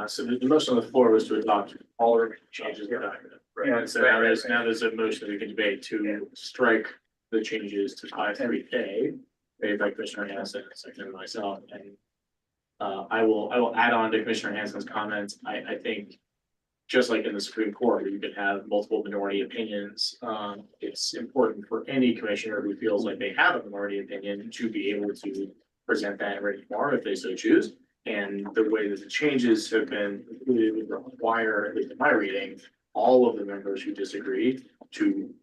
So the motion on the floor was to adopt all the changes to the document, right? Yeah, And so now there's a motion that we can debate to strike the changes to 5.3 A, made by Commissioner Hanson, seconded by myself, and I will add on to Commissioner Hanson's comments. I think just like in the Supreme Court, where you can have multiple minority opinions, it's important for any commissioner who feels like they have a minority opinion to be able to present that in written form if they so choose. And the way that the changes have been included would require, at least in my reading, all of the members who disagree to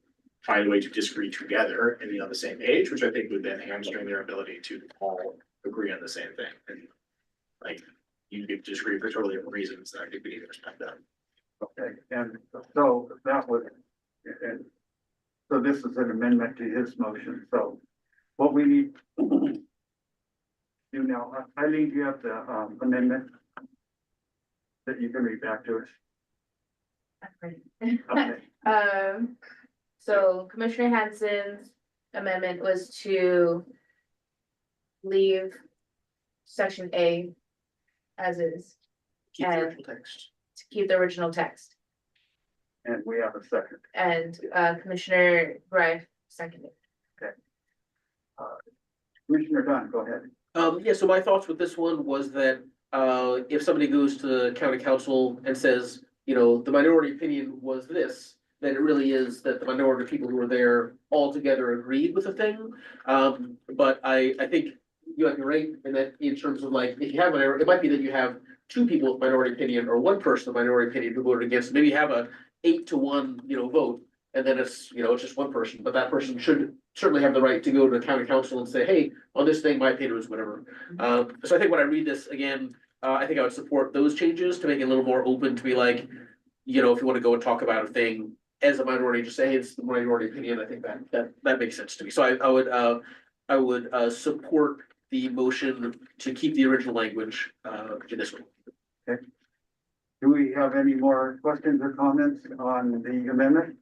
find a way to disagree together and be on the same page, which I think would then hamstring their ability to all agree on the same thing. And like, you could disagree for totally different reasons, and I think we need to respect that. Okay, and so that was, and so this is an amendment to his motion, so what we need to do now, Eileen, do you have the amendment that you can read back to us? Okay. So Commissioner Hanson's amendment was to leave section A as is, Keep the And- original text. to keep the original text. And we have a second. And Commissioner Greif seconded. Commissioner Dunn, go ahead. Yeah, so my thoughts with this one was that, if somebody goes to the county council and says, you know, the minority opinion was this, then it really is that the minority of people who were there all together agreed with the thing. But I think you might be right in that in terms of like, if you have it might be that you have two people with minority opinion or one person with minority opinion who voted against, maybe you have a 8-1, vote. And then it's, it's just one person, but that person should certainly have the right to go to the county council and say, hey, on this thing, my opinion was whatever. So I think when I read this again, I think I would support those changes to make it a little more open to be like, if you want to go and talk about a thing as a minority, just say, hey, it's the minority opinion. I think that makes sense to me. So I would support the motion to keep the original language in this one. Do we have any more questions or comments on the amendment?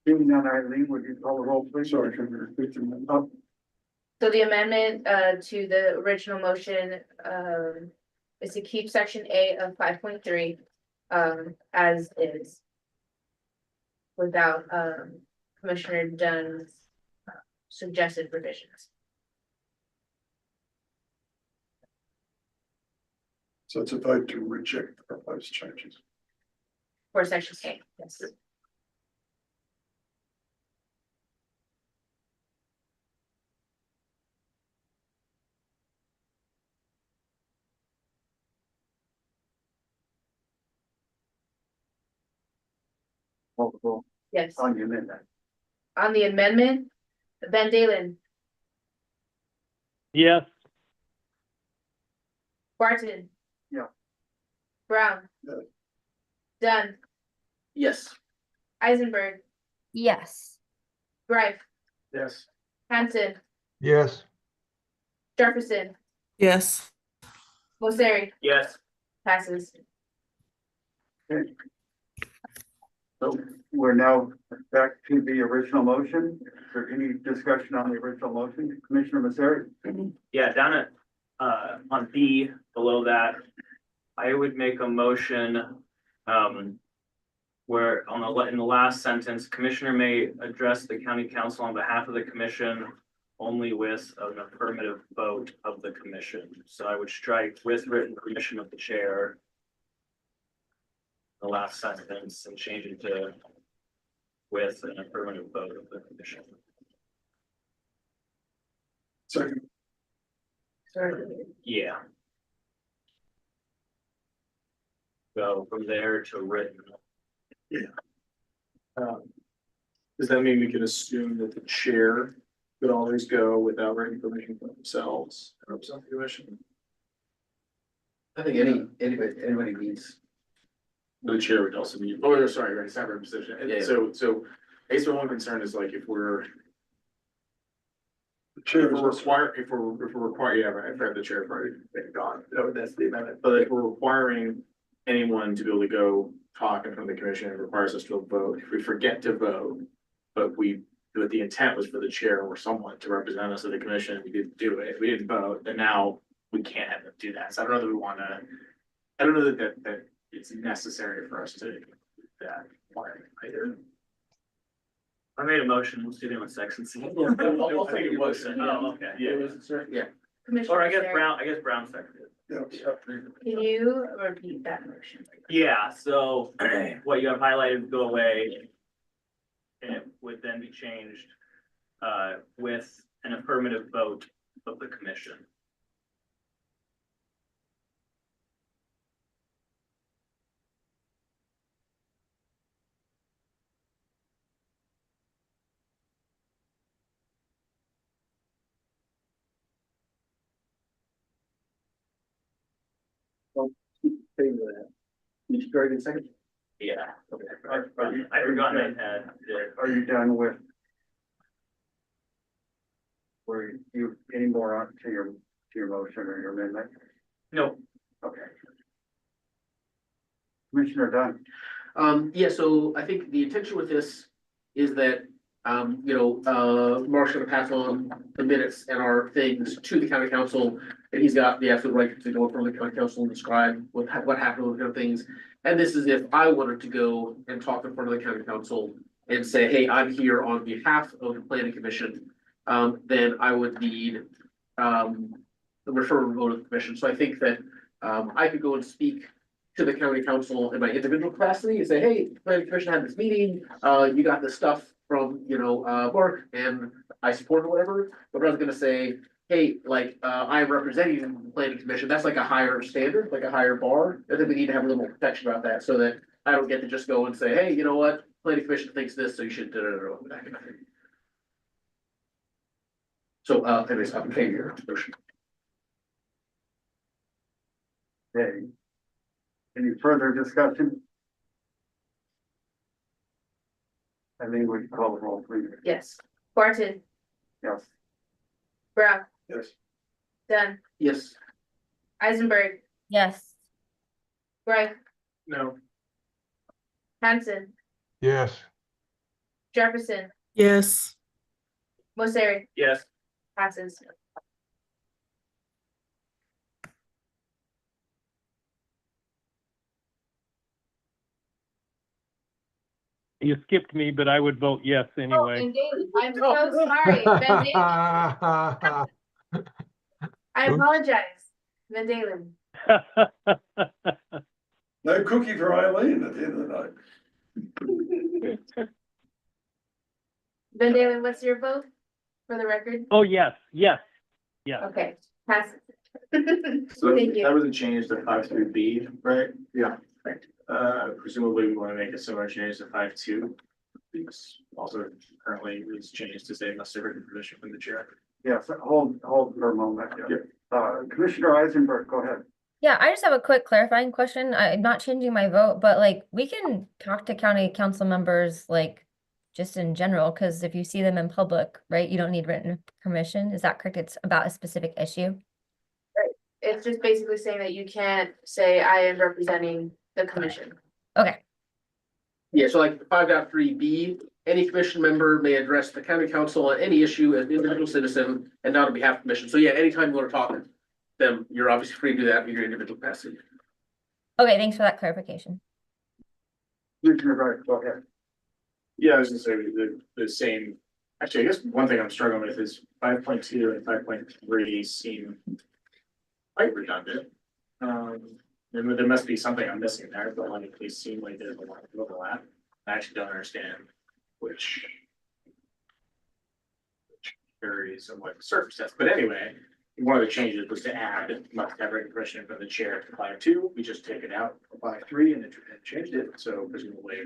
Seeing none, Eileen, would you call the roll, please? Sorry, can you repeat the amendment? So the amendment to the original motion is to keep section A of 5.3 as is. Without Commissioner Dunn's suggested revisions. So it's a vote to reject the proposed changes. For section A, yes. Call the roll Yes, on the amendment. on the amendment, Van Dalen, Yes. Barton. Yeah. Brown. Yeah. Dunn, Yes. Eisenberg, Yes. Greif, Yes. Hanson, yes, Jefferson, Yes. Mosseri, Yes. passes. So we're now back to the original motion. Is there any discussion on the original motion? Commissioner Masseri? Yeah, down at, on B, below that, I would make a motion, where in the last sentence, Commissioner may address the county council on behalf of the commission only with an affirmative vote of the commission. So I would strike with written permission of the chair the last sentence and change it to with an affirmative vote of the commission. Second, Yeah. Go from there to written. Does that mean we can assume that the chair could always go without written permission from themselves and represent the commission? I think anybody needs. The chair would also be, oh, sorry, right, it's not representation. And Yeah. so I guess my one concern is like if we're the chair If is we're also, required, if we're required, yeah, right, I forgot the chair probably been gone, no, that's the amendment, but if we're requiring anyone to be able to go talk in front of the commission, it requires us to vote, if we forget to vote, but the intent was for the chair or someone to represent us at the commission, we didn't do it, we didn't vote, then now we can't have them do that, so I don't know that we wanna I don't know that it's necessary for us to do that part either. I made a motion, let's do it in section C. I think it was. Oh, okay. Yeah. Yeah. Commissioner Or I guess Sarah, Brown seconded. Yeah. can you repeat that motion? Yeah, so what you have highlighted would go away. And it would then be changed with an affirmative vote of the commission. Did you very good second? Yeah. Okay. I forgot I had it. Are you done with? Were you any more on to your motion or your amendment? No, Okay. Commissioner Dunn. Yeah, so I think the intention with this is that, Mark's gonna pass on the minutes and our things to the county council. And he's got the absolute right to go in front of the county council and describe what happened with those things. And this is if I wanted to go and talk in front of the county council and say, hey, I'm here on behalf of the planning commission. Then I would need, the referral vote of the commission. So I think that, I could go and speak to the county council in my individual capacity and say, hey, the planning commission had this meeting, you got this stuff from, Mark, and I support or whatever, but I was gonna say, hey, I'm representing the planning commission, that's like a higher standard, like a higher bar, I think we need to have a little more protection about that, so that I don't get to just go and say, hey, you know what, planning commission thinks this, so you should do it, that kind of thing. So, anyways, I'm paying your motion. Okay. Any further discussion? I think we can call the roll, please. Yes. Barton, Yes. Brown, Yes. Dunn, Yes. Eisenberg, Yes. Bright, No. Hanson, Yes. Jefferson, Yes. Mosseri, yes, passes. You skipped me, but I would vote yes Oh, anyway. and David, I'm so sorry, Van Dalen, I apologize, Van Dalen. No cookie for Eileen at the end of the night. Van Dalen, what's your vote for the record? Oh, yes, yes, yes. Okay, passes. So Thank you. that was a change to 5.3B, right? Yeah. Presumably we want to make a similar change to 5.2. Because also currently it's changed to say must have written permission from the chair. Yes, hold for a moment. Commissioner Eisenberg, go ahead. Yeah, I just have a quick clarifying question. I'm not changing my vote, but we can talk to county council members just in general, because if you see them in public, right, you don't need written permission. Is that correct? It's about a specific issue. It's just basically saying that you can't say I am representing the commission. Okay. Yeah, so 5.3B, any commission member may address the county council on any issue as an individual citizen and not on behalf of the commission. So yeah, anytime you want to talk to them, you're obviously free to do that in your individual capacity. Okay, thanks for that clarification. Commissioner Bright, go ahead. Yeah, I was gonna say the same, actually, I guess one thing I'm struggling with is 5.2 and 5.3 seem quite redundant. And there must be something I'm missing there, but they seem like there's a lot of overlap. I actually don't understand which varies and what surface test, but anyway, one of the changes was to add must have written permission from the chair to 5.2. We just take it out of 5.3 and changed it, so presumably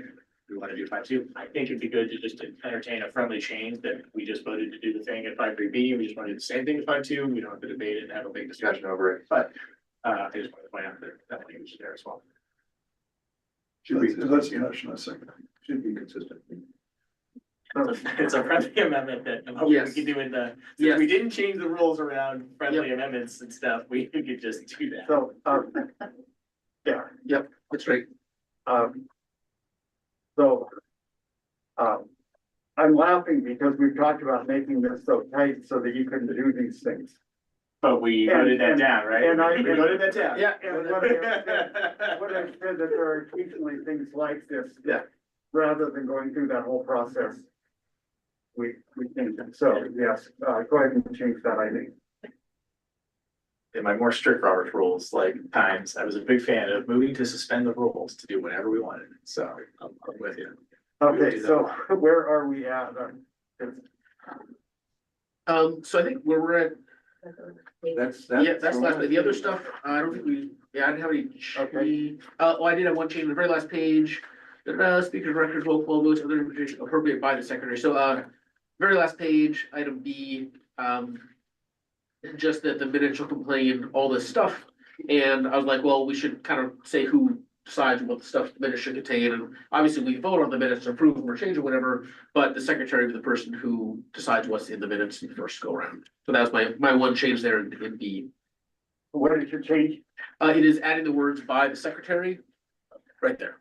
we want to do 5.2. I think it'd be good to just entertain a friendly change that we just voted to do the thing at 5.3B. We just want to do the same thing at 5.2. We don't have to debate it and have a big discussion over it, but I just want to point out that language is there as well. That's the motion, I second. Should be consistent. It's a friendly amendment that I'm hoping we can do in the, since we didn't change the rules around friendly amendments and stuff, we could just do that. So, Yep, that's right. I'm laughing because we've talked about making this so tight so that you couldn't do these things. But we And- voted that and- down, right? and I- We voted that down. Yeah. And what I said that there are occasionally things like this. Yeah. Rather than going through that whole process. We think, so, yes, go ahead and change that, I think. In my more strict Robert's rules, like times, I was a big fan of moving to suspend the rules to do whatever we wanted. So I'm with you. Okay, so where are we at? So I think where we're at, That's. yeah, that's last, the other stuff, I don't think we, yeah, I didn't have any. Okay. I did have one change on the very last page. Speakers, records, roll call votes, other information appropriate by the secretary. So, very last page, item B, just that the minutes shall contain all this stuff. And I was like, well, we should kind of say who decides what the stuff the minutes should contain. And obviously we vote on the minutes to approve them or change or whatever, but the secretary is the person who decides what's in the minutes in the first go around. So that was my one change there in B. What did you change? It is adding the words by the secretary right there.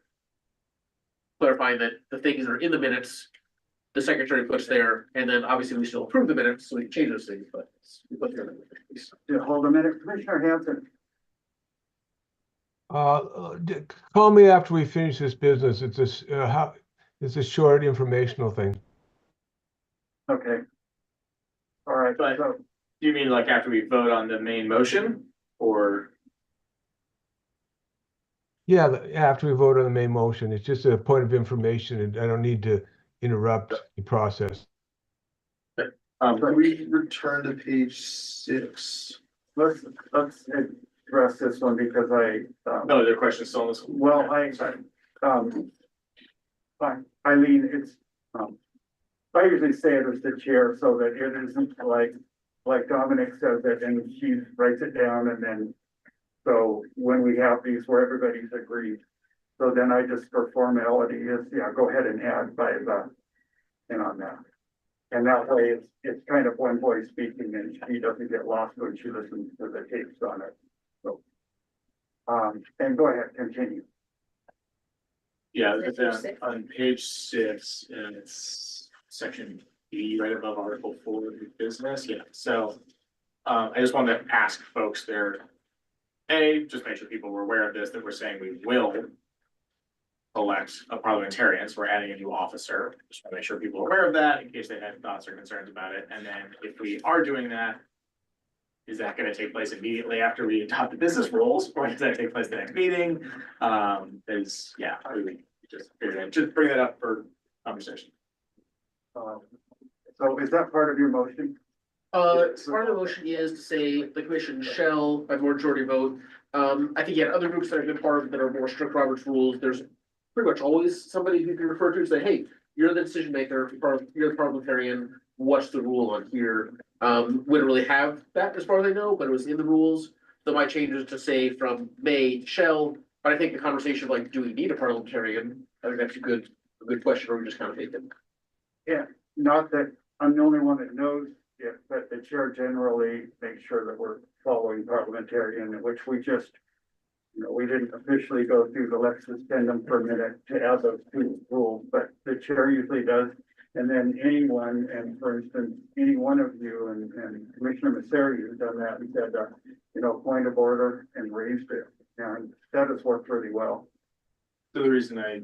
Clarifying that the things that are in the minutes, the secretary puts there, and then obviously we still approve the minutes, so we can change those things, but we put there. Yeah, hold a minute, Commissioner Hanson. Call me after we finish this business. It's a short informational thing. Okay. All right, But- so, Do you mean like after we vote on the main motion or? Yeah, after we vote on the main motion, it's just a point of information and I don't need to interrupt the process. Can we return to page 6? let's address this one because No, their question is still on this. well, Eileen, it's, I usually say it as the chair so that it isn't like Dominic says it and she writes it down and then, so when we have these where everybody's agreed. So then I just, for formality is, yeah, go ahead and add by the, on that. And that way it's kind of one voice speaking and she doesn't get lost when she listens to the tapes on it. So, and go ahead, continue. Yeah, Is it it's page 6? on page 6, and it's section B, right above Article 4, new business, yeah, so. I just wanted to ask folks there. Just make sure people were aware of this, that we're saying we will. Elect a parliamentarian, so we're adding a new officer, just want to make sure people are aware of that in case they had thoughts or concerns about it, and then if we are doing that. Is that gonna take place immediately after we adopt the business rules, or does that take place the next meeting? Yeah, we just figured I'd just bring that up for conversation. So is that part of your motion? Part of the motion is to say the commission shall, by majority vote. I think you had other groups that have been part of that are more strict Robert's rules. There's pretty much always somebody who can refer to and say, hey, you're the decision maker, you're the parliamentarian, what's the rule on here? We don't really have that as far as I know, but it was in the rules. So my change is to say from may to shall, but I think the conversation of like, do we need a parliamentarian? I think that's a good question, or we just kind of take it. Yeah, not that I'm the only one that knows it, but the chair generally makes sure that we're following parliamentarian, which we just. We didn't officially go through the lex suspendum for a minute to add those two rules, but the chair usually does. And then anyone, and for instance, any one of you and Commissioner Masseri has done that and said, point of order and raised it. And that has worked really well. So the reason to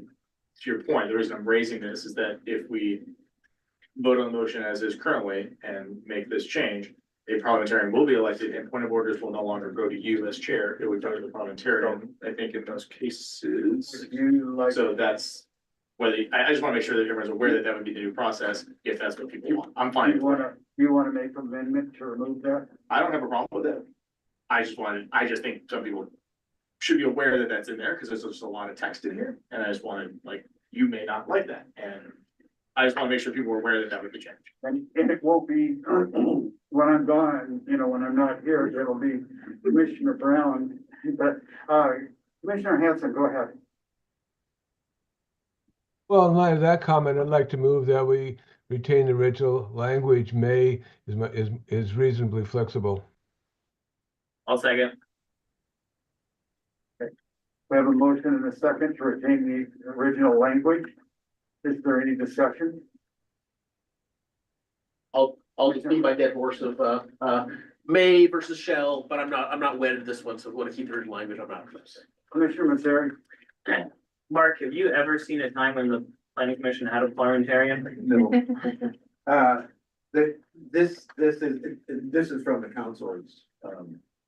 your point, the reason I'm raising this is that if we vote on the motion as is currently and make this change, a parliamentarian will be elected and point of orders will no longer go to you as chair. It would go to the parliamentarian, I think in those cases. You like, So that's whether, I just want to make sure that everyone's aware that that would be the new process, if that's what people want. I'm fine. you wanna make an amendment to remove that? I don't have a problem with it. I just think some people should be aware that that's in there, because there's just a lot of text in here, and I just wanted, you may not like that, and I just want to make sure people are aware that that would be changed. And it won't be, when I'm gone, when I'm not here, it'll be Commissioner Brown, but, Commissioner Hanson, go ahead. Well, in light of that comment, I'd like to move that we retain the original language. May is reasonably flexible. I'll second. We have a motion and a second to retain the original language. Is there any discussion? I'll just beat my dead horse of, may versus shall, but I'm not wedded to this one, so I want to keep the original language. I'm not. Commissioner Masseri? Mark, have you ever seen a time when the planning commission had a parliamentarian? No. This is from the council's,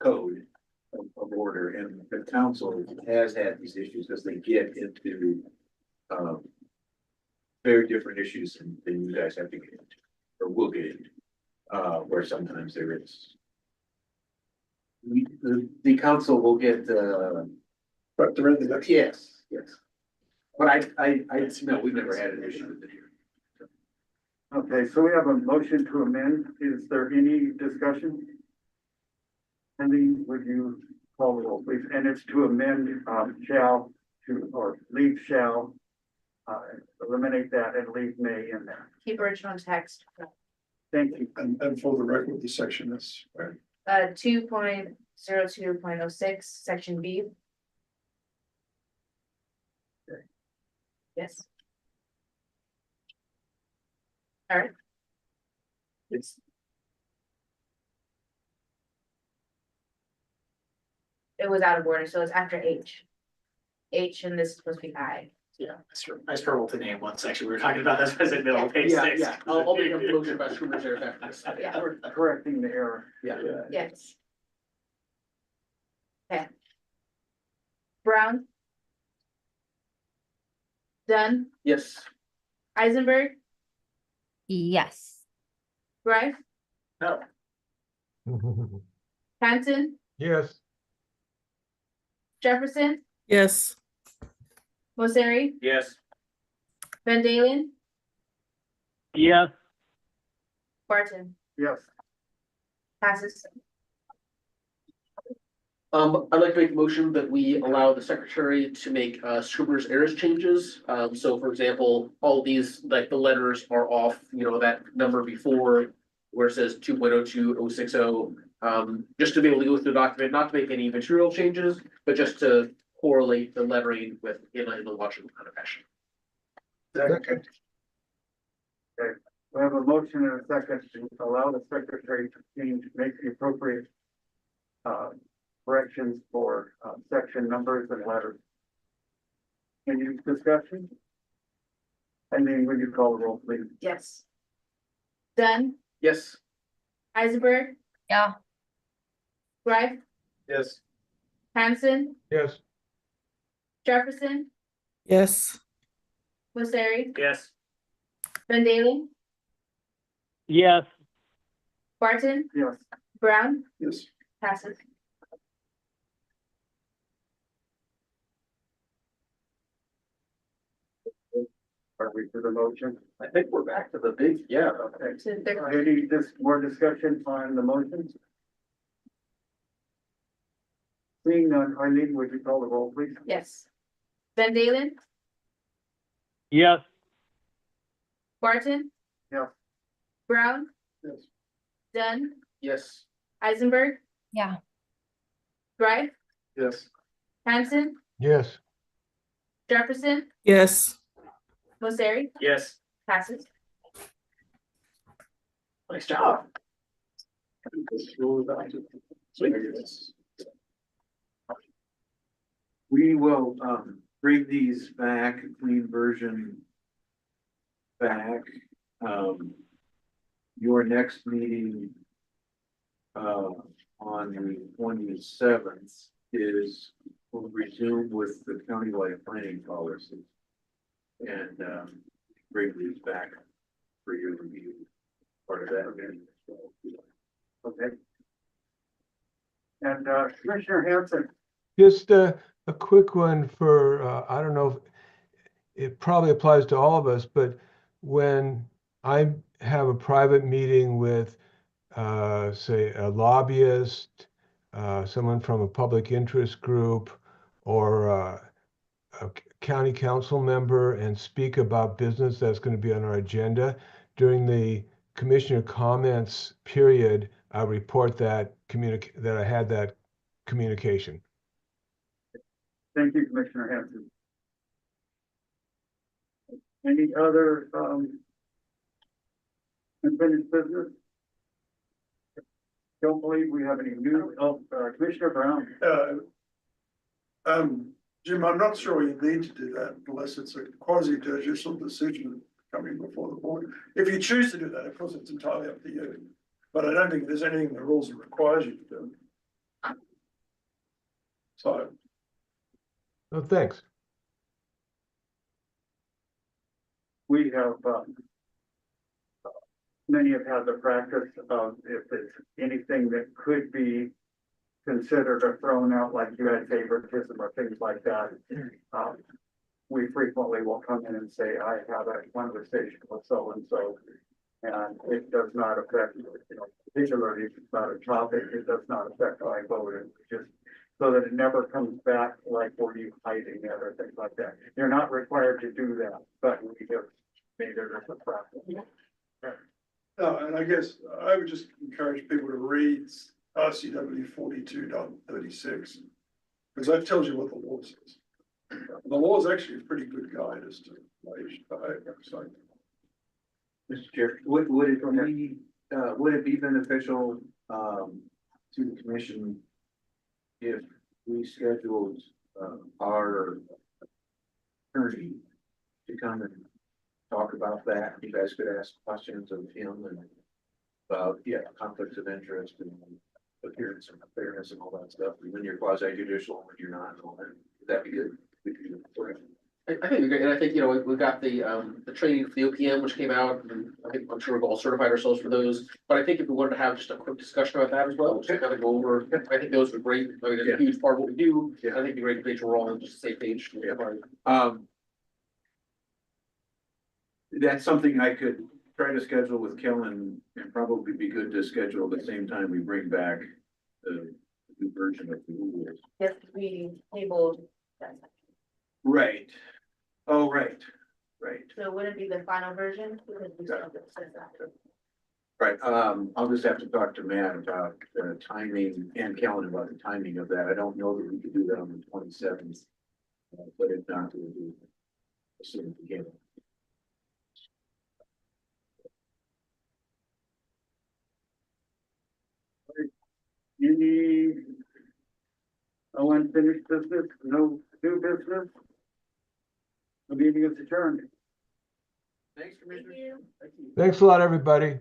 code of order, and the council has had these issues as they get into, very different issues than you guys have to get into, or will get into, where sometimes there is. The council will get, But they're in the next. yes, yes. But no, we've never had an issue with it here. Okay, so we have a motion to amend. Is there any discussion? Andy, would you call the roll, please? And it's to amend, shall to, or leave shall, eliminate that and leave may in there. Keep original text. Thank you. And for the record, the section is, right? 2.02.06, section B. Yes. All right. It's, It was out of order, so it's after H. H and this is supposed to be I. Yeah, I struggled to name one section we were talking about, that's why I said middle of page Yeah, 6. yeah. I'll make a motion about Schumer's errors after this. Yeah. We're correcting the error. Yeah. Yes. Okay. Brown. Dunn, Yes. Eisenberg, Yes. Greif, No, Hanson, Yes. Jefferson, Yes. Mosseri, yes, Van Dalen, yes, Barton, Yes. passes. I'd like to make a motion that we allow the secretary to make Schumer's errors changes. So for example, all these, like the letters are off, that number before where it says 2.02060. Just to be able to go through the document, not to make any material changes, but just to correlate the lettering with in the Whatcom kind of fashion. Okay. We have a motion and a second to allow the secretary to make the appropriate corrections for section numbers and letters. Any discussion? And then would you call the roll, please? Yes. Dunn, Yes. Eisenberg, Yeah. Greif, yes. Hanson, Yes. Jefferson, Yes. Mosseri, yes, Van Dalen, yes, Barton, Yes. Brown, Yes. passes. Are we for the motion? I think we're back to the big, yeah. Okay. To the- Any more discussion on the motions? Seeing none, Eileen, would you call the roll, please? Yes. Van Dalen, yes, Barton. Yeah. Brown, Yes. Dunn, Yes. Eisenberg, Yeah. Greif, Yes. Hanson, Yes. Jefferson, Yes. Mosseri, yes. passes. Nice job. We will, bring these back, a clean version back. Your next meeting, on the 27th is, we'll resume with the countywide planning policy. And, bring these back for your review, part of that meeting. Okay. And Commissioner Hanson, Just a quick one for, I don't know, if it probably applies to all of us, but when I have a private meeting with, say, a lobbyist, someone from a public interest group, or a county council member and speak about business that's going to be on our agenda, during the commissioner comments period, I report that that I had that communication. thank you, Commissioner Hanson. Any other unfinished business? don't believe we have any new, Commissioner Brown. Jim, I'm not sure you need to do that unless it's a quasi judicial decision coming before the board. If you choose to do that, of course, it's entirely up to you. But I don't think there's anything in the rules that requires you to do it. So, Oh, thanks. We have, many have had the practice of if it's anything that could be considered or thrown out, like you had favoritism or things like that. We frequently will come in and say, I had a conversation with so-and-so, and it does not affect, particularly if it's not a topic, it does not affect how I voted, just so that it never comes back like, were you hiding it or things like that. You're not required to do that, but we have made it as a practice. no, and I guess I would just encourage people to read RCW 42.36, because that tells you what the law says. The law is actually a pretty good guide as to why you should behave. So, Mr. Chair, would it be beneficial, to the commission if we scheduled, our attorney to come and talk about that? You guys could ask questions of him and about, conflicts of interest and appearance and fairness and all that stuff, and when you're quasi judicial, when you're not, and all that. Would that be good? I think, and I think, we've got the training for the OPM, which came out, and I'm sure we've all certified ourselves for those. But I think if we wanted to have just a quick discussion about that as well, just to kind of go over, I think those are great. I mean, it's a huge part of what we do. I think it'd be great to make sure we're all on just the same page. That's something I could try to schedule with Kellen, and probably be good to schedule at the same time we bring back the new version of the rules. Yes, we tabled that. Right. Oh, right. So would it be the final version? Because we still have to discuss that. Right, I'll just have to talk to Matt about the timing and Kellen about the timing of that. I don't know that we could do that on the 27th. But if not, we'll do it as soon as we can. Any unfinished business, no new business? The meeting is adjourned. Thanks, Commissioner. Thanks a lot, everybody.